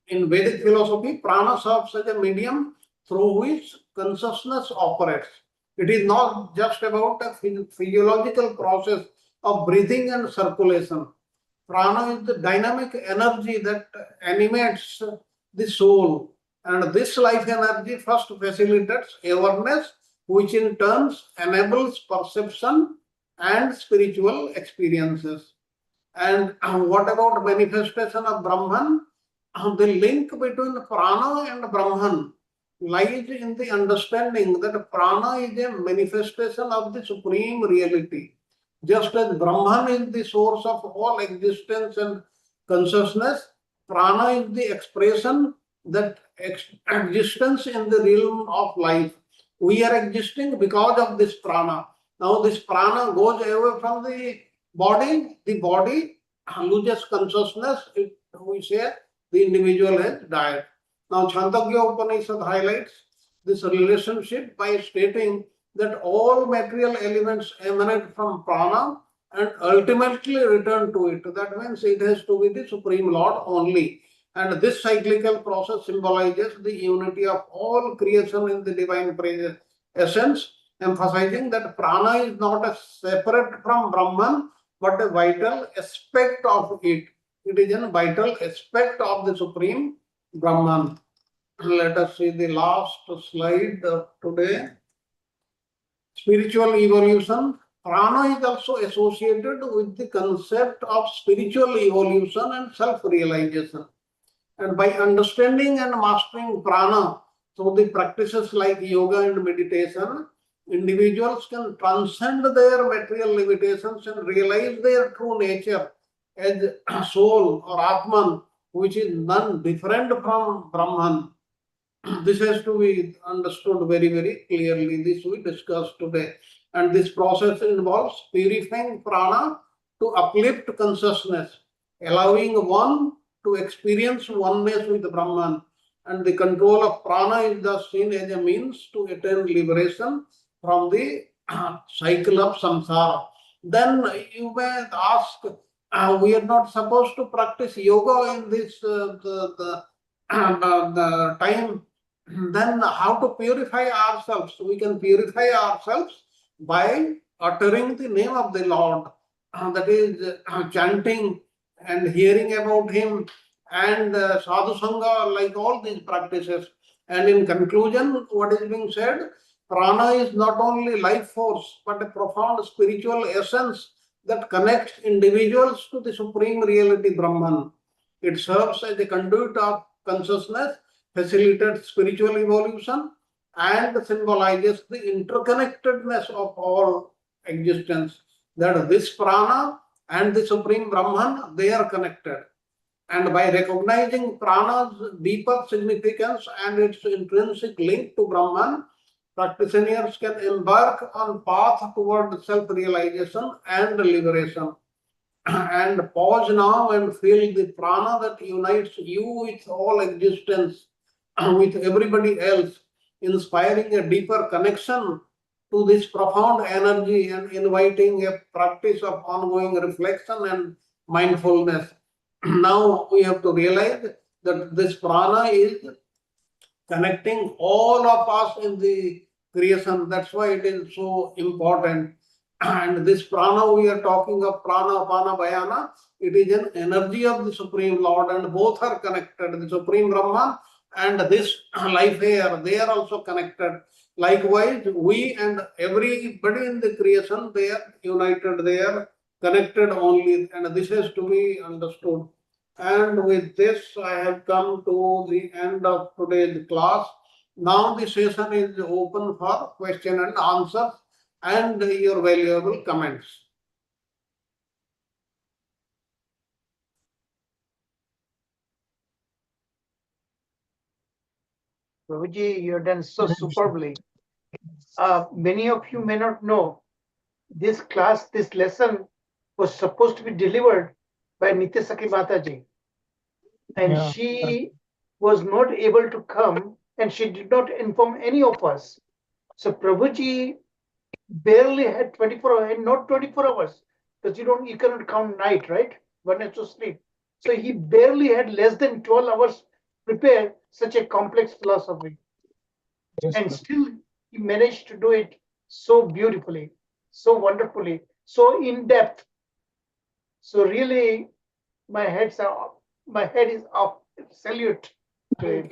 in Vedic philosophy, prana serves as a medium through which consciousness operates. It is not just about a physiological process of breathing and circulation. Prana is the dynamic energy that animates the soul. And this life energy first facilitates awareness, which in turn enables perception and spiritual experiences. And what about manifestation of Brahman? The link between prana and Brahman lies in the understanding that prana is a manifestation of the supreme reality. Just as Brahman is the source of all existence and consciousness, prana is the expression that existence in the realm of life. We are existing because of this prana. Now this prana goes away from the body loses consciousness, we say the individual has died. Now Chandogya Upanishad highlights this relationship by stating that all material elements emanate from prana and ultimately return to it. That means it has to be the Supreme Lord only. And this cyclical process symbolizes the unity of all creation in the divine essence, emphasizing that prana is not a separate from Brahman, but a vital aspect of it. It is a vital aspect of the Supreme Brahman. Let us see the last slide of today. Spiritual evolution. Prana is also associated with the concept of spiritual evolution and self-realization. And by understanding and mastering prana through the practices like yoga and meditation, individuals can transcend their material limitations and realize their true nature as soul or Atman, which is none different from Brahman. This has to be understood very, very clearly. This we discussed today. And this process involves purifying prana to uplift consciousness, allowing one to experience oneness with Brahman. And the control of prana is thus seen as a means to attain liberation from the cycle of samsara. Then you may ask, we are not supposed to practice yoga in this the time. Then how to purify ourselves? We can purify ourselves by uttering the name of the Lord, that is chanting and hearing about Him and sadhu sangha, like all these practices. And in conclusion, what is being said, prana is not only life force, but a profound spiritual essence that connects individuals to the supreme reality Brahman. It serves as a conduit of consciousness, facilitates spiritual evolution, and symbolizes the interconnectedness of all existence. that this prana and the Supreme Brahman, they are connected. And by recognizing prana's deeper significance and its intrinsic link to Brahman, practitioners can embark on path toward self-realization and liberation. And pause now and feel the prana that unites you with all existence, with everybody else, inspiring a deeper connection to this profound energy and inviting a practice of ongoing reflection and mindfulness. Now we have to realize that this prana is connecting all of us in the creation. That's why it is so important. And this prana, we are talking of prana, apana, bayana, it is an energy of the Supreme Lord, and both are connected. The Supreme Brahman and this life air, they are also connected. Likewise, we and everybody in the creation, they are united, they are connected only, and this has to be understood. And with this, I have come to the end of today's class. Now the session is open for question and answers and your valuable comments. Prabhuji, you have done so superbly. Many of you may not know this class, this lesson was supposed to be delivered by Nitya Sakhi Mataji. And Yeah. she was not able to come and she did not inform any of us. So Prabhuji barely had 24 hours, and not 24 hours, because you cannot count night, right? One has to sleep. So he barely had less than 12 hours prepare such a complex philosophy. Yes, And sir. still he managed to do it so beautifully, so wonderfully, so in depth. So really my head is off. Salute to him.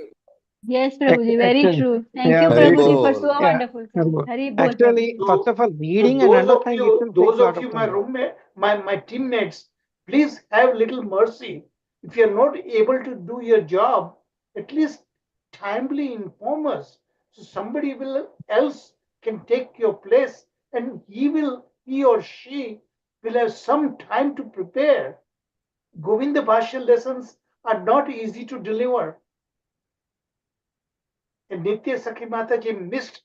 Yes, Prabhuji, very Actually, true. Thank yeah, you, Hari Prabhuji, for Bol. so yeah. wonderful. Hari Bol, Actually, Prabhuji. first of all, reading and those of understanding you, itself takes a lot of my time. roommate, my teammates, please have little mercy. If you're not able to do your job, at least timely inform us. So somebody else can take your place, and he or she will have some time to prepare. Govinda Bhasya lessons are not easy to deliver. And Nitya Sakhi Mataji missed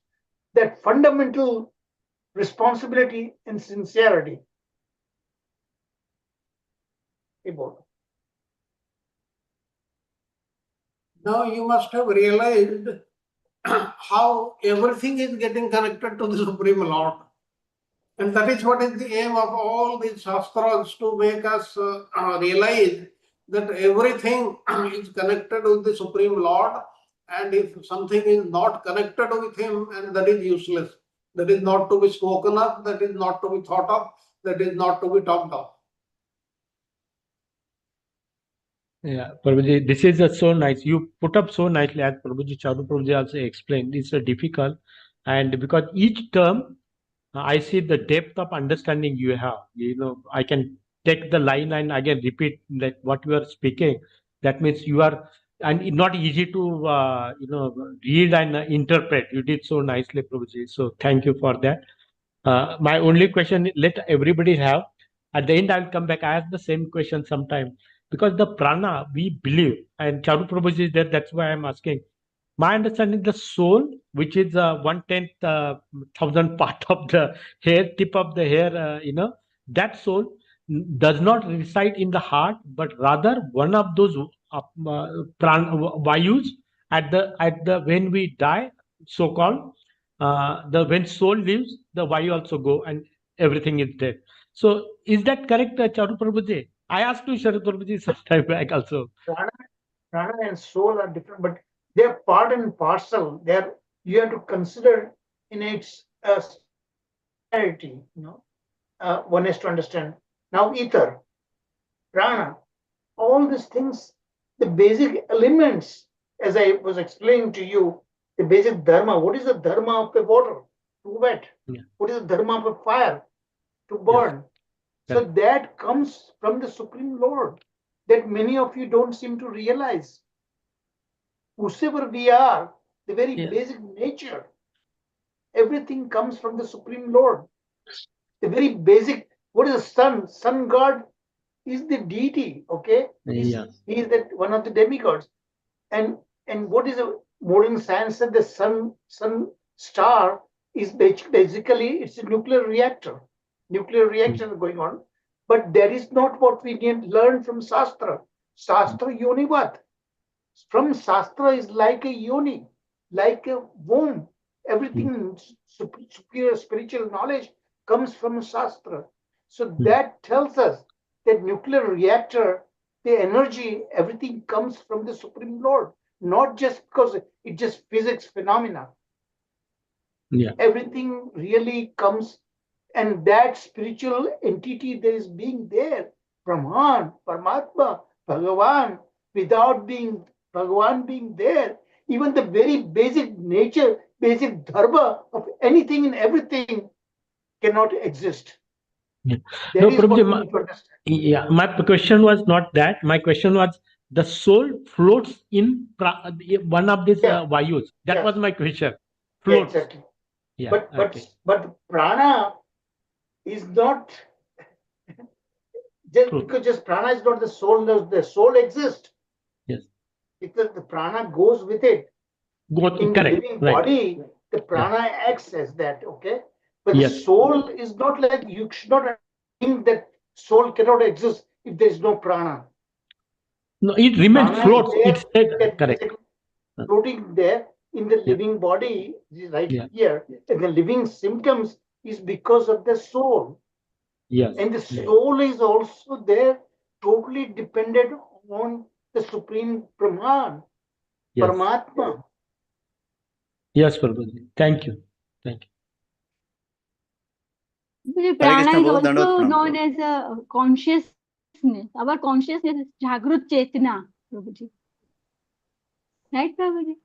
that fundamental responsibility and sincerity. Now you must have realized how everything is getting connected to the Supreme Lord. And that is what is the aim of all these shastras, to make us realize that everything is connected with the Supreme Lord, and if something is not connected with Him, and that is useless. That is not to be spoken of, that is not to be thought of, that is not to be talked of. Yeah, Prabhuji, this is so nice. You put up so nicely, as Prabhuji, Charu Prabhuji also explained. It's difficult, and because each term, I see the depth of understanding you have. I can take the line and again repeat like what you are speaking. That means you are, and it's not easy to read and interpret. You did so nicely, Prabhuji. So thank you for that. My only question, let everybody have. At the end, I'll come back. I ask the same question sometime because the prana we believe, and Charu Prabhuji is there. That's why I'm asking. My understanding, the soul, which is 1/10 thousand part of the hair, tip of the hair, that soul does not reside in the heart, but rather one of those vayus at the when we die, so called. The when soul leaves, the vayu also go, and everything is dead. So, is that correct, Charu Prabhuji? I asked to Charu Prabhuji some time back also. Prana and soul are different, but they are part and parcel. You have to consider in its entirety. One has to understand. Now, ether, prana, all these things, the basic elements, as I was explaining to you, the basic dharma. What is the dharma of a water? To wet. Yeah. What is the dharma of a fire? To burn. Yes. So that comes from the Supreme Lord that many of you don't seem to realize. Whosoever we are, the very basic nature, everything comes from the Supreme Lord. The very basic What is the sun? Sun god is the deity, okay? He is that one of the demigods. And what is a modern science said the sun star is basically it's a nuclear reactor going on. But that is not what we need learn from Shastra. Shastra Yonivat. From Shastra is like a yoni, like a womb. Everything superior spiritual knowledge comes from Shastra. So that tells us that nuclear reactor, the energy, everything comes from the Supreme Lord, not just because it's just physics phenomena. Everything really comes, and that spiritual entity that is being there, Brahman, Paramatma, Bhagavan, without being Bhagavan being there, even the very basic nature, basic dharma of anything and everything cannot exist. Yeah. That No, is what Prabhuji, we need to understand. yeah, my question was not that. My question was the soul floats in one of these vayus. That was my question. Floats. Exactly. Yeah. But prana is not just because just prana is not the soul. The soul exists. Yes. Because the prana goes with it. In the living body, the prana acts as that, okay? But the soul is not like, you should not think that soul cannot exist if there is no prana. No, it remains floats. It's correct. Floating there in the living body, right here, and the living symptoms is because of the soul. Yes. And the soul is also there, totally dependent on the Supreme Brahman, Paramatma. Yes, Prabhuji. Thank you. Thank you. The prana is also known as a consciousness. Our consciousness is Jagrut Chetna, Prabhuji. Right, Prabhuji?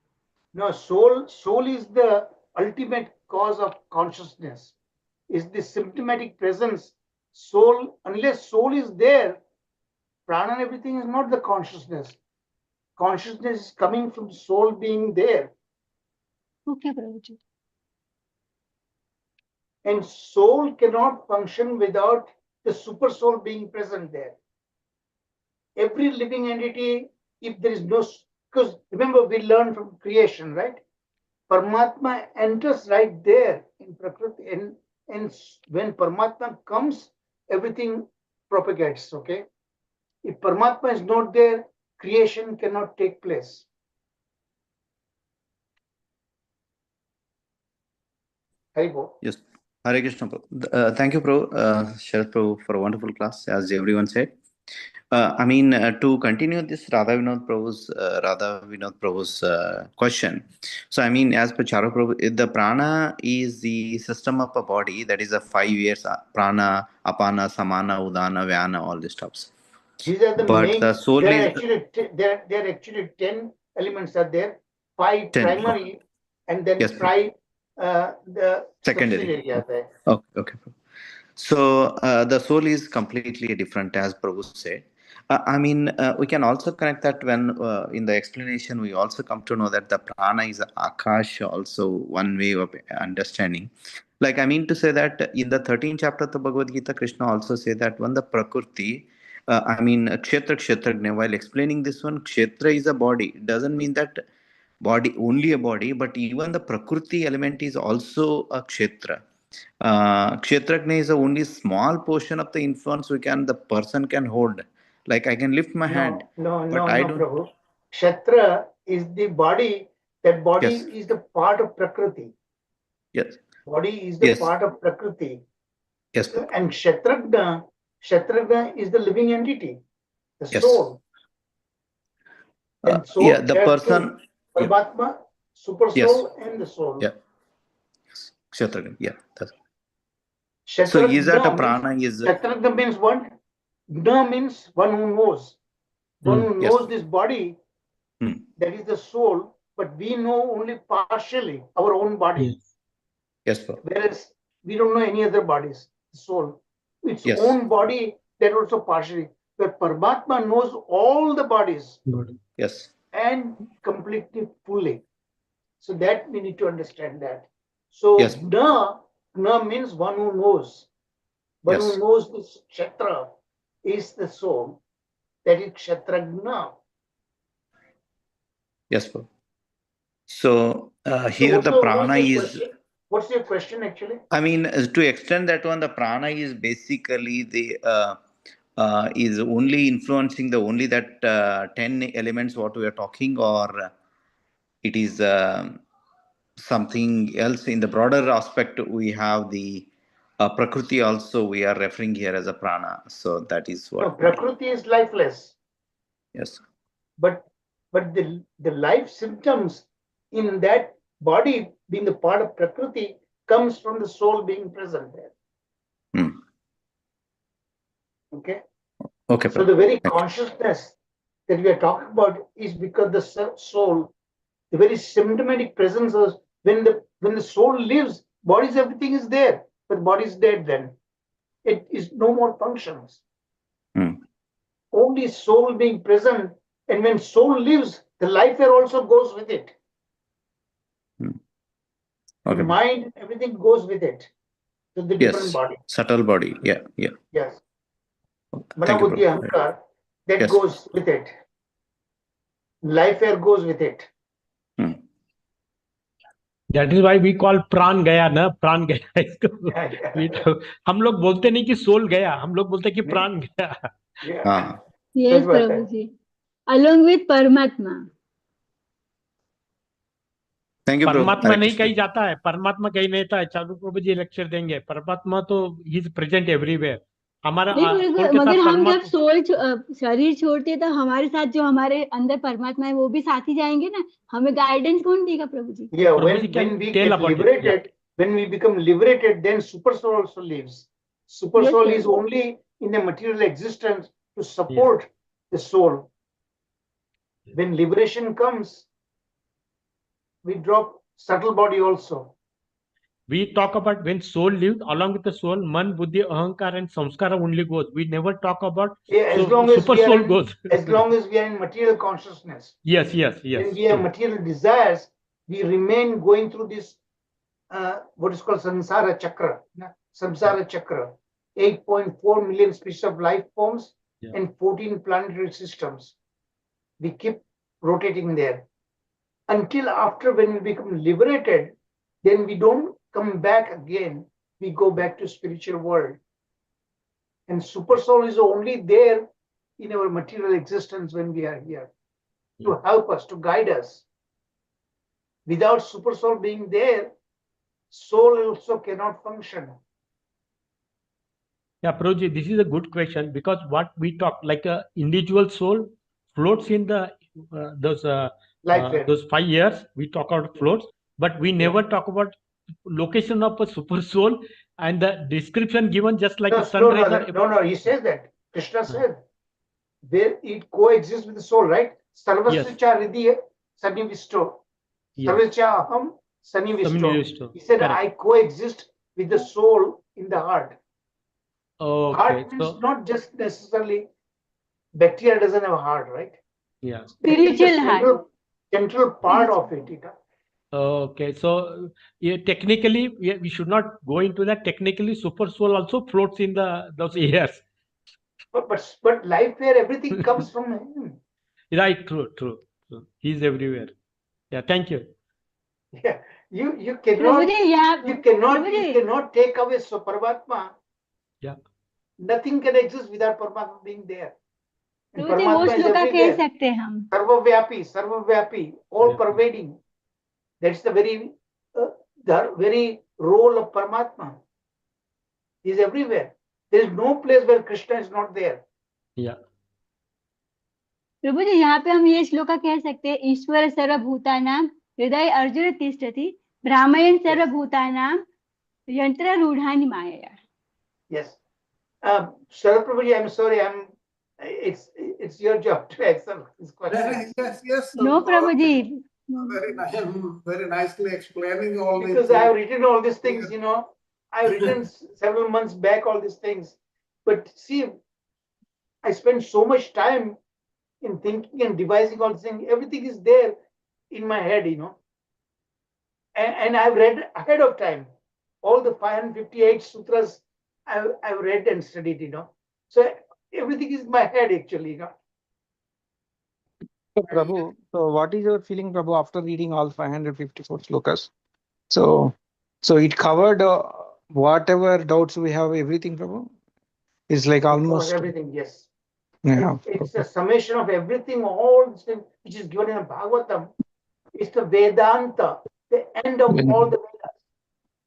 No, soul is the ultimate cause of consciousness. Is the symptomatic presence. Soul, unless soul is there, prana and everything is not the consciousness. Consciousness is coming from soul being there. Okay, Prabhuji. And soul cannot function without the super soul being present there. Every living entity, if there is no, because remember we learned from creation, right? Paramatma enters right there in Prakriti, and when Paramatma comes, everything propagates, okay? If Paramatma is not there, creation cannot take place. Haribo. Yes. Hare Krishna, Prabhu. Thank you, Prabhu, Sharad Prabhu, for a wonderful class, as everyone said. To continue this Radha Vinod Prabhu's question. So, as per Charu Prabhu, the prana is the system of a body that is a 5 years prana, apana, samana, udana, vyana, all these stuffs. These are the but the soul there is are actually 10 elements are there, 5 10. primary, and then Yes, 5 the secondary. are there. Okay. So the soul is completely different, as Prabhu said. We can also connect that when in the explanation we also come to know that the prana is akash, also one way of understanding. To say that in the 13th chapter of the Bhagavad Gita, Krishna also say that when the prakriti, kshetra, while explaining this one, kshetra is a body. It doesn't mean that body only a body, but even the prakriti element is also a kshetra. Kshetragna is the only small portion of the influence the person can hold. Like I can lift my hand. No, I don't. Prabhu. Kshetra is the body. That body Yes. is the part of Prakriti. Yes. Body is the part of Prakriti. Yes. And Kshetragna is the living entity, the soul. And soul, the person. Paramatma, super soul, and the soul. Yeah. Kshetragna. Yeah. Kshetragna so is that a prana is? Kshetragna means what? Gna means one who knows. One who knows this body, that is the soul, but we know only partially our own body. Yes, sir. Whereas we don't know any other bodies, soul. Its own body, that also partially. But Paramatma knows all the bodies. Yes. And completely fully. So that we need to understand that. So Gna means one who knows. One Yes. who knows this kshetra is the soul, that is kshetragna. Yes, Prabhu. So So here the prana what's your is, question? What's your question actually? I mean, to extend that one, the prana is basically the is only influencing the only that 10 elements what we are talking, or it is something else in the broader aspect. We have the prakriti also. We are referring here as a prana. So that is No, what. prakriti is lifeless, Yes. but the life symptoms in that body being the part of prakriti comes from the soul being present there. Hmm. Okay. Okay, So Prabhu. the very Thank you. consciousness that we are talking about is because the soul, the very symptomatic presence of when the soul lives, bodies, everything is there, but body is dead. Then it is no more functions. Hmm. Only soul being present, and when soul lives, the life air also goes with it. Hmm. The Okay. mind, everything goes with it to the different Yes. body. Subtle body. Yeah. Yeah. Yes. Thank you, Manabuddhi Prabhu. Ahankar, that Yes. goes with it. Life air goes with it. Hmm. That is why we call प्राण गया ना प्राण गया इसको we हम लोग बोलते नहीं कि सोल गया, हम लोग बोलते कि प्राण गया. Yeah. Yes, That's what I- Prabhuji. Along with Paramatma. Thank you, Prabhu. परमात्मा Hare नहीं Krishna. कहीं जाता है, परमात्मा कहीं नहीं था. चालू प्रभु जी लेक्चर देंगे. परमात्मा तो ही इज प्रेजेंट एवरीवेयर. हमारा नहीं, सोल के मगर साथ हम जब परमात्मा. सोल शरीर छोड़ते हैं तो हमारे साथ जो हमारे अंदर परमात्मा है वो भी साथ ही जाएंगे ना. हमें गाइडेंस कौन देगा Prabhu ji? Yeah, Prabhu ji when we tell get about it. liberated, when we become liberated, then super soul also lives. Super Yes, soul sir. is only in the material existence to support the soul. When liberation comes, we drop subtle body also. We talk about when soul lives, along with the soul, man, buddhi, ahankar, and samskara only goes. We never talk about Yeah, as so long as super we are soul in, goes. as long as we are in material consciousness, Yes. when we have True. material desires, we remain going through this what is called samsara chakra. Samsara chakra, 8.4 million species of life forms Yeah. and 14 planetary systems. We keep rotating there until after when we become liberated, then we don't come back again. We go back to spiritual world. And super soul is only there in our material existence when we are here to help us, to guide us. Without super soul being there, soul also cannot function. Yeah, Prabhuji, this is a good question because what we talk, like a individual soul floats in the those 5 years. We talk about floats, but we never talk about location of a super soul and the description given just like a sunrise. No. He says that. Krishna said, where it coexists with the soul, right? Sarvasya cha hridaya sannivisto. Sarvasya cha aham sannivisto. He said, I coexist with the soul in the heart. Okay, heart means not just necessarily bacteria doesn't have a heart, right? Yeah. Spiritual heart. Central part of it. Okay, so technically we should not go into that. Technically, super soul also floats in those areas. But life where everything comes from him. Right, true. He's everywhere. Yeah, thank you. Yeah, you cannot take away so Paramatma. Yeah. Nothing can exist without Paramatma being there. And प्रभु जी वो Paramatma is shloka कह everywhere. सकते हैं हम. Sarvavyapi, all pervading. That's the very role of Paramatma. He is everywhere. There is no place where Krishna is not there. Yeah. Prabhu जी यहाँ पे हम ये श्लोका कह सकते हैं, ईश्वर सर्वभूतानां हृदय अर्जुन तिष्ठति भ्रामयन् सर्वभूतानां यंत्र रूढ़ानि मायया. Yes. Sharad Prabhuji, I'm sorry, it's your job to answer this question. Yes. No, Prabhuji. Very nicely explaining all these because things. I have written all these things, I've written several months back all these things. But see, I spent so much time in thinking and devising all these things. Everything is there in my head, and I've read ahead of time all the 558 sutras. I've read and studied, So everything is in my head actually, So, Prabhu, so what is your feeling, Prabhu, after reading all 554 slokas? So, it covered whatever doubts we have, everything, Prabhu? It's like It covers almost. everything, yes. Yeah. It's a summation of everything, all this thing which is given in Bhagavatam. It's the Vedanta, the end of all the Vedas,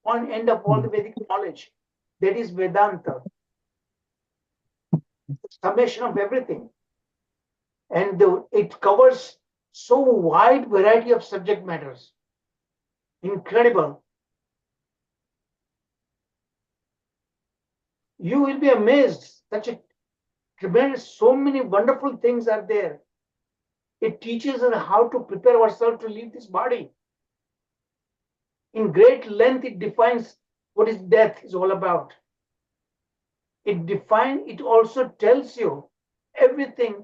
one end of all the Vedic knowledge. That is Vedanta, summation of everything. And it covers so wide variety of subject matters. Incredible. You will be amazed. Such a tremendous, so many wonderful things are there. It teaches us how to prepare ourselves to leave this body. In great length, it defines what is death is all about. It also tells you everything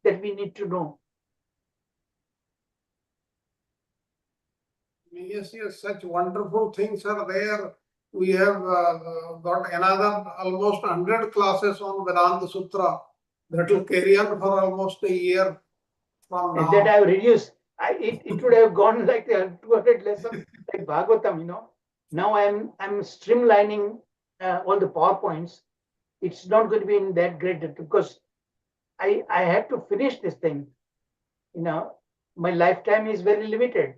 that we need to know. Yes, such wonderful things are there. We have got another almost 100 classes on Vedanta Sutra that will carry on for almost a year from now. And that I have reduced. It would have gone like 200 lessons like Bhagavatam, Now I'm streamlining all the PowerPoints. It's not going to be in that great because I have to finish this thing. My lifetime is very limited.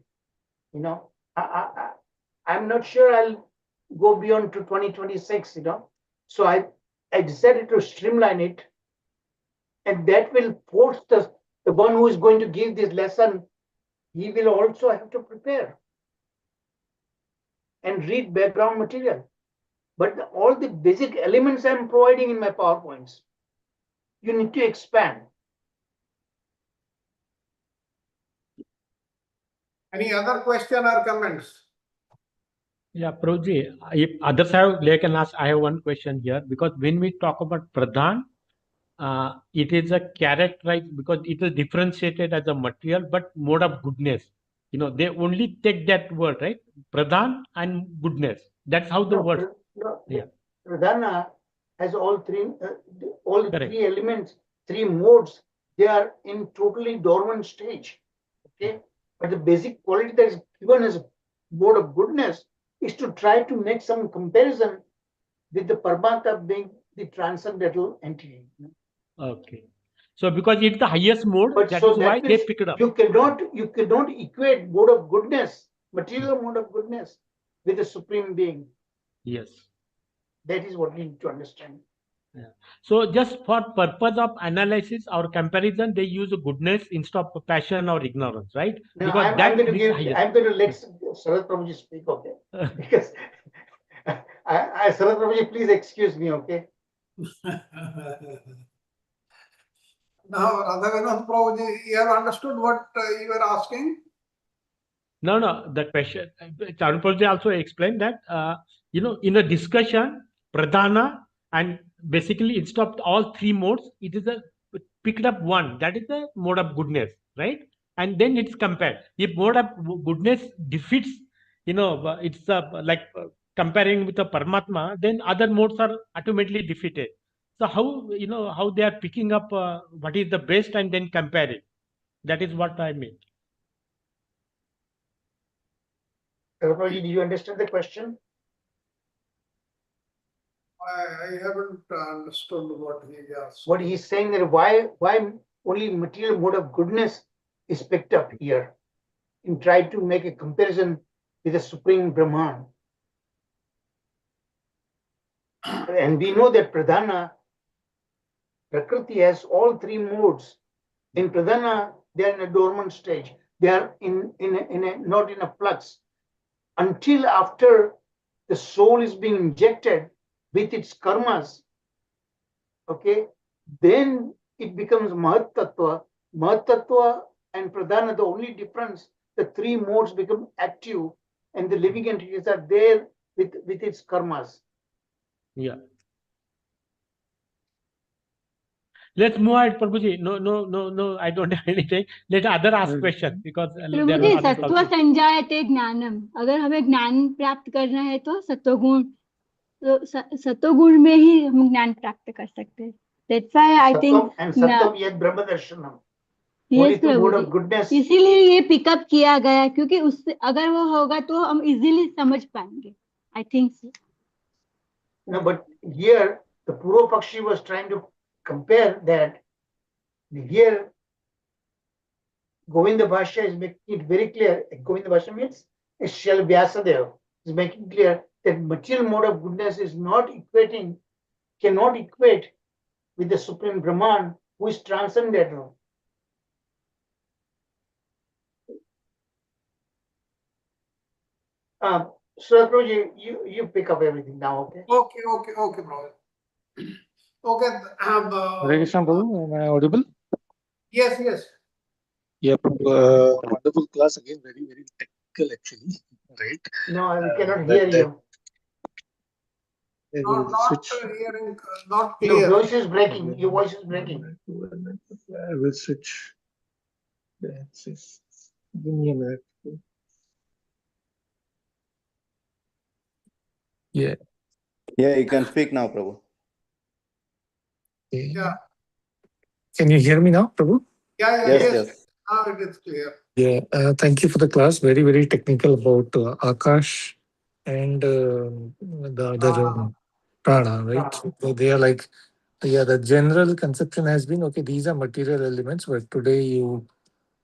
I'm not sure I'll go beyond to 2026. So I decided to streamline it, and that will force the one who is going to give this lesson. He will also have to prepare and read background material. But all the basic elements I'm providing in my PowerPoints, you need to expand. Any other question or comments? Yeah, Prabhuji, if others have, they can ask. I have one question here, because when we talk about Pradhan, it is a characterized because it is differentiated as a material but mode of goodness. They only take that word, right? Pradhan and goodness. That's how the word. Yeah. Pradhana has all three Correct. three elements, three modes. They are in totally dormant stage. Okay, but the basic quality that is given as mode of goodness is to try to make some comparison with the Paramatma being the transcendental entity. Okay. So because it's the highest mode, But that so is that why they means pick it up. you cannot equate mode of goodness, material mode of goodness, with the supreme being. Yes. That is what we need to understand. Yeah. So just for purpose of analysis or comparison, they use goodness instead of passion or ignorance, right? No, because I'm going to let Sarath Prabhuji speak of that because Sarath Prabhuji, please excuse me, okay? Now, Radhavinath Prabhuji, you have understood what you were asking? No, the question, Charun Prabhuji also explained that, in a discussion, pradhana, and basically instead of all three modes, it is a picked up one, that is the mode of goodness, right? And then it's compared. If mode of goodness defeats, it's like comparing with the Paramatma, then other modes are automatically defeated. So how they are picking up what is the best and then comparing. That is what I mean. Prabhuji, do you understand the question? I haven't understood what he asked. What he's saying that why only material mode of goodness is picked up here, and try to make a comparison with the Supreme Brahman. And we know that Pradhana, Prakriti has all three modes. In Pradhana, they are in a dormant stage. They are not in a flux. Until after the soul is being injected with its karmas, okay, then it becomes Mahat Tattva. Mahat Tattva and Pradhana, the only difference, the three modes become active and the living entities are there with its karmas. Yeah. Let's move ahead, Prabhuji. No, I don't have anything. Let other ask questions because there Prabhuji are others सत्व also. संजायते ज्ञानम, अगर हमें ज्ञान प्राप्त करना है तो सत्वगुण तो सतोगुण में ही हम ज्ञान प्राप्त कर सकते हैं. That's why I think Sattvam and Sattvam yet Brahma Darshanam. yes Only through mode Prabhu of goodness. जी, इसीलिए ये पिकअप किया गया क्योंकि उससे अगर वो होगा तो हम इजीली समझ पाएंगे. I think so. No, but here the Purva Pakshi was trying to compare that. Here Govinda Bhasya is making it very clear. Govinda Bhasya means Srila Vyasadeva is making clear that material mode of goodness is not equating, cannot equate with the Supreme Brahman who is transcendental. So Prabhuji, you pick up everything now, okay? Okay, bro. Okay. Hare Krishna, Prabhu. Am I audible? Yes. Yeah, wonderful class again. Very, very technical actually, right? No, we cannot hear you. I will Not switch. hearing, not Your clear. voice is breaking. Your voice is breaking. I will switch. That's it. Give me a minute. Yeah. Yeah, you can speak now, Prabhu. Yeah. Can you hear me now, Prabhu? Yes. Now it is clear. Yeah, thank you for the class. Very, very technical about Akash and the other prana, right? So they are like, yeah, the general conception has been, okay, these are material elements, but today you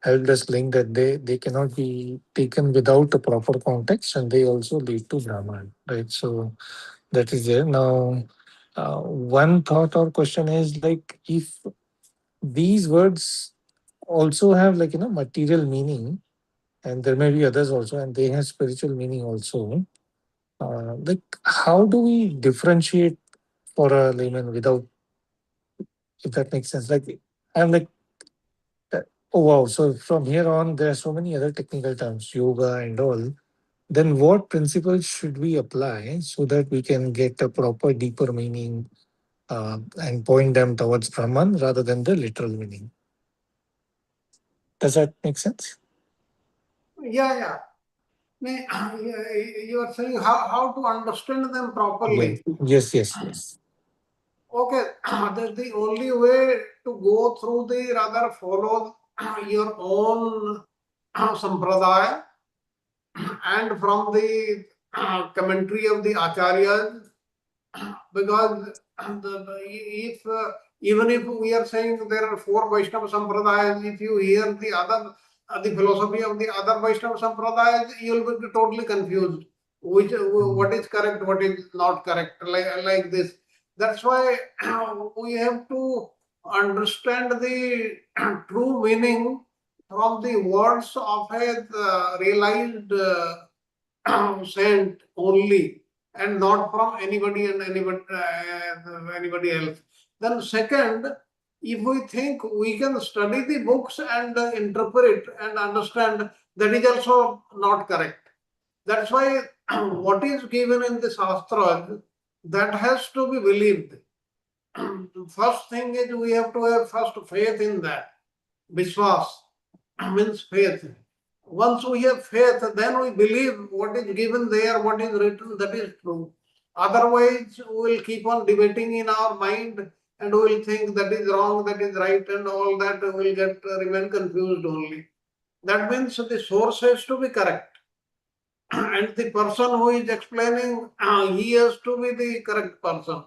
helped us link that they cannot be taken without a proper context and they also lead to Brahman, right? So that is there. Now, one thought or question is like, if these words also have like, material meaning, and there may be others also, and they have spiritual meaning also. Like, how do we differentiate for a layman without, if that makes sense? Like, I'm like, oh wow, so from here on, there are so many other technical terms, yoga and all. Then what principles should we apply so that we can get a proper, deeper meaning and point them towards Brahman rather than the literal meaning? Does that make sense? Yeah. You are saying how to understand them properly. Yes. Okay, the only way to go through rather follow your own sampradaya and from the commentary of the acharyas, because if even if we are saying there are 4 Vaishnava Sampradayas, if you hear the other the philosophy of the other Vaishnava Sampradayas, you will be totally confused. What is correct, what is not correct, like this. That's why we have to understand the true meaning from the words of a realized saint only, and not from anybody else. Then second, if we think we can study the books and interpret and understand, that is also not correct. That's why what is given in the Shastras, that has to be believed. First thing is we have to have first faith in that. Vishwas means faith. Once we have faith, then we believe what is given there, what is written, that is true. Otherwise, we will keep on debating in our mind and we will think that is wrong, that is right, and all that will remain confused only. That means the source has to be correct. And the person who is explaining, he has to be the correct person.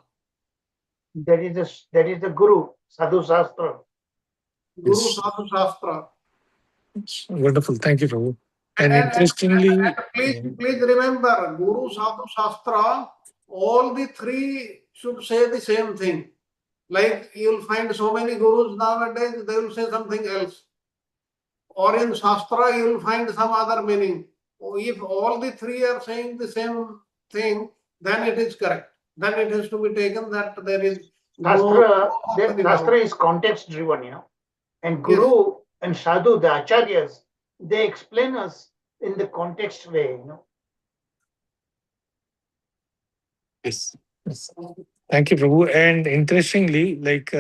That is the Guru, Sadhu Shastra. Guru Sadhu Shastra. Wonderful. Thank you, Prabhu. And interestingly, please remember, Guru Sadhu Shastra, all the 3 should say the same thing. Like you'll find so many gurus nowadays, they will say something else. Or in Shastra, you will find some other meaning. If all the 3 are saying the same thing, then it is correct. Then it has to be taken that there is Shastra is context driven, and Guru and Sadhu, the Acharyas, they explain us in the context way, Yes. Thank you, Prabhu. And interestingly, like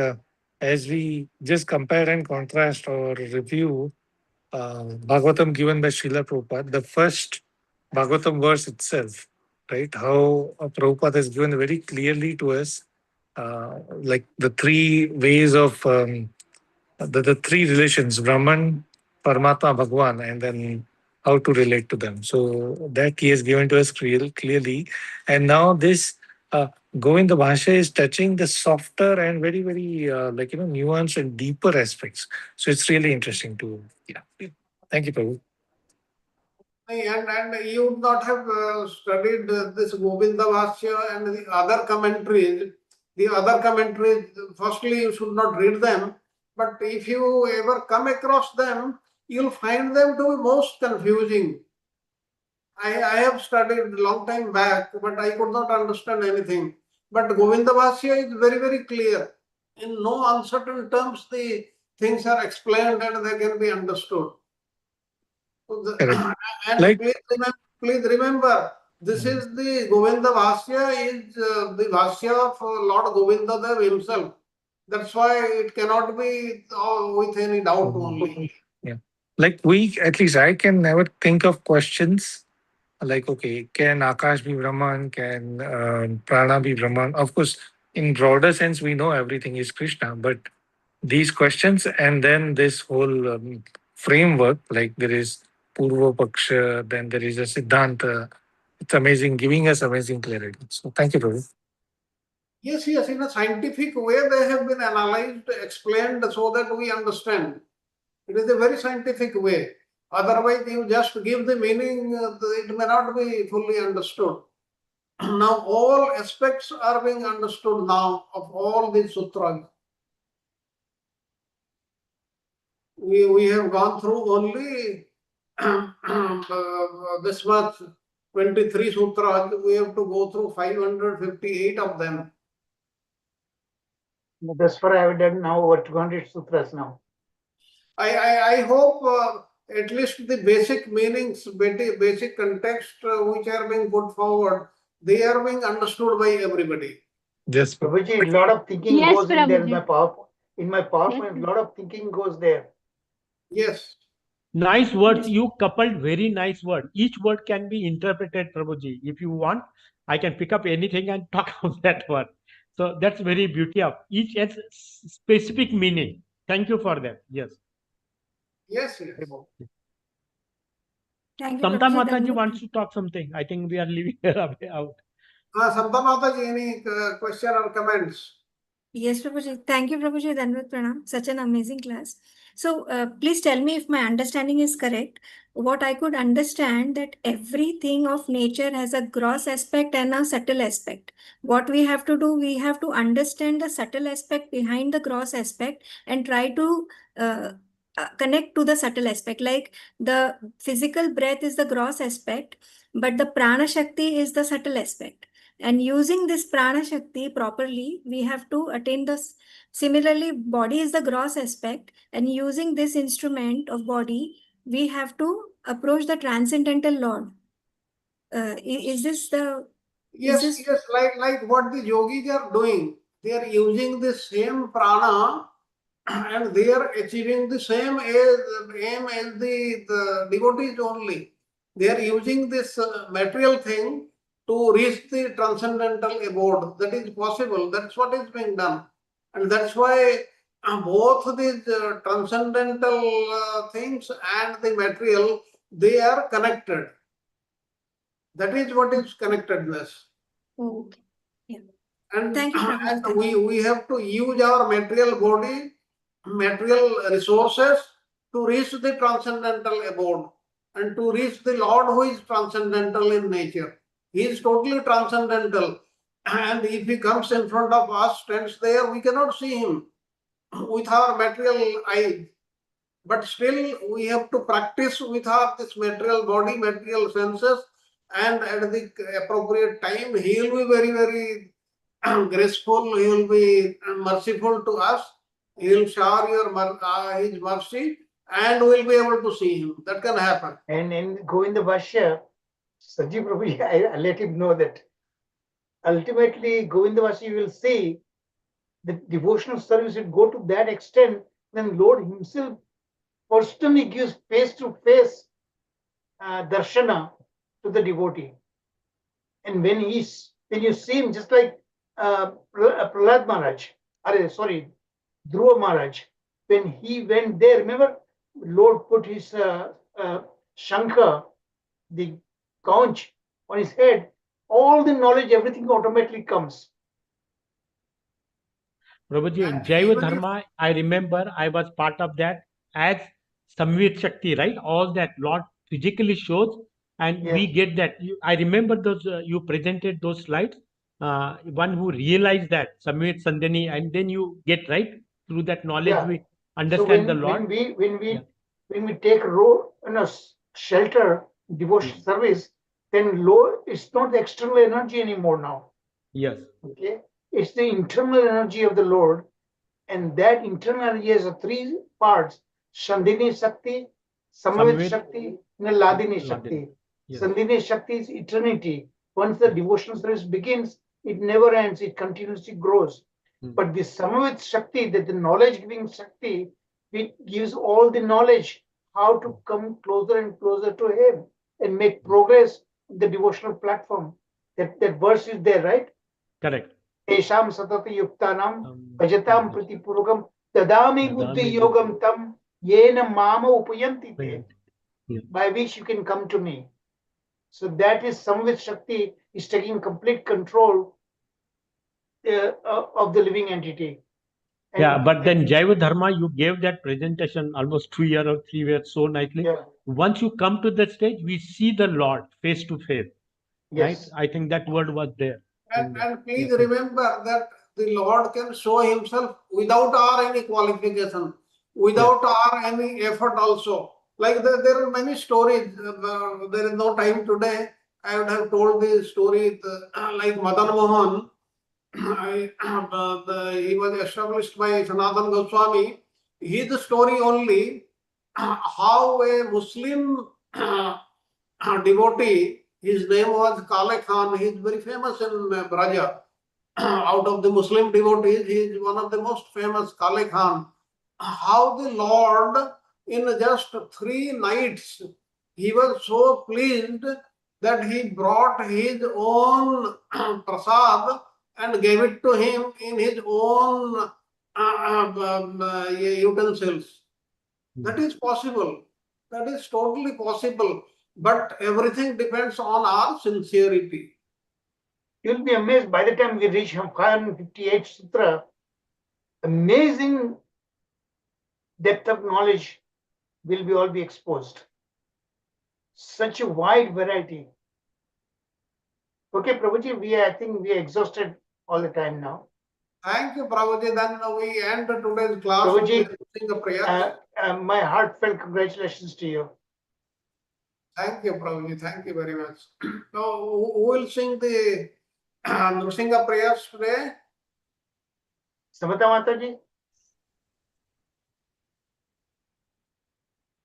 as we just compare and contrast or review Bhagavatam given by Srila Prabhupada, the first Bhagavatam verse itself, right? How Prabhupada has given very clearly to us, like the three ways of the three relations: Brahman, Paramatma, Bhagwan, and then how to relate to them. So that he has given to us clearly. And now this Govinda Bhasya is touching the softer and very, very nuanced and deeper aspects. So it's really interesting to, yeah. Thank you, Prabhu. And you would not have studied this Govinda Bhasya and the other commentaries. The other commentaries, firstly, you should not read them, but if you ever come across them, you'll find them to be most confusing. I have studied a long time back, but I could not understand anything. But Govinda Bhasya is very, very clear. In no uncertain terms, the things are explained and they can be understood. Correct. And Like, please remember, this is the Govinda Bhasya is the Bhasya of Lord Govinda Dev himself. That's why it cannot be with any doubt only. yeah. Like at least I can never think of questions like, okay, can Akash be Brahman? Can Prana be Brahman? Of course, in broader sense, we know everything is Krishna, but these questions and then this whole framework, like there is Purva Paksha, then there is a Siddhanta. It's amazing, giving us amazing clarity. So thank you, Prabhu. Yes, in a scientific way, they have been analyzed, explained so that we understand. It is a very scientific way. Otherwise, you just give the meaning, it may not be fully understood. Now, all aspects are being understood now of all these sutras. We have gone through only this much 23 sutras. We have to go through 558 of them. Thus far, I have done now over 200 sutras now. I hope at least the basic meanings, basic context which are being put forward, they are being understood by everybody. Yes, Prabhuji, a lot of thinking Yes, goes in there in my Prabhuji. PowerPoint. Yes. A lot of thinking goes there. Yes. Nice words. Yes. You coupled very nice word. Each word can be interpreted, Prabhuji. If you want, I can pick up anything and talk about that word. So that's very beauty of each has specific meaning. Thank you for that. Yes. Yes. Thank you, Samta Prabhuji. Mataji Dandavat. wants to talk something. I think we are leaving her away out. Samta Mataji, any question or comments? Yes, Prabhuji. Thank you, Prabhuji. Dandavat Pranam. Such an amazing class. So please tell me if my understanding is correct. What I could understand that everything of nature has a gross aspect and a subtle aspect. What we have to do, we have to understand the subtle aspect behind the gross aspect and try to connect to the subtle aspect. Like the physical breath is the gross aspect, but the prana shakti is the subtle aspect. And using this prana shakti properly, we have to attain this. Similarly, body is the gross aspect, and using this instrument of body, we have to approach the transcendental Lord. Is this the? Yes, like what the yogis are doing. They are using the same prana and they are achieving the same aim as the devotees only. They are using this material thing to reach the transcendental abode. That is possible. That's what is being done. And that's why both these transcendental things and the material, they are connected. That is what is connectedness. Okay. Yeah. And, Thank you, Prabhuji. and we have to use our material body, material resources to reach the transcendental abode and to reach the Lord who is transcendental in nature. He is totally transcendental. And if he comes in front of us, stands there, we cannot see him with our material eyes. But still, we have to practice with our this material body, material senses, and at the appropriate time, he will be very, very graceful, he will be merciful to us, he will shower his mercy, and we will be able to see him. That can happen. And in Govinda Bhasya, Saji Prabhuji, I let him know that ultimately Govinda Bhasya, you will see the devotional service will go to that extent, then Lord himself personally gives face-to-face darshana to the devotee. And when you see him, just like Prahlad Maharaj, Dhruva Maharaj, when he went there, remember, Lord put his shankha, the conch, on his head. All the knowledge, everything automatically comes. Prabhuji, in And Jaiva even if Dharma, I remember I was part of that as Samvit Shakti, right? All that Lord physically shows, and we Yes. get that. I remember those, you presented those slides. One who realized that Samvit Sandhani, and then you get right through that knowledge, Yeah. we So understand the Lord. when we take shelter, devotion service, then it's not the external energy anymore now. Yes. Okay, it's the internal energy of the Lord, and that internal energy has three parts: Sandhini Shakti, Samavit Samvit Shakti, and Ladini Ladini. Shakti. Yes. Sandhini Shakti is eternity. Once the devotional service begins, it never ends, it continuously grows. But the Samavit Shakti, that the knowledge giving Shakti, it gives all the knowledge how to come closer and closer to Him and make progress in the devotional platform. That verse is there, right? Correct. Tesham satati yuktanam bhajatam pratipurukam dadami buddhi yogam tam yena mama upayanti te, by which you can come to me. So that is Samvit Shakti is taking complete control of the living entity. Yeah, but then Jaiva Dharma, you gave that presentation almost 2 years or 3 years so nicely. Yeah. Once you come to that stage, we see the Lord face to face. Right? Yes. I think that word was there. And please remember that the Lord can show himself without our any qualification, without our any effort also. Like there are many stories. There is no time today. I would have told the story like Madan Mohan. He was established by Sanatana Goswami. His story only how a Muslim devotee, his name was Kale Khan. He is very famous in Braja. Out of the Muslim devotees, he is one of the most famous, Kale Khan. How the Lord, in just 3 nights, he was so pleased that he brought his own prasad and gave it to him in his own utensils. That is possible. That is totally possible. But everything depends on our sincerity. You'll be amazed by the time we reach 558 Sutra, amazing depth of knowledge will all be exposed. Such a wide variety. Okay, Prabhuji, I think we are exhausted all the time now. Thank you, Prabhuji. Then we end today's class Prabhuji, with the prayer. my heartfelt congratulations to you. Thank you, Prabhuji. Thank you very much. Now, who will sing the Nrsinga prayers today? Samata Mataji?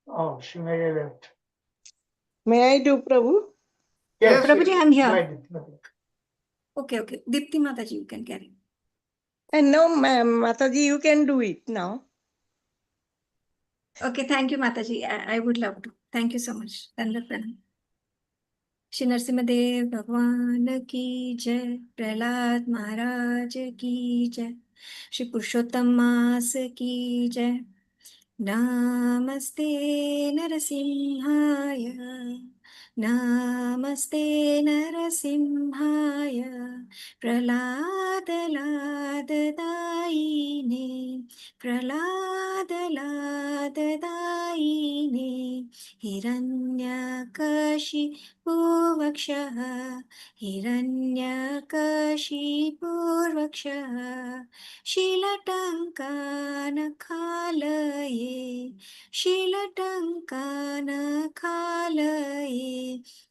Oh, she may have left. May I do, Prabhu? Yes, Prabhuji, I'm here. Right. Okay. Dipti Mataji, you can carry. And no, Mataji, you can do it now. Okay, thank you, Mataji. I would love to. Thank you so much. Dandavat pranam. Shri Narasimhadeva भगवान की जय, प्रहलाद महाराज की जय, श्री पुरुषोत्तम मास की जय। नमस्ते नरसिंहाय, नमस्ते नरसिंहाय, प्रहलाद लाददायिने, प्रहलाद लाददायिने, हिरण्यकशिपूर्वक्षः, हिरण्यकशिपूर्वक्षः, शीलटङ्कानखालये, शीलटङ्कानखालये,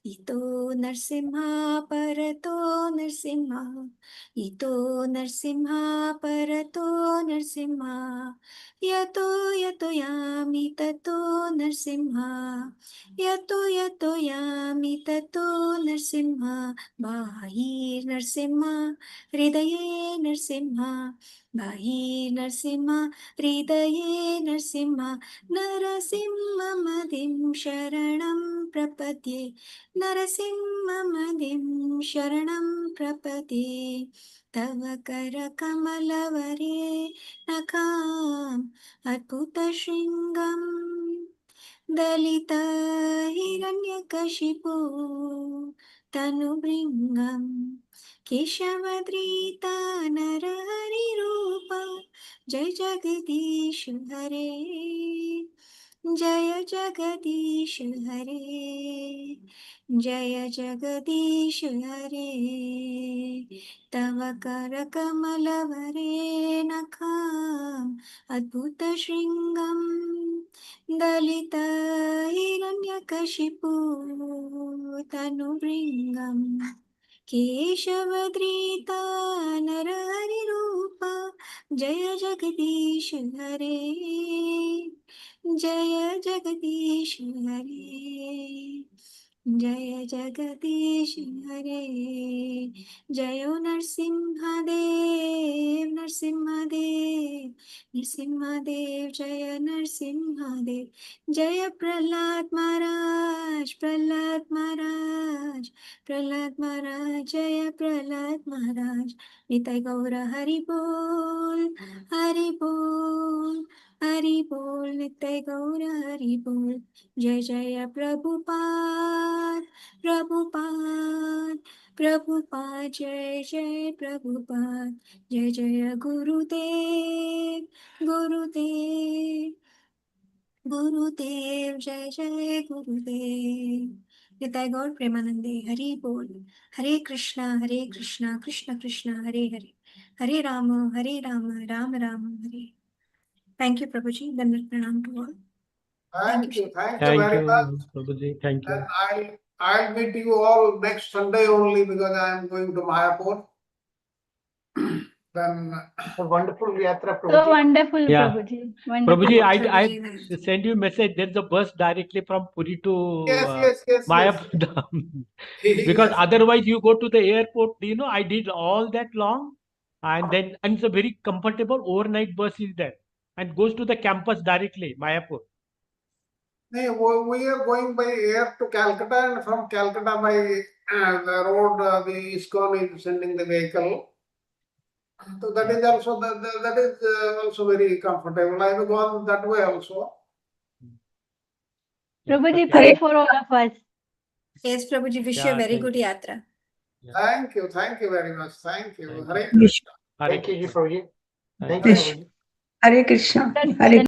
इतो नरसिंहा परतो नरसिंहा, इतो नरसिंहा परतो नरसिंहा, यतो यतो यामि ततो Narsimha. Yato yato yami tato Narsimha. Bahir Narsimha, Hridaye Narsimha. Bahir Narsimha, Hridaye Narsimha. Narasimhamadim Sharanam Prapadye. Narasimhamadim Sharanam Prapadye. Tava Kara Kamalavare Nakam Adbhuta Shringam Dalita Hiranyakashipu Tanubringam Keshavadrita Narahari Rupa Jai Jagadish Hare Jaya Jagadish Hare Jaya Jagadish Hare Tava Kara Kamalavare Nakham Adbhuta Shringam Dalita Hiranyakashipu Tanubringam Keshavadrita Narahari Rupa Jaya Jagadish Hare Jaya Jagadish Hare Jaya Jagadish Hare Jayo Narsimhadev Narsimhadev Narsimhadev Jaya Narsimhadev Jaya Prahlad Maharaj Prahlad Maharaj Prahlad Maharaj Jaya Prahlad Maharaj Nitai Gaura Hari Bol Hari Bol Hari Bol Nitai Gaura Hari Bol Jai Jaya Prabhupada Prabhupada Prabhupada Jai Jai Prabhupada Jai Jaya Gurudev Gurudev Gurudev Jai Jai Gurudev Nitai Gaur Premanande Hari Bol Hare Krishna Krishna Krishna Hare Hare Hare Rama Rama Rama Hare. Thank you, Prabhuji. Dandavat pranam to all. Thank you very Thank you, much. Prabhuji. Thank you. And I'll meet you all next Sunday only because I am going to Mayapur. Then A wonderful yatra, So Prabhuji. wonderful, Yeah. Prabhuji. Wonderful. Prabhuji, I Prabhuji. send you a message. There's a bus directly from Puri to yes. Mayapur. Because otherwise you go to the airport, I did all that long and it's a very comfortable overnight bus is there and goes to the campus directly, Mayapur. We are going by air to Calcutta, and from Calcutta by the road, the ISKCON is sending the vehicle. So that is also that is also very comfortable. I have gone that way also. Prabhuji, pray for all of us. Yes, Prabhuji, wish you a very good yatra. Thank you very much. Thank you. Hare Thank you, Prabhuji. Hare Thank you, Krishna. Prabhuji. Hare Krishna. Hare